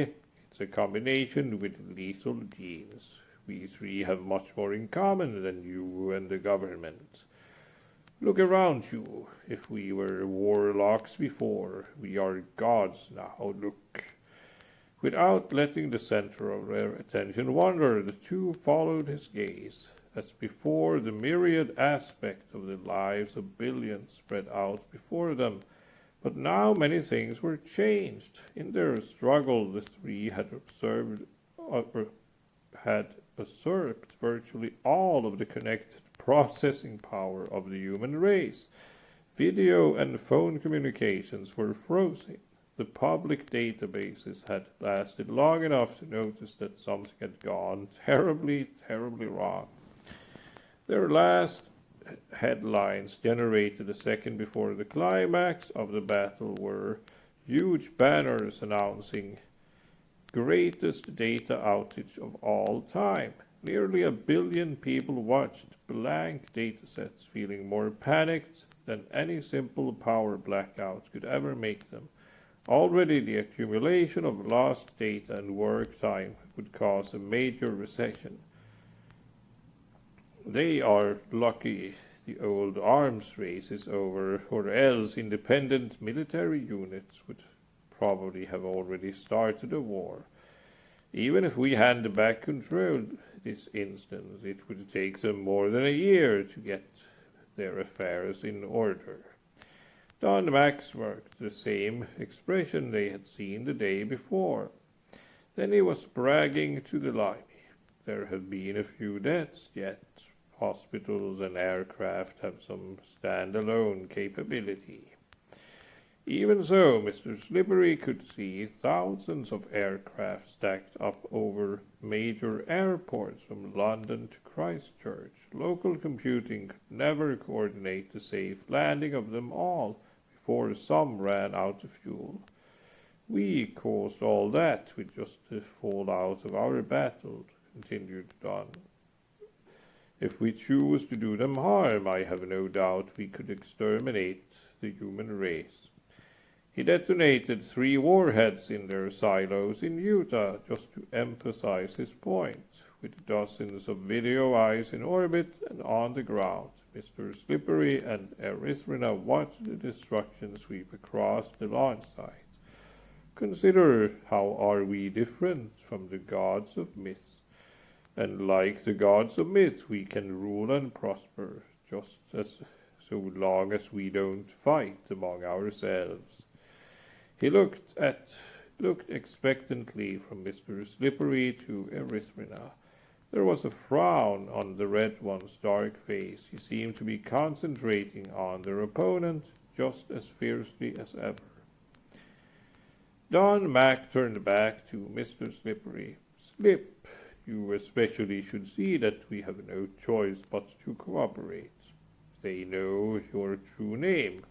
It's a combination with lethal genes. We three have much more in common than you and the government. Look around you. If we were warlocks before, we are gods now. Look." Without letting the center of their attention wander, the two followed his gaze. As before, the myriad aspects of the lives of billions spread out before them. But now many things were changed. In their struggle, the three had usurped virtually all of the connected processing power of the human race. Video and phone communications were frozen. The public databases had lasted long enough to notice that something had gone terribly wrong. Their last headlines, generated a second before the climax of the battle, were huge banners announcing "greatest data outage of all time." Nearly 1 billion people watched blank datasets, feeling more panicked than any simple power blackout could ever make them. Already the accumulation of lost data and work time would cause a major recession. They are lucky the old arms race is over, or else independent military units would probably have already started a war. Even if we hand back control this instant, it would take them more than a year to get their affairs in order. Don Max worked the same expression they had seen the day before. Then he was bragging to the lobby. "There have been a few deaths, yet hospitals and aircraft have some standalone capability." Even so, Mr. Slippery could see thousands of aircraft stacked up over major airports from London to Christchurch. Local computing could never coordinate the safe landing of them all before some ran out of fuel. We caused all that with just the fallout of our battle, continued Don. If we choose to do them harm, I have no doubt we could exterminate the human race. He detonated 3 warheads in their silos in Utah just to emphasize his point. With dozens of video eyes in orbit and on the ground, Mr. Slippery and Erythrina watched the destruction sweep across the launch site. Consider how are we different from the gods of myth. And like the gods of myth, we can rule and prosper, just as so long as we don't fight among ourselves. He looked expectantly from Mr. Slippery to Erythrina. There was a frown on the red one's dark face. He seemed to be concentrating on their opponent just as fiercely as ever. Don Mac turned back to Mr. Slippery. Slip, you especially should see that we have no choice but to cooperate. They know your true name.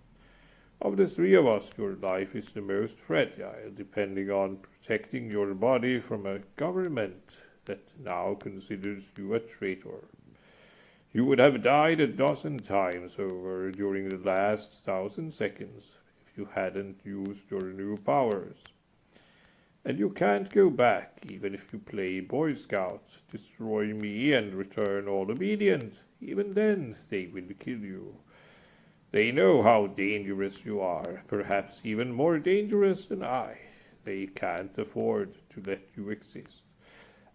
Of the 3 of us, your life is the most fragile, depending on protecting your body from a government that now considers you a traitor. You would have died 12 times over during the last 1,000 seconds if you hadn't used your new powers. And you can't go back, even if you play Boy Scouts, destroy me and return all obedient. Even then, they will kill you. They know how dangerous you are, perhaps even more dangerous than I. They can't afford to let you exist.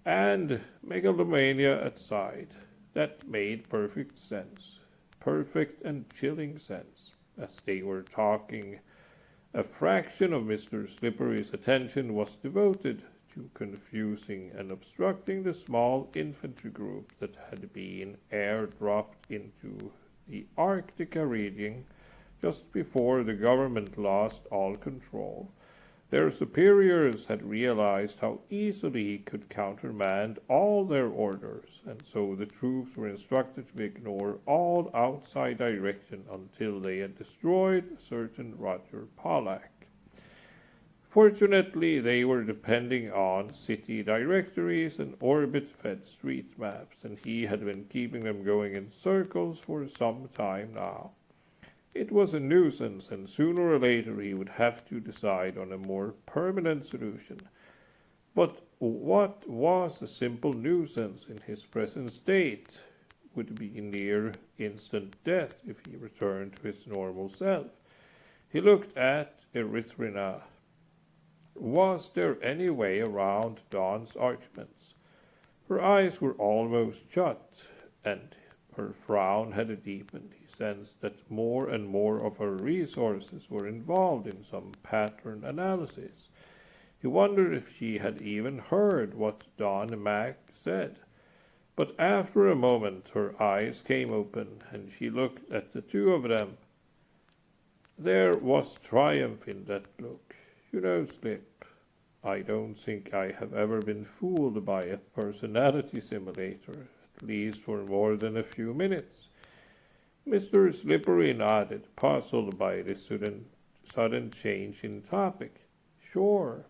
And megalomania aside, that made perfect sense. Perfect and chilling sense. As they were talking, a fraction of Mr. Slippery's attention was devoted to confusing and obstructing the small infantry group that had been airdropped into the Arctica region just before the government lost all control. Their superiors had realized how easily he could countermand all their orders, and so the troops were instructed to ignore all outside direction until they had destroyed a certain Roger Pollack. Fortunately, they were depending on city directories and orbit-fed street maps, and he had been keeping them going in circles for some time now. It was a nuisance, and sooner or later he would have to decide on a more permanent solution. But what was a simple nuisance in his present state would be near instant death if he returned to his normal self. He looked at Erythrina. Was there any way around Don's arguments? Her eyes were almost shut, and her frown had deepened. He sensed that more and more of her resources were involved in some pattern analysis. He wondered if she had even heard what Don Mac said. But after a moment her eyes came open, and she looked at the 2 of them. There was triumph in that look. You know, Slip, I don't think I have ever been fooled by a personality simulator, at least for more than a few minutes. Mr. Slippery nodded, puzzled by this sudden change in topic. Sure.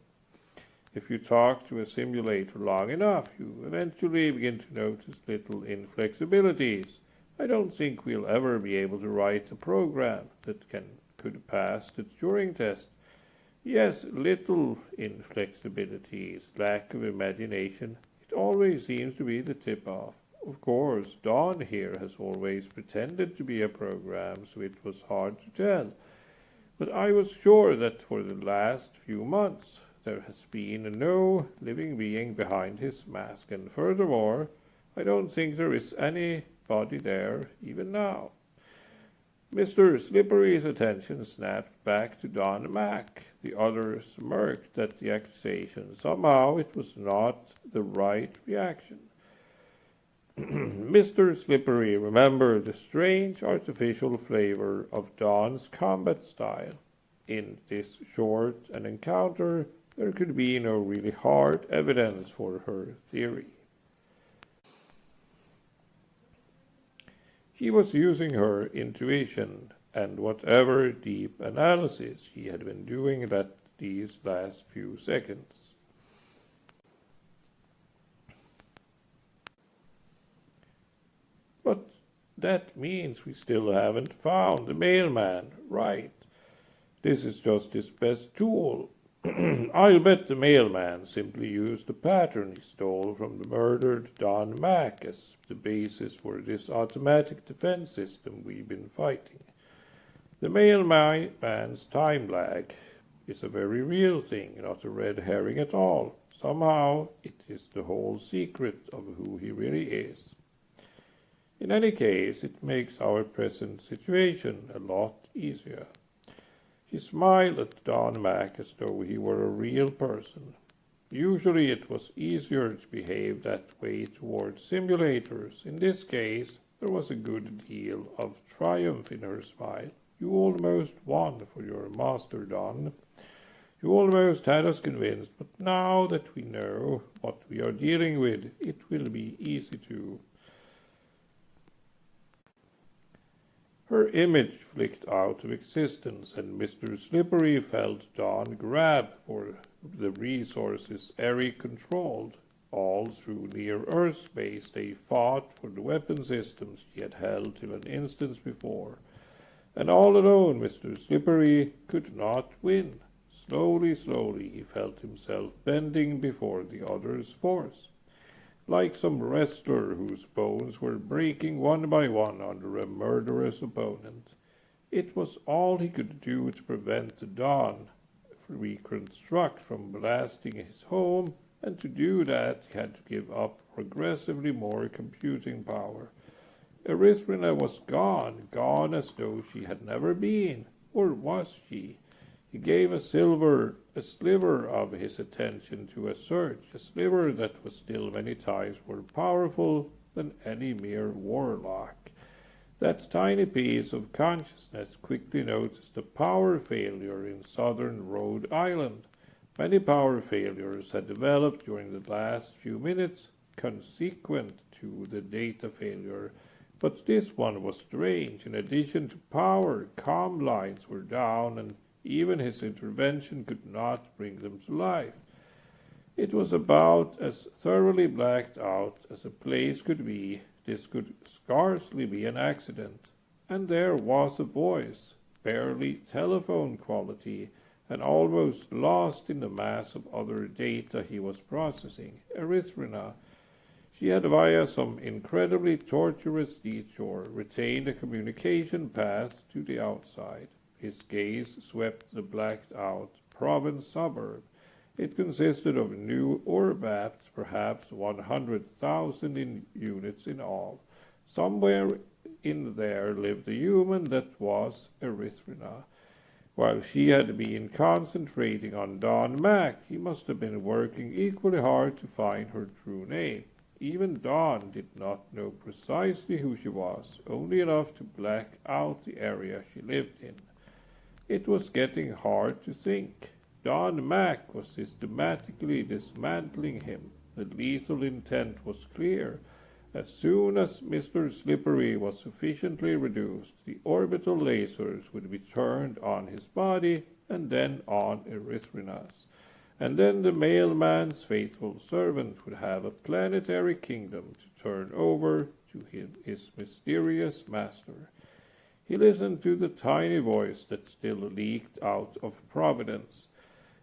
If you talk to a simulator long enough, you eventually begin to notice little inflexibilities. I don't think we'll ever be able to write a program that could pass the Turing test. Yes, little inflexibilities, lack of imagination. It always seems to be the tip-off. Of course, Don here has always pretended to be a program, so it was hard to tell. But I was sure that for the last few months there has been no living being behind his mask, and furthermore, I don't think there is anybody there even now. Mr. Slippery's attention snapped back to Don Mac. The other smirked at the accusation. Somehow it was not the right reaction. Mr. Slippery remembered the strange artificial flavor of Don's combat style. in this short an encounter, there could be no really hard evidence for her theory. She was using her intuition and whatever deep analysis she had been doing these last few seconds. But that means we still haven't found the mailman, right? This is just his best tool. I'll bet the mailman simply used the pattern he stole from the murdered Don Mack as the basis for this automatic defense system we've been fighting. The mailman's time lag is a very real thing, not a red herring at all. Somehow it is the whole secret of who he really is. In any case, it makes our present situation a lot easier. She smiled at Don Mack as though he were a real person. Usually it was easier to behave that way towards simulators. In this case, there was a good deal of triumph in her smile. You almost won for your master, Don. You almost had us convinced, but now that we know what we are dealing with, it will be easy to. Her image flicked out of existence, and Mr. Slippery felt Don grab for the resources Eri controlled. All through near-Earth space they fought for the weapon systems she had held till an instant before. And all alone Mr. Slippery could not win. Slowly he felt himself bending before the other's force, like some wrestler whose bones were breaking one by one under a murderous opponent. It was all he could do to prevent the Don reconstruct from blasting his home, and to do that he had to give up progressively more computing power. Erythrina was gone as though she had never been, or was she? He gave a sliver of his attention to a search, a sliver that was still many times more powerful than any mere warlock. That tiny piece of consciousness quickly noticed a power failure in southern Rhode Island. Many power failures had developed during the last few minutes, consequent to the data failure, but this one was strange. In addition to power, comm lines were down, and even his intervention could not bring them to life. It was about as thoroughly blacked out as a place could be. This could scarcely be an accident. And there was a voice, barely telephone quality, and almost lost in the mass of other data he was processing. Erythrina. She had, via some incredibly tortuous detour, retained a communication path to the outside. His gaze swept the blacked-out Provence suburb. It consisted of new Urbaps, perhaps 100,000 units in all. Somewhere in there lived a human that was Erythrina. While she had been concentrating on Don Mack, he must have been working equally hard to find her true name. Even Don did not know precisely who she was, only enough to black out the area she lived in. It was getting hard to think. Don Mack was systematically dismantling him. The lethal intent was clear. As soon as Mr. Slippery was sufficiently reduced, the orbital lasers would be turned on his body and then on Erythrina's. And then the mailman's faithful servant would have a planetary kingdom to turn over to his mysterious master. He listened to the tiny voice that still leaked out of Providence.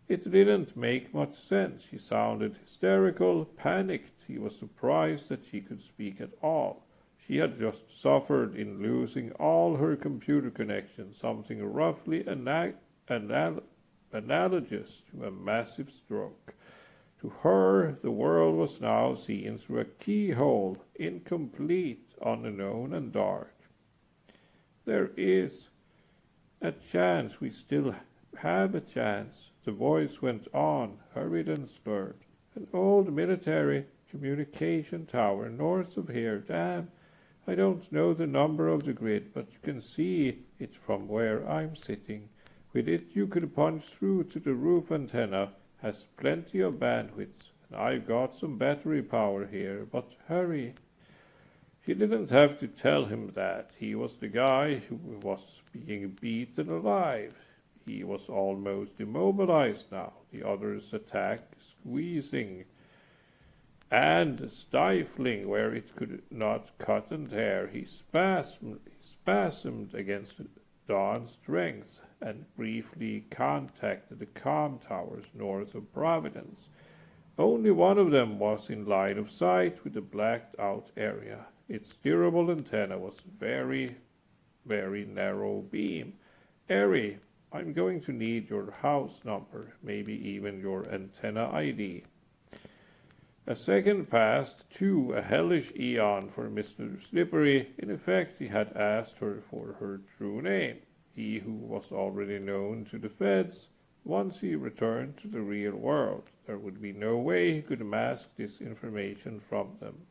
It didn't make much sense. She sounded hysterical, panicked. He was surprised that she could speak at all. She had just suffered in losing all her computer connections, something roughly analogous to a massive stroke. To her, the world was now seen through a keyhole, incomplete, unknown, and dark. There is a chance, we still have a chance. The voice went on, hurried and slurred. An old military communication tower north of here. Damn, I don't know the number of the grid, but you can see it from where I'm sitting. With it you could punch through to the roof antenna, has plenty of bandwidth, and I've got some battery power here, but hurry. She didn't have to tell him that. He was the guy who was being beaten alive. He was almost immobilized now, the other's attack squeezing and stifling where it could not cut and tear. He spasmed against Dawn's strength and briefly contacted the comm towers north of Providence. Only one of them was in line of sight with a blacked out area. Its steerable antenna was very narrow beam. Eri, I'm going to need your house number, maybe even your antenna ID. A second passed, too, a hellish eon for Mr. Slippery. In effect, he had asked her for her true name, he who was already known to the feds. Once he returned to the real world, there would be no way he could mask this information from them.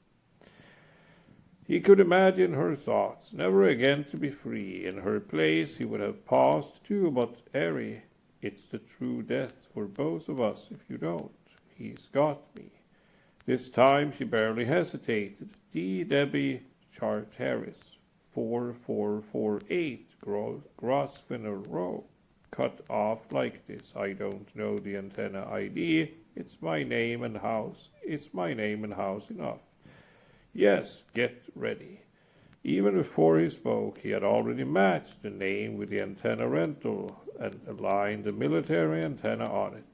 He could imagine her thoughts, never again to be free. In her place he would have paused too, but Eri, it's the true death for both of us if you don't. He's got me. This time she barely hesitated. D. Debbie Charteris, 4448 Grosvenor Row. Cut off like this. I don't know the antenna ID. It's my name and house. It's my name and house enough. Yes, get ready. Even before he spoke, he had already matched the name with the antenna rental and aligned the military antenna on it.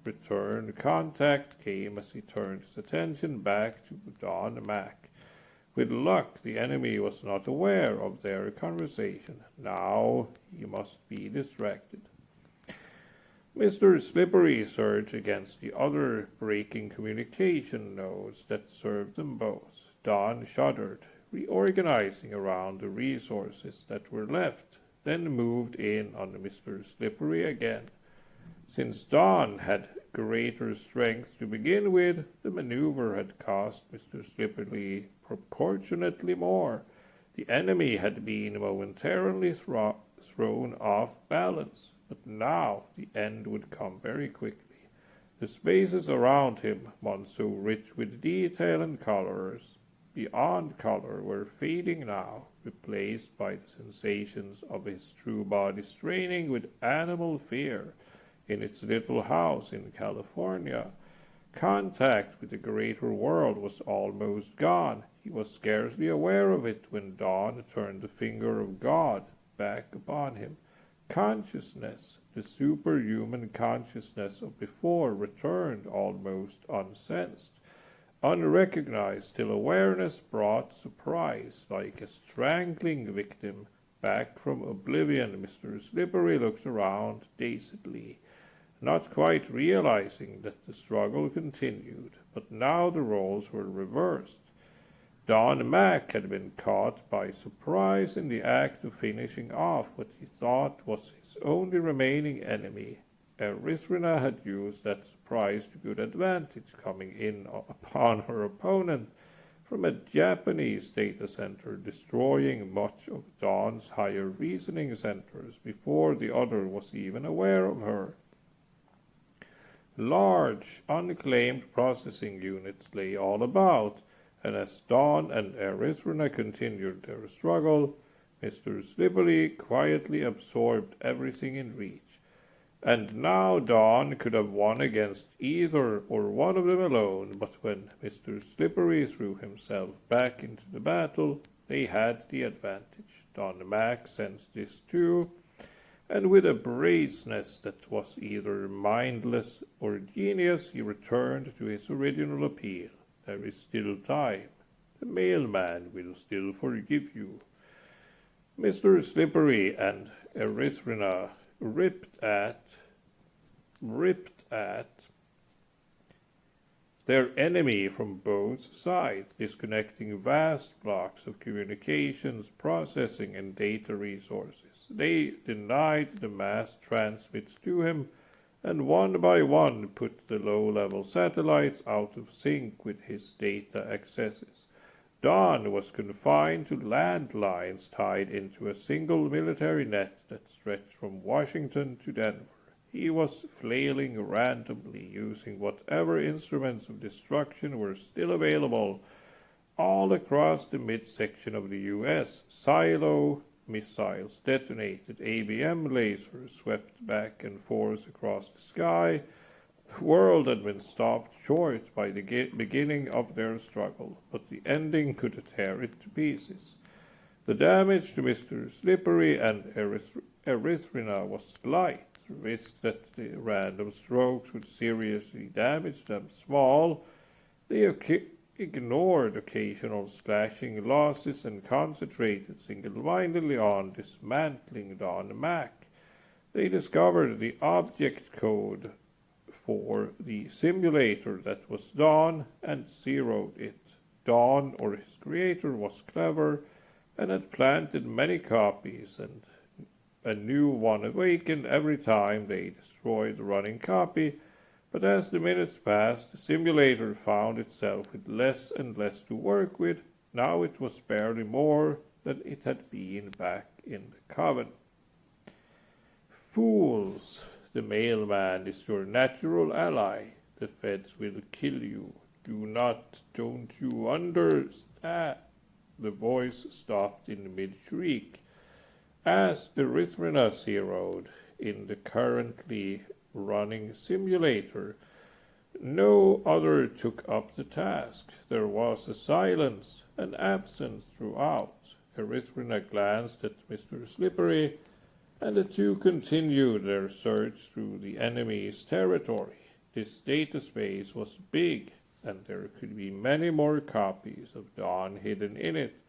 Return contact came as he turned his attention back to Don Mac. With luck, the enemy was not aware of their conversation. Now he must be distracted. Mr. Slippery surged against the other breaking communication nodes that served them both. Don shuddered, reorganizing around the resources that were left, then moved in on Mr. Slippery again. Since Don had greater strength to begin with, the maneuver had cost Mr. Slippery proportionately more. The enemy had been momentarily thrown off balance, but now the end would come very quickly. The spaces around him, once so rich with detail and colors, beyond color, were fading now, replaced by the sensations of his true body straining with animal fear in its little house in California. Contact with the greater world was almost gone. He was scarcely aware of it when Dawn turned the finger of God back upon him. Consciousness, the superhuman consciousness of before, returned almost unsensed. Unrecognized till awareness brought surprise, like a strangling victim back from oblivion. Mr. Slippery looked around dazedly, not quite realizing that the struggle continued, but now the roles were reversed. Don Mac had been caught by surprise in the act of finishing off what he thought was his only remaining enemy. Erythrina had used that surprise to good advantage, coming in upon her opponent from a Japanese data center, destroying much of Dawn's higher reasoning centers before the other was even aware of her. Large, unclaimed processing units lay all about, and as Dawn and Erythrina continued their struggle, Mr. Slippery quietly absorbed everything in reach. And now Dawn could have won against either or one of them alone, but when Mr. Slippery threw himself back into the battle, they had the advantage. Don Mac sensed this too, and with a brazeness that was either mindless or genius, he returned to his original appeal. There is still time. The mailman will still forgive you. Mr. Slippery and Erythrina ripped at their enemy from both sides, disconnecting vast blocks of communications, processing, and data resources. They denied the mass transmits to him, and one by one put the low-level satellites out of sync with his data accesses. Don was confined to landlines tied into a single military net that stretched from Washington to Denver. He was flailing randomly, using whatever instruments of destruction were still available all across the midsection of the U.S. Silo missiles detonated, ABM lasers swept back and forth across the sky. The world had been stopped short by the beginning of their struggle, but the ending could tear it to pieces. The damage to Mr. Slippery and Erythrina was slight. The risk that the random strokes would seriously damage them small. They ignored occasional slashing losses and concentrated single-mindedly on dismantling Don Mac. They discovered the object code for the simulator that was Don and zeroed it. Don, or his creator, was clever and had planted many copies, and a new one awakened every time they destroyed the running copy. But as the minutes passed, the simulator found itself with less and less to work with. Now it was barely more than it had been back in the Coven. Fools! The mailman is your natural ally. The feds will kill you. Don't you understand? The voice stopped in mid-shriek. As Erythrina zeroed in the currently running simulator, no other took up the task. There was a silence, an absence throughout. Erythrina glanced at Mr. Slippery, and the two continued their search through the enemy's territory. This data space was big, and there could be many more copies of Dawn hidden in it.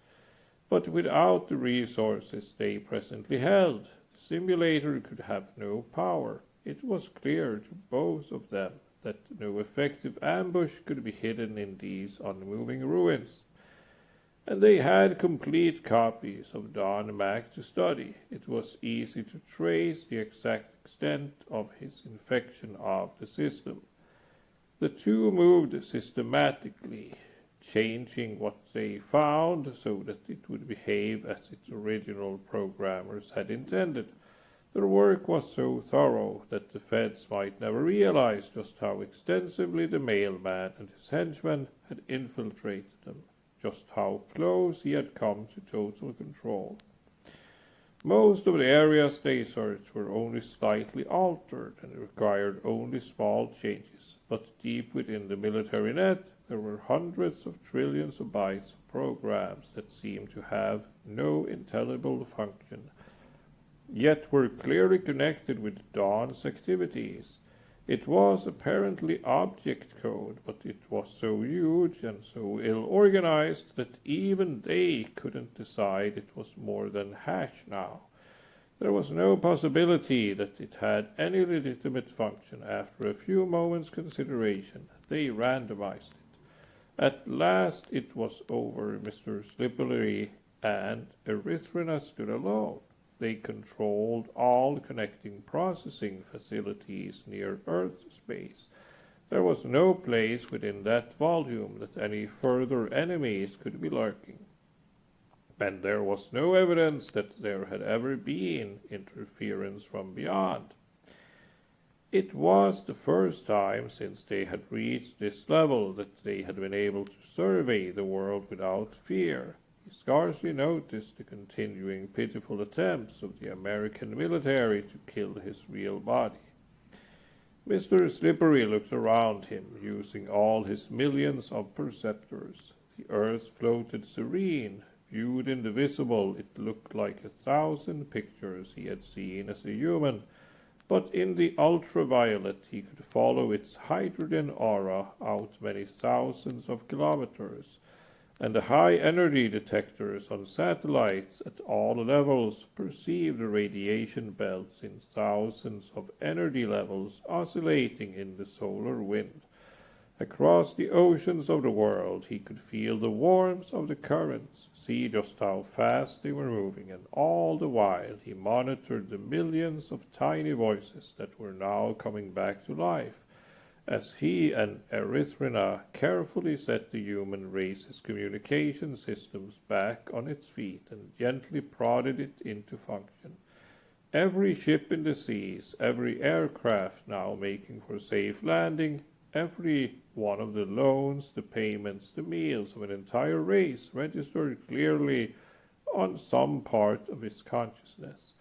But without the resources they presently held, the simulator could have no power. It was clear to both of them that no effective ambush could be hidden in these unmoving ruins. And they had complete copies of Don Mac to study. It was easy to trace the exact extent of his infection of the system. The two moved systematically, changing what they found so that it would behave as its original programmers had intended. Their work was so thorough that the feds might never realize just how extensively the mailman and his henchmen had infiltrated them, just how close he had come to total control. Most of the areas they searched were only slightly altered and required only small changes, but deep within the military net there were hundreds of trillions of bytes of programs that seemed to have no intelligible function, yet were clearly connected with Dawn's activities. It was apparently object code, but it was so huge and so ill-organized that even they couldn't decide it was more than hash now. There was no possibility that it had any legitimate function. After a few moments' consideration, they randomized it. At last it was over. Mr. Slippery and Erythrina stood alone. They controlled all connecting processing facilities near Earth space. There was no place within that volume that any further enemies could be lurking. And there was no evidence that there had ever been interference from beyond. It was the first time since they had reached this level that they had been able to survey the world without fear. He scarcely noticed the continuing pitiful attempts of the American military to kill his real body. Mr. Slippery looked around him, using all his millions of perceptors. The earth floated serene. Viewed in the visible, it looked like 1,000 pictures he had seen as a human, but in the ultraviolet he could follow its hydrogen aura out many thousands of kilometers, and the high-energy detectors on satellites at all levels perceived the radiation belts in thousands of energy levels oscillating in the solar wind. Across the oceans of the world he could feel the warmth of the currents, see just how fast they were moving, and all the while he monitored the millions of tiny voices that were now coming back to life, as he and Erythrina carefully set the human race's communication systems back on its feet and gently prodded it into function. Every ship in the seas, every aircraft now making for safe landing, every one of the loans, the payments, the meals of an entire race registered clearly on some part of his consciousness.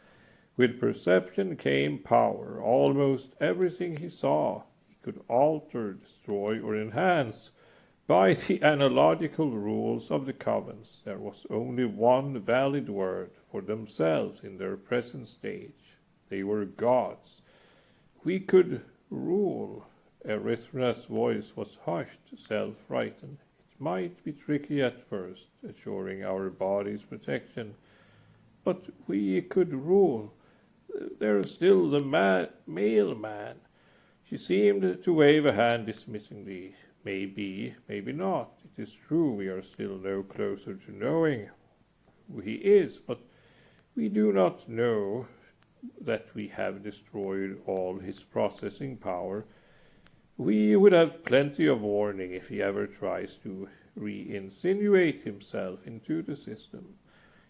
With perception came power. Almost everything he saw he could alter, destroy, or enhance. By the analogical rules of the Covens, there was only one valid word for themselves in their present stage. They were gods. We could rule. Erythrina's voice was hushed, self-frightened. It might be tricky at first, assuring our body's protection, but we could rule. There's still the mailman. She seemed to wave a hand dismissingly. Maybe, maybe not. It is true we are still no closer to knowing who he is, but we do not know that we have destroyed all his processing power. We would have plenty of warning if he ever tries to re-insinuate himself into the system.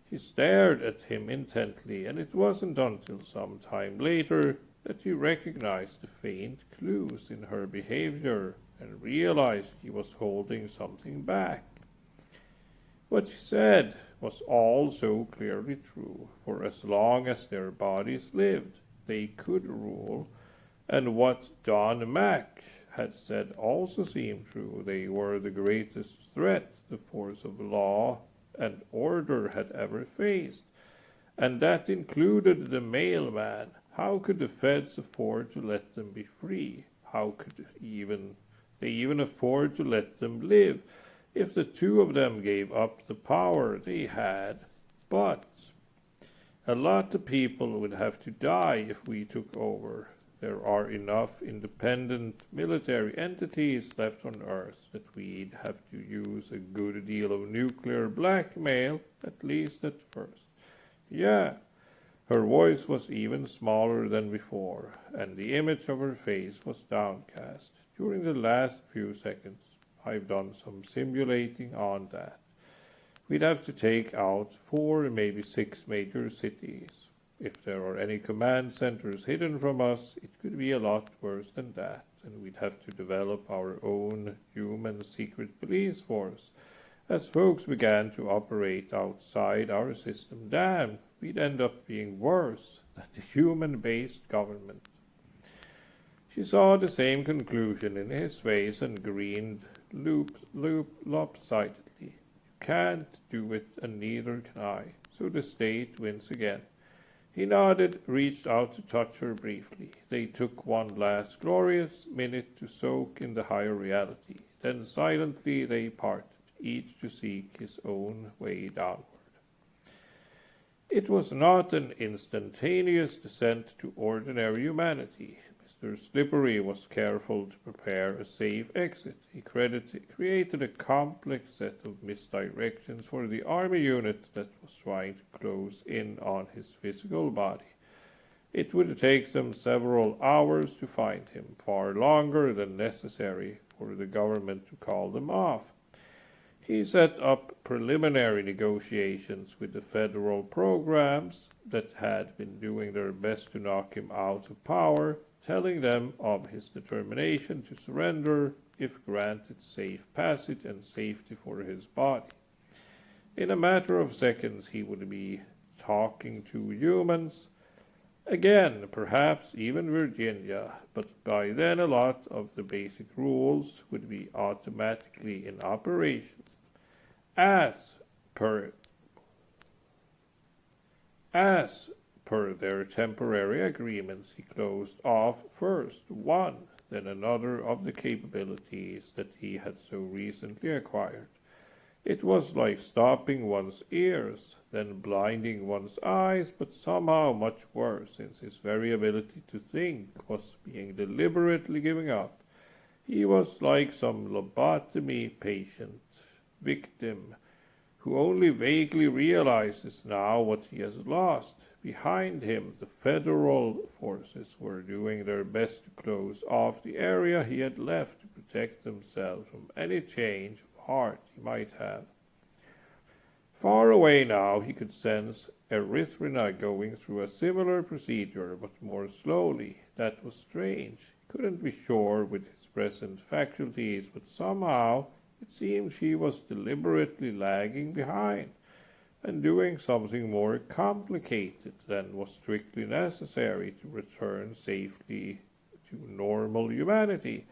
He stared at him intently, and it wasn't until some time later that he recognized the faint clues in her behavior and realized he was holding something back. What she said was all so clearly true, for as long as their bodies lived, they could rule, and what Don Mac had said also seemed true. They were the greatest threat the force of law and order had ever faced, and that included the mailman. How could the feds afford to let them be free? How could they even afford to let them live if the two of them gave up the power they had? But a lot of people would have to die if we took over. There are enough independent military entities left on Earth that we'd have to use a good deal of nuclear blackmail, at least at first. Yeah, her voice was even smaller than before, and the image of her face was downcast. During the last few seconds, I've done some simulating on that. We'd have to take out 4, maybe 6 major cities. If there are any command centers hidden from us, it could be a lot worse than that, and we'd have to develop our own human secret police force. As folks began to operate outside our system, damn, we'd end up being worse than the human-based government. She saw the same conclusion in his face and grinned lopsidedly. You can't do it, and neither can I, so the state wins again. He nodded, reached out to touch her briefly. They took one last glorious minute to soak in the higher reality. Then silently they parted, each to seek his own way downward. It was not an instantaneous descent to ordinary humanity. Mr. Slippery was careful to prepare a safe exit. He created a complex set of misdirections for the army unit that was trying to close in on his physical body. It would take them several hours to find him, far longer than necessary for the government to call them off. He set up preliminary negotiations with the federal programs that had been doing their best to knock him out of power, telling them of his determination to surrender if granted safe passage and safety for his body. In a matter of seconds he would be talking to humans again, perhaps even Virginia, but by then a lot of the basic rules would be automatically in operation. As per their temporary agreements, he closed off first one, then another of the capabilities that he had so recently acquired. It was like stopping one's ears, then blinding one's eyes, but somehow much worse, since his very ability to think was being deliberately given up. He was like some lobotomy patient victim who only vaguely realizes now what he has lost. Behind him, the federal forces were doing their best to close off the area he had left to protect themselves from any change of heart he might have. Far away now, he could sense Erythrina going through a similar procedure, but more slowly. That was strange. He couldn't be sure with his present faculties, but somehow it seemed she was deliberately lagging behind and doing something more complicated than was strictly necessary to return safely to normal humanity.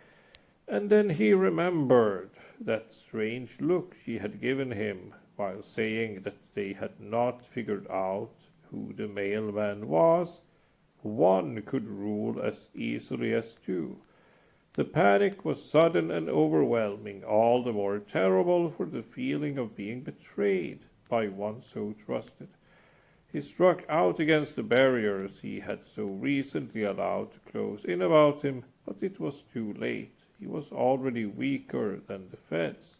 And then he remembered that strange look she had given him while saying that they had not figured out who the mailman was. One could rule as easily as two. The panic was sudden and overwhelming, all the more terrible for the feeling of being betrayed by one so trusted. He struck out against the barriers he had so recently allowed to close in about him, but it was too late. He was already weaker than the feds.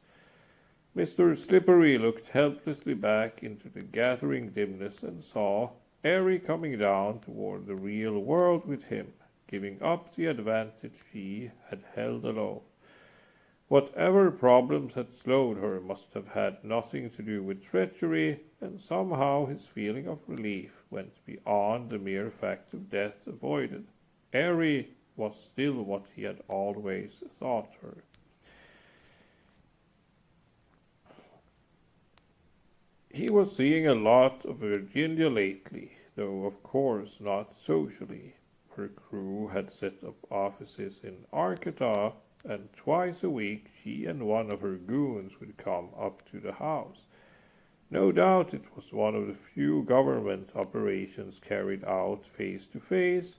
Mr. Slippery looked helplessly back into the gathering dimness and saw Eri coming down toward the real world with him, giving up the advantage she had held alone. Whatever problems had slowed her must have had nothing to do with treachery, and somehow his feeling of relief went beyond the mere fact of death avoided. Eri was still what he had always thought her. He was seeing a lot of Virginia lately, though of course not socially. Her crew had set up offices in Arcata, and twice a week she and one of her goons would come up to the house. No doubt it was one of the few government operations carried out face to face.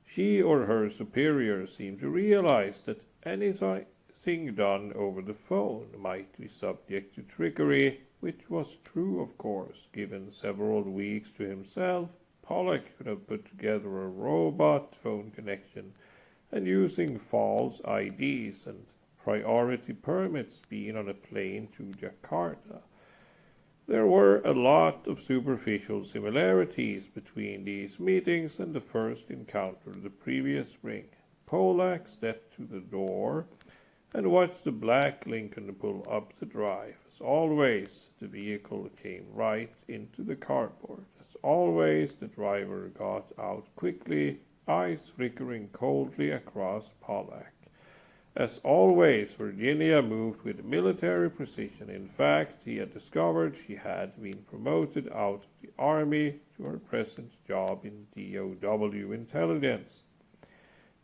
She or her superior seemed to realize that anything done over the phone might be subject to trickery, which was true, of course. Given several weeks to himself, Pollock could have put together a robot phone connection, and using false IDs and priority permits been on a plane to Jakarta. There were a lot of superficial similarities between these meetings and the first encounter the previous spring. Pollock stepped to the door and watched the black Lincoln pull up the drive. As always, the vehicle came right into the cardboard. As always, the driver got out quickly, eyes flickering coldly across Pollock. As always, Virginia moved with military precision. In fact, he had discovered she had been promoted out of the army to her present job in DOW intelligence.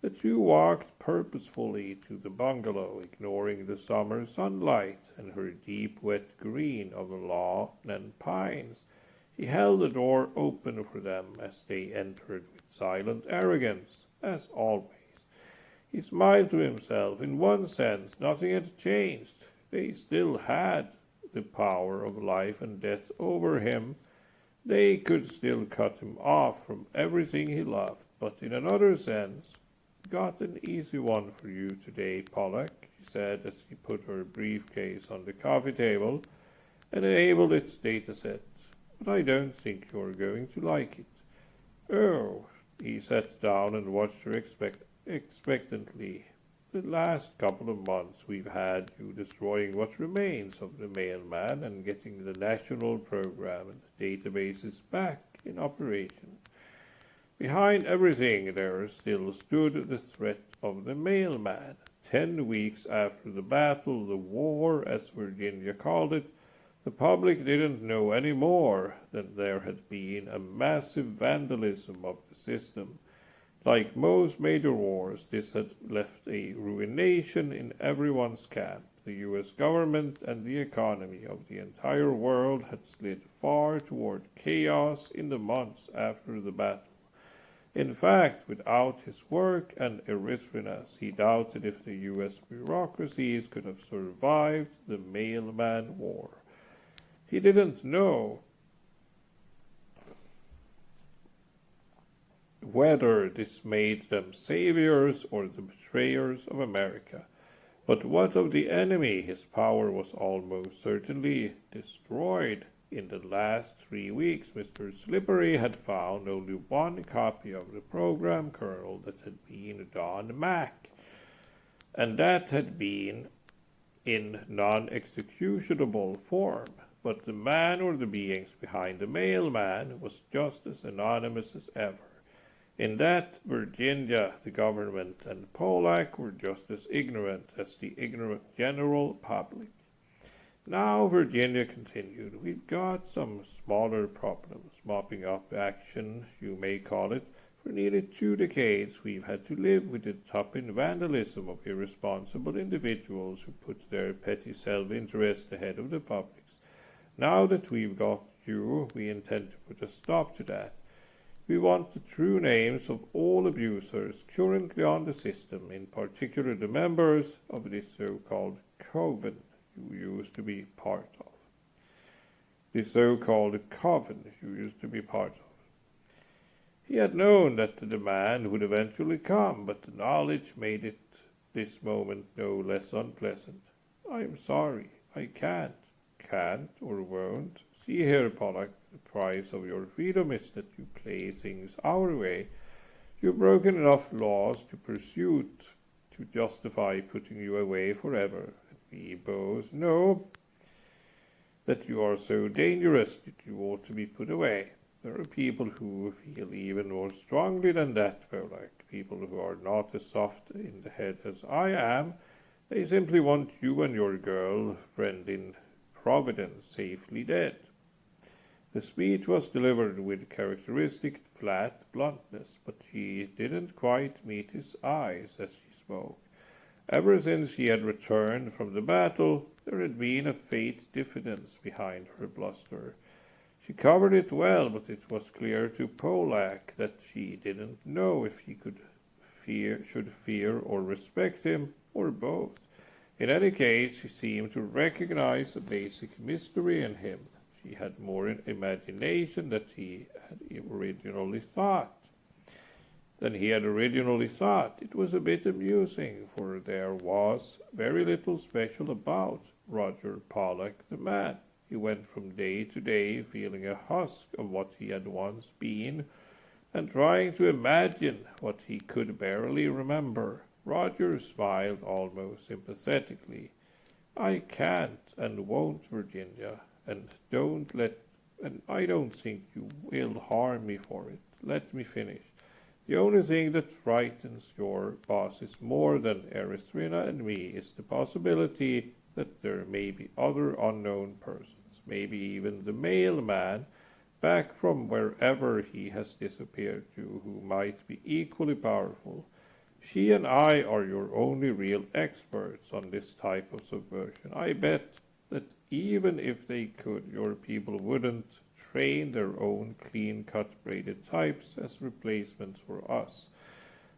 The two walked purposefully to the bungalow, ignoring the summer sunlight and her deep wet green of the lawn and pines. He held the door open for them as they entered with silent arrogance, as always. He smiled to himself. In one sense, nothing had changed. They still had the power of life and death over him. They could still cut him off from everything he loved. But in another sense, got an easy one for you today, Pollock, she said as he put her briefcase on the coffee table and enabled its dataset. But I don't think you're going to like it. Oh, he sat down and watched her expectantly. The last couple of months we've had you destroying what remains of the mailman and getting the national program and databases back in operation. Behind everything there still stood the threat of the mailman. 10 weeks after the battle, the war, as Virginia called it, the public didn't know any more than there had been a massive vandalism of the system. Like most major wars, this had left a ruination in everyone's camp. The U.S. government and the economy of the entire world had slid far toward chaos in the months after the battle. In fact, without his work and Erythrina's, he doubted if the U.S. bureaucracies could have survived the mailman war. He didn't know whether this made them saviors or the betrayers of America. But what of the enemy? His power was almost certainly destroyed. In the last 3 weeks, Mr. Slippery had found only one copy of the program kernel that had been done Mac, and that had been in non-executable form. But the man or the beings behind the mailman was just as anonymous as ever. In that, Virginia, the government, and Pollack were just as ignorant as the ignorant general public. Now, Virginia continued, we've got some smaller problems mopping up action, you may call it. For nearly 2 decades, we've had to live with the topping vandalism of irresponsible individuals who put their petty self-interest ahead of the public's. Now that we've got you, we intend to put a stop to that. We want the true names of all abusers currently on the system, in particular the members of this so-called Coven you used to be part of. The so-called Coven you used to be part of. He had known that the demand would eventually come, but the knowledge made it this moment no less unpleasant. I'm sorry, I can't or won't. See here, Pollack, the price of your freedom is that you play things our way. You've broken enough laws to pursuit to justify putting you away forever. And we both know that you are so dangerous that you ought to be put away. There are people who feel even more strongly than that, Pollack. People who are not as soft in the head as I am. They simply want you and your girlfriend in Providence safely dead. The speech was delivered with characteristic flat bluntness, but she didn't quite meet his eyes as she spoke. Ever since she had returned from the battle, there had been a faint diffidence behind her bluster. She covered it well, but it was clear to Pollack that she didn't know if he should fear or respect him, or both. In any case, she seemed to recognize a basic mystery in him. She had more imagination than he had originally thought. It was a bit amusing, for there was very little special about Roger Pollack the man. He went from day to day feeling a husk of what he had once been, and trying to imagine what he could barely remember. Roger smiled almost sympathetically. I can't and won't, Virginia, and I don't think you will harm me for it. Let me finish. The only thing that frightens your bosses more than Erythrina and me is the possibility that there may be other unknown persons, maybe even the mailman back from wherever he has disappeared to, who might be equally powerful. She and I are your only real experts on this type of subversion. I bet that even if they could, your people wouldn't train their own clean-cut braided types as replacements for us.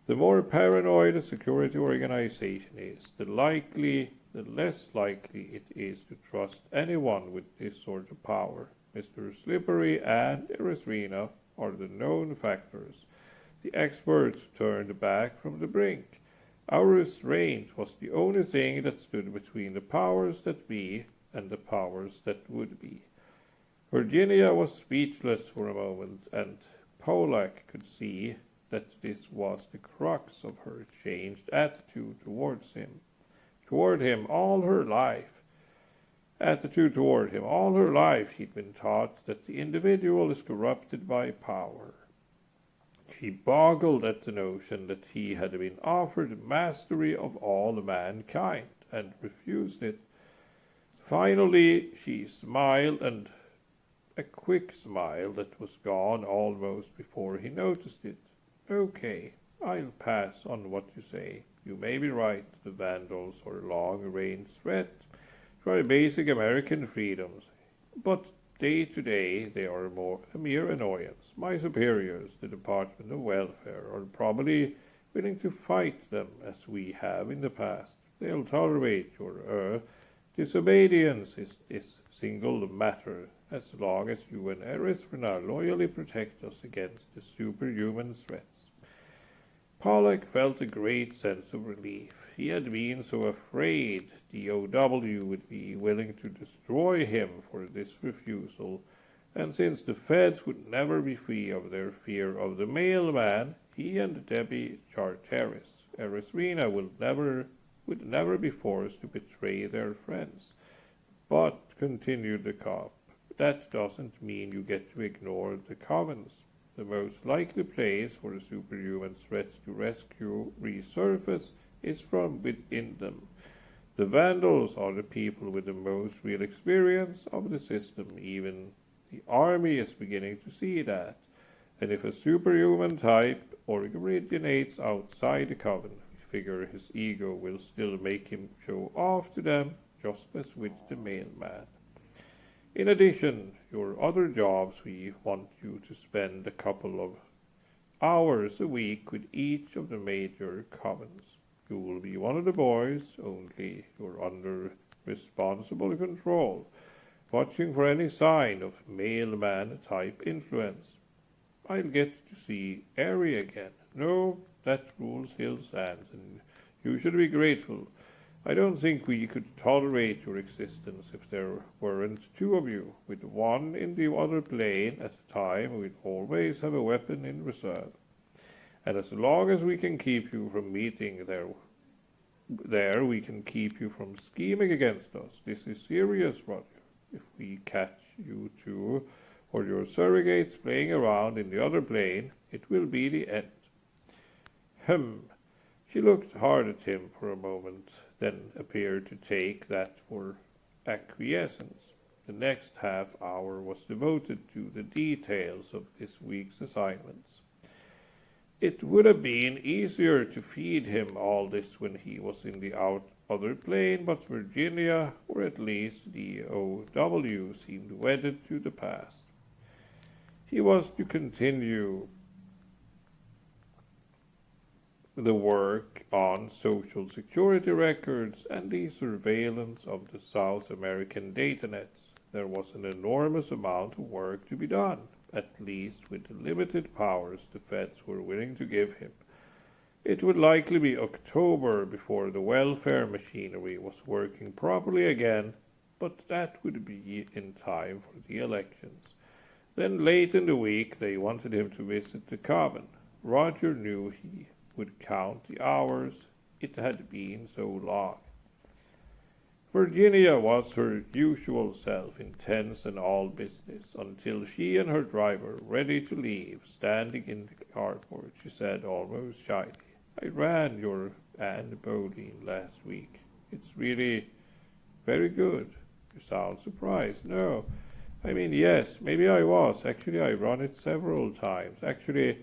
The more paranoid a security organization is, the less likely it is to trust anyone with this sort of power. Mr. Slippery and Erythrina are the known factors. The experts turned back from the brink. Our restraint was the only thing that stood between the powers that be and the powers that would be. Virginia was speechless for a moment, and Pollack could see that this was the crux of her changed attitude toward him all her life. She'd been taught that the individual is corrupted by power. She boggled at the notion that he had been offered mastery of all mankind and refused it. Finally, she smiled, and a quick smile that was gone almost before he noticed it. Okay, I'll pass on what you say. You may be right. The Vandals are a long-range threat to our basic American freedoms. But day to day, they are a mere annoyance. My superiors, the Department of Welfare, are probably willing to fight them as we have in the past. They'll tolerate your disobedience is this single matter as long as you and Erythrina loyally protect us against the superhuman threats. Pollock felt a great sense of relief. He had been so afraid the OW would be willing to destroy him for this refusal, and since the feds would never be free of their fear of the mailman, he and Debbie Charteris, Erythrina, would never be forced to betray their friends. But, continued the cop, that doesn't mean you get to ignore the Covens. The most likely place for the superhuman threats to rescue resurface is from within them. The Vandals are the people with the most real experience of the system. Even the army is beginning to see that. And if a superhuman type originates outside the Coven, we figure his ego will still make him show off to them, just as with the mailman. In addition, your other jobs, we want you to spend a couple of hours a week with each of the major covens. You will be one of the boys, only you're under responsible control, watching for any sign of mailman-type influence. I'll get to see Airy again. No, that rule still stands, and you should be grateful. I don't think we could tolerate your existence if there weren't two of you. With one in the other plane at a time, we'd always have a weapon in reserve. And as long as we can keep you from meeting there we can keep you from scheming against us. This is serious, Roger. If we catch you two or your surrogates playing around in the other plane, it will be the end. She looked hard at him for a moment, then appeared to take that for acquiescence. The next half hour was devoted to the details of this week's assignments. It would have been easier to feed him all this when he was in the other plane, but Virginia, or at least the OW, seemed wedded to the past. He was to continue the work on social security records and the surveillance of the South American datanets. There was an enormous amount of work to be done, at least with the limited powers the feds were willing to give him. It would likely be October before the welfare machinery was working properly again, but that would be in time for the elections. Then late in the week they wanted him to visit the Coven. Roger knew he would count the hours. It had been so long. Virginia was her usual self, intense and all business, until she and her driver, ready to leave, standing in the carport, she said almost shyly, I ran your Anne Boleyn last week. It's really very good. You sound surprised. No, I mean, yes, maybe I was. Actually, I run it several times. Actually,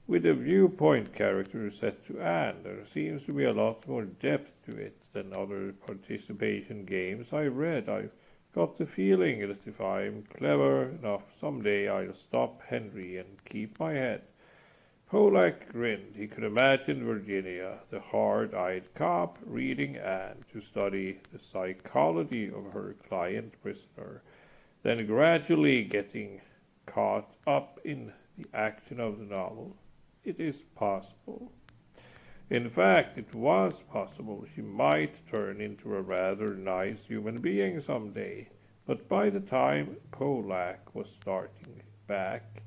with the viewpoint character set to Anne, there seems to be a lot more depth to it than other participation games I read. I've got the feeling that if I'm clever enough, someday I'll stop Henry and keep my head. Pollack grinned. He could imagine Virginia, the hard-eyed cop, reading Anne to study the psychology of her client prisoner, then gradually getting caught up in the action of the novel. It is possible. In fact, it was possible she might turn into a rather nice human being someday, but by the time Pollack was starting back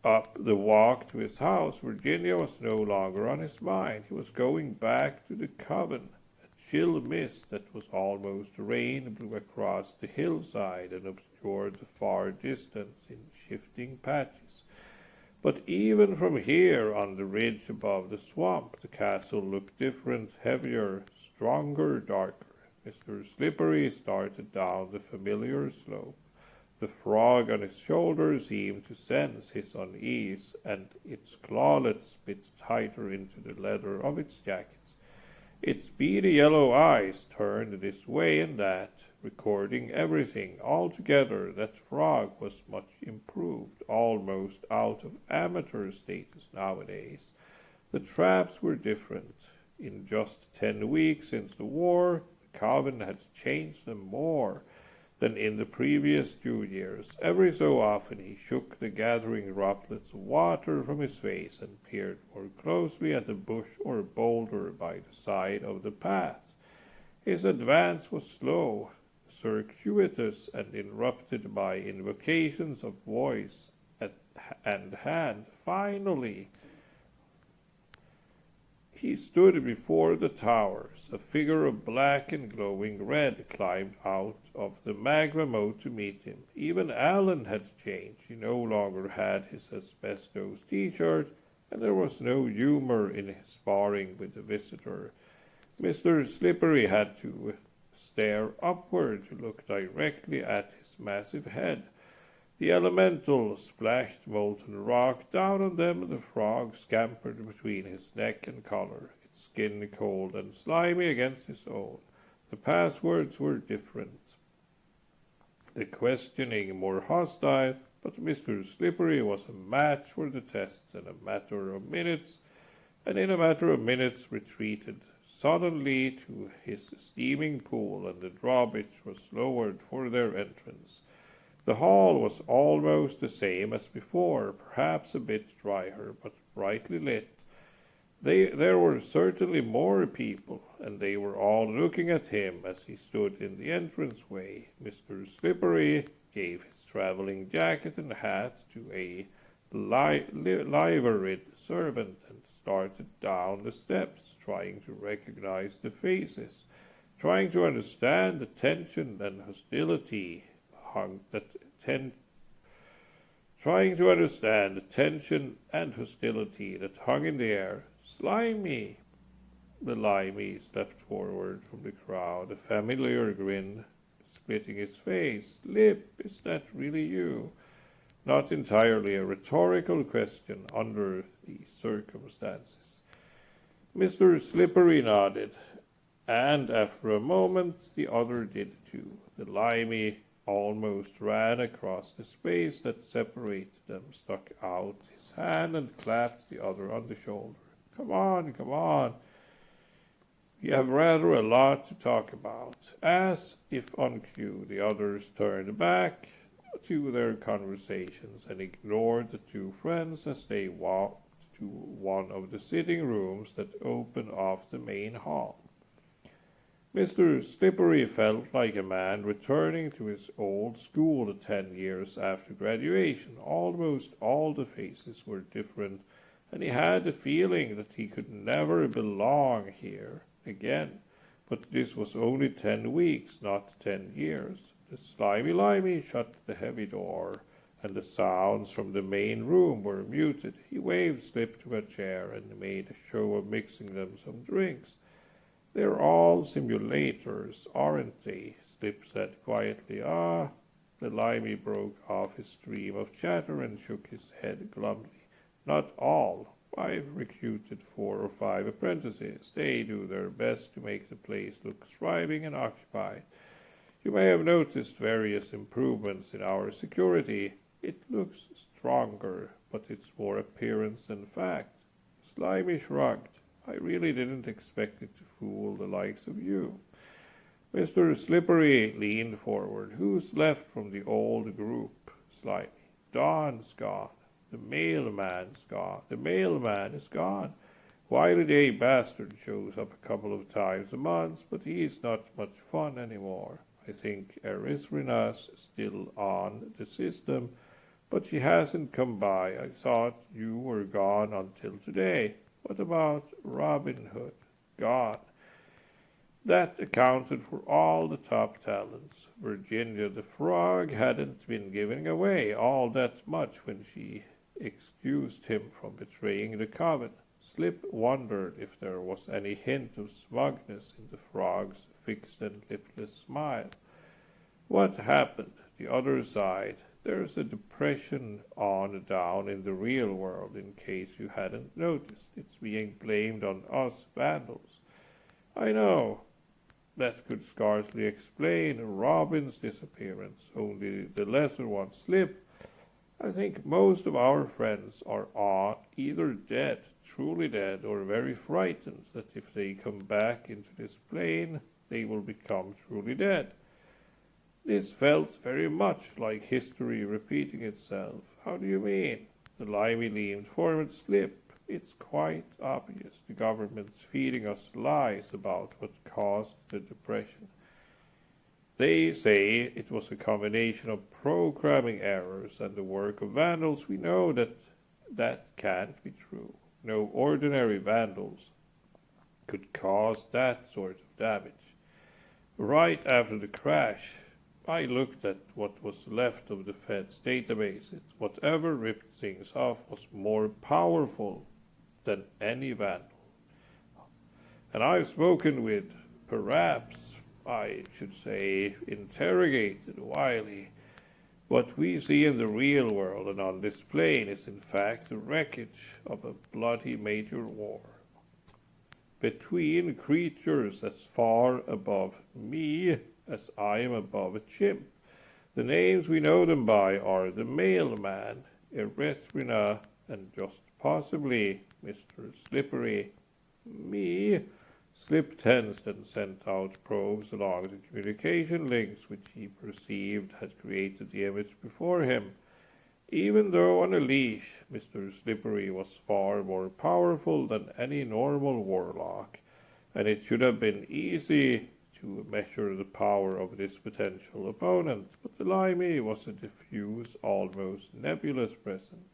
up the walk to his house, Virginia was no longer on his mind. He was going back to the Coven. A chill mist that was almost rain blew across the hillside and obscured the far distance in shifting patches. But even from here, on the ridge above the swamp, the castle looked different, heavier, stronger, darker. Mr. Slippery started down the familiar slope. The frog on his shoulder seemed to sense his unease, and its clawlets bit tighter into the leather of its jackets. Its beady yellow eyes turned this way and that, recording everything. Altogether, that frog was much improved, almost out of amateur status nowadays. The traps were different. In just 10 weeks since the war, the Coven had changed them more. than in the previous 2 years. Every so often he shook the gathering droplets of water from his face and peered more closely at a bush or boulder by the side of the path. His advance was slow, circuitous, and interrupted by invocations of voice and hand. Finally, he stood before the towers. A figure of black and glowing red climbed out of the magma moat to meet him. Even Alan had changed. He no longer had his asbestos t-shirt, and there was no humor in his sparring with the visitor. Mr. Slippery had to stare upward to look directly at his massive head. The elemental splashed molten rock down on them, and the frog scampered between his neck and collar, its skin cold and slimy against his own. The passwords were different, the questioning more hostile, but Mr. Slippery was a match for the tests in a matter of minutes, and in a matter of minutes retreated suddenly to his steaming pool, and the drawbridge was lowered for their entrance. The hall was almost the same as before, perhaps a bit drier, but brightly lit. There were certainly more people, and they were all looking at him as he stood in the entranceway. Mr. Slippery gave his traveling jacket and hat to a liveried servant and started down the steps, trying to recognize the faces, trying to understand the tension and hostility trying to understand the tension and hostility that hung in the air. Slimy! The limey stepped forward from the crowd, a familiar grin splitting his face. Slip, is that really you? Not entirely a rhetorical question under the circumstances. Mr. Slippery nodded, and after a moment the other did too. The limey almost ran across the space that separated them, stuck out his hand and clapped the other on the shoulder. Come on, come on. We have rather a lot to talk about. As if on cue, the others turned back to their conversations and ignored the two friends as they walked to one of the sitting rooms that opened off the main hall. Mr. Slippery felt like a man returning to his old school 10 years after graduation. Almost all the faces were different, and he had the feeling that he could never belong here again. But this was only 10 weeks, not 10 years. The slimy limey shut the heavy door, and the sounds from the main room were muted. He waved Slip to a chair and made a show of mixing them some drinks. They're all simulators, aren't they? Slip said quietly. Ah. The limey broke off his stream of chatter and shook his head glumly. Not all. I've recruited 4 or 5 apprentices. They do their best to make the place look thriving and occupied. You may have noticed various improvements in our security. It looks stronger, but it's more appearance than fact. Slimy shrugged. I really didn't expect it to fool the likes of you. Mr. Slippery leaned forward. Who's left from the old group? Slimy. Don's gone. The mailman's gone. The mailman is gone. Wiley bastard shows up a couple of times a month, but he's not much fun anymore. I think Erythrina's still on the system, but she hasn't come by. I thought you were gone until today. What about Robin Hood? Gone. That accounted for all the top talents. Virginia the Frog hadn't been giving away all that much when she excused him from betraying the Coven. Slip wondered if there was any hint of smugness in the Frog's fixed and lipless smile. What happened? The other side. There's a depression on down in the real world, in case you hadn't noticed. It's being blamed on us vandals. I know. That could scarcely explain Robin's disappearance, only the lesser one. Slip. I think most of our friends are either dead, truly dead, or very frightened that if they come back into this plane, they will become truly dead. This felt very much like history repeating itself. How do you mean? The limey leaned forward. Slip. It's quite obvious the government's feeding us lies about what caused the depression. They say it was a combination of programming errors and the work of vandals. We know that that can't be true. No ordinary vandals could cause that sort of damage. Right after the crash, I looked at what was left of the Fed's databases. Whatever ripped things off was more powerful than any vandal. And I've spoken with, perhaps I should say, interrogated Wiley. What we see in the real world and on this plane is in fact the wreckage of a bloody major war between creatures as far above me as I am above a chimp. The names we know them by are the mailman, Erythrina, and just possibly Mr. Slippery. Me. Slip tensed and sent out probes along the communication links which he perceived had created the image before him. Even though on a leash, Mr. Slippery was far more powerful than any normal warlock, and it should have been easy to measure the power of this potential opponent, but the limey was a diffuse, almost nebulous presence.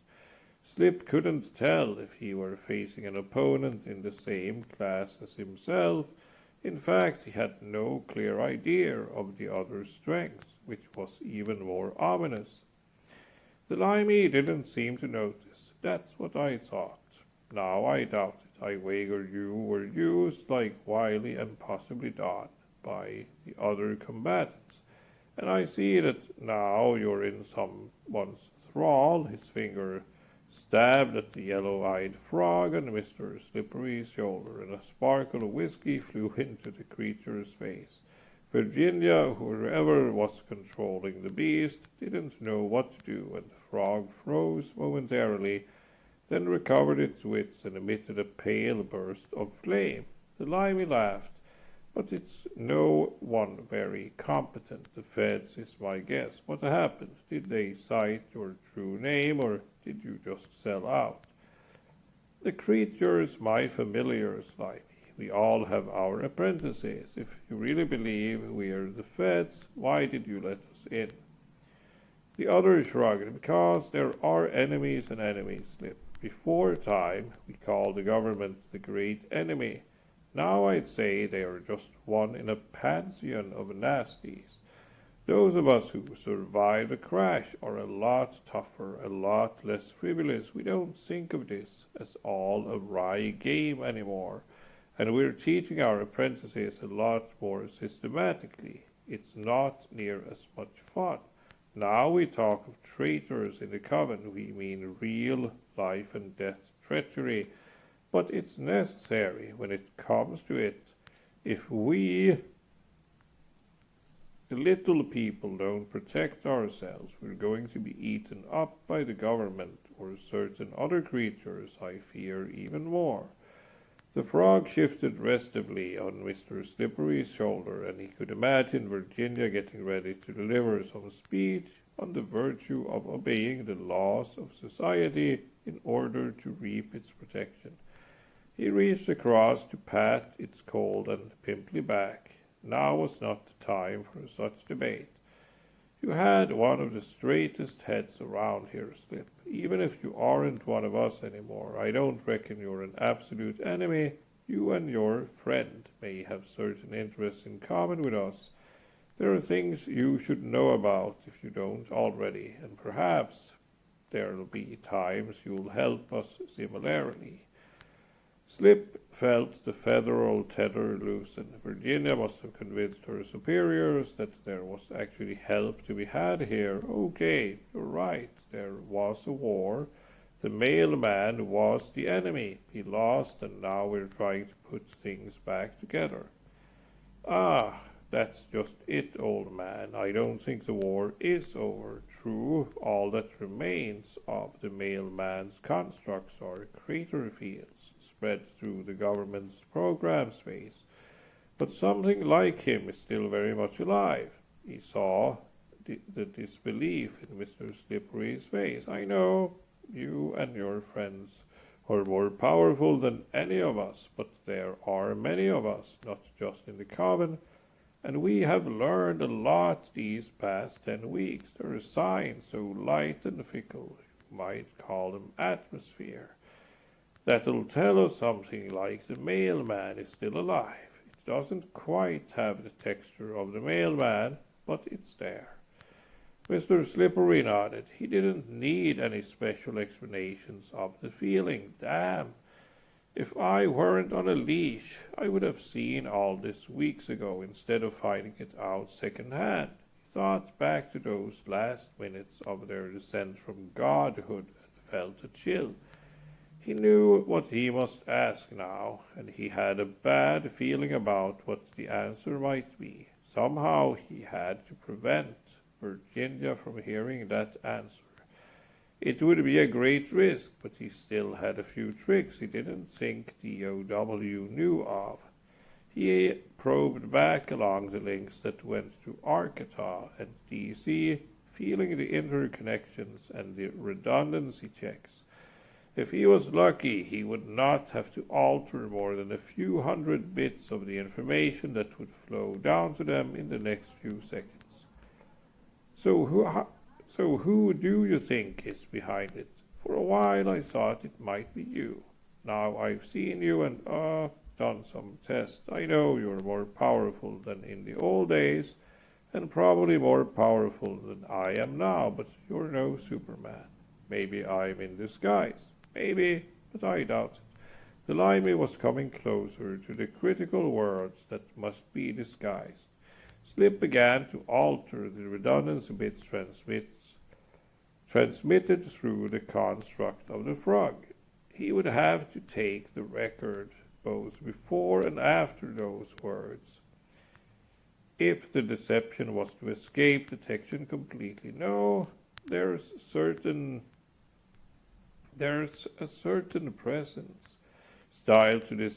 Slip couldn't tell if he were facing an opponent in the same class as himself. In fact, he had no clear idea of the other's strength, which was even more ominous. The limey didn't seem to notice. That's what I thought. Now I doubt it. I wager you were used like Wiley and possibly Don by the other combatants. And I see that now you're in someone's thrall. His finger stabbed at the yellow-eyed frog on Mr. Slippery's shoulder, and a sparkle of whiskey flew into the creature's face. Virginia, whoever was controlling the beast, didn't know what to do, and the frog froze momentarily, then recovered its wits and emitted a pale burst of flame. The limey laughed. But it's no one very competent. The feds is my guess. What happened? Did they cite your true name, or did you just sell out? The creature's my familiars, Slimy. We all have our apprentices. If you really believe we're the feds, why did you let us in? The other shrugged. Because there are enemies and enemies, Slip. Before time, we called the government the great enemy. Now I'd say they are just one in a pantheon of nasties. Those of us who survived the crash are a lot tougher, a lot less frivolous. We don't think of this as all a wry game anymore, and we're teaching our apprentices a lot more systematically. It's not near as much fun. Now we talk of traitors in the Coven. We mean real life and death treachery. But it's necessary when it comes to it. If we, the little people, don't protect ourselves, we're going to be eaten up by the government or certain other creatures, I fear even more. The frog shifted restively on Mr. Slippery's shoulder, and he could imagine Virginia getting ready to deliver some speech on the virtue of obeying the laws of society in order to reap its protection. He reached across to pat its cold and pimply back. Now was not the time for such debate. You had one of the straightest heads around here, Slip. Even if you aren't one of us anymore, I don't reckon you're an absolute enemy. You and your friend may have certain interests in common with us. There are things you should know about if you don't already, and perhaps there'll be times you'll help us similarly. Slip felt the federal tether loosen. Virginia must have convinced her superiors that there was actually help to be had here. Okay, you're right. There was a war. The mailman was the enemy. He lost, and now we're trying to put things back together. Ah, that's just it, old man. I don't think the war is over. True, all that remains of the mailman's constructs are crater fields spread through the government's program space, but something like him is still very much alive. He saw the disbelief in Mr. Slippery's face. "I know you and your friends are more powerful than any of us, but there are many of us, not just in the Coven, and we have learned a lot these past 10 weeks. There are signs so light and fickle, you might call them atmosphere, that'll tell us something like the mailman is still alive. It doesn't quite have the texture of the mailman, but it's there." Mr. Slippery nodded. He didn't need any special explanations of the feeling. "Damn, if I weren't on a leash, I would have seen all this weeks ago instead of finding it out second-hand." He thought back to those last minutes of their descent from godhood and felt a chill. He knew what he must ask now, and he had a bad feeling about what the answer might be. Somehow he had to prevent Virginia from hearing that answer. It would be a great risk, but he still had a few tricks he didn't think DOW knew of. He probed back along the links that went to Arcata and DC, feeling the interconnections and the redundancy checks. If he was lucky, he would not have to alter more than a few hundred bits of the information that would flow down to them in the next few seconds. So who do you think is behind it? For a while I thought it might be you. Now I've seen you and done some tests. I know you're more powerful than in the old days, and probably more powerful than I am now, but you're no Superman. Maybe I'm in disguise. Maybe, but I doubt it." The limey was coming closer to the critical words that must be disguised. Slip began to alter the redundancy bits transmitted through the construct of the frog. He would have to take the record both before and after those words, if the deception was to escape detection completely. No, there's a certain style to this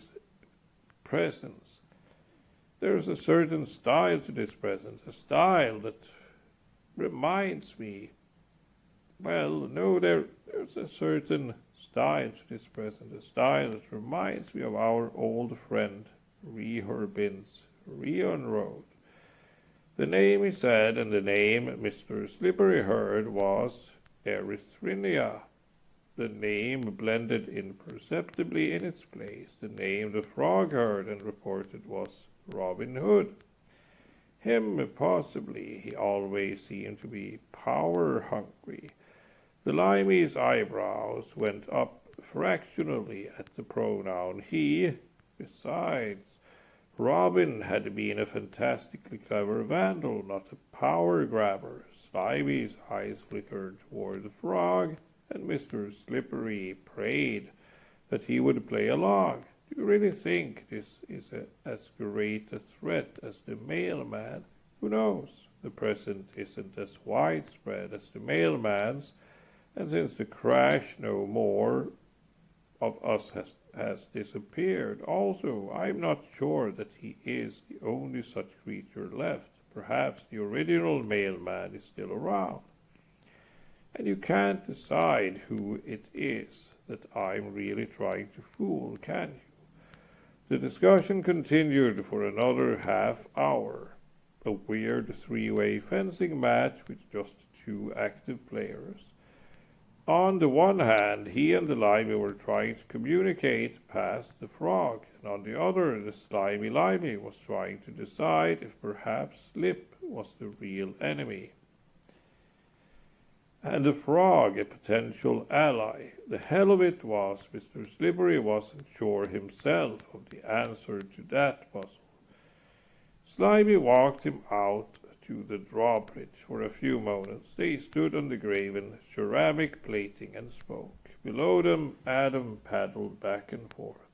presence. There's a certain style to this presence, a style that reminds me. Well, no, there's a certain style to this presence, a style that reminds me of our old friend Rehorbin's Rion Road. The name he said and the name Mr. Slippery heard was Erythrina. The name blended imperceptibly in its place. The name the frog heard and reported was Robin Hood. Him, possibly. He always seemed to be power-hungry. The limey's eyebrows went up fractionally at the pronoun he. Besides, Robin had been a fantastically clever vandal, not a power-grabber. Slimy's eyes flickered toward the frog, and Mr. Slippery prayed that he would play along. "Do you really think this is as great a threat as the mailman? Who knows? The present isn't as widespread as the mailman's, and since the crash no more of us has disappeared. Also, I'm not sure that he is the only such creature left. Perhaps the original mailman is still around. And you can't decide who it is that I'm really trying to fool, can you?" The discussion continued for another half hour, a weird three-way fencing match with just two active players. On the one hand, he and the limey were trying to communicate past the frog, and on the other, the slimy limey was trying to decide if perhaps Slip was the real enemy, and the frog a potential ally. The hell of it was, Mr. Slippery wasn't sure himself of the answer to that puzzle. Slimy walked him out to the drawbridge for a few moments. They stood on the graven ceramic plating and spoke. Below them, Adam paddled back and forth.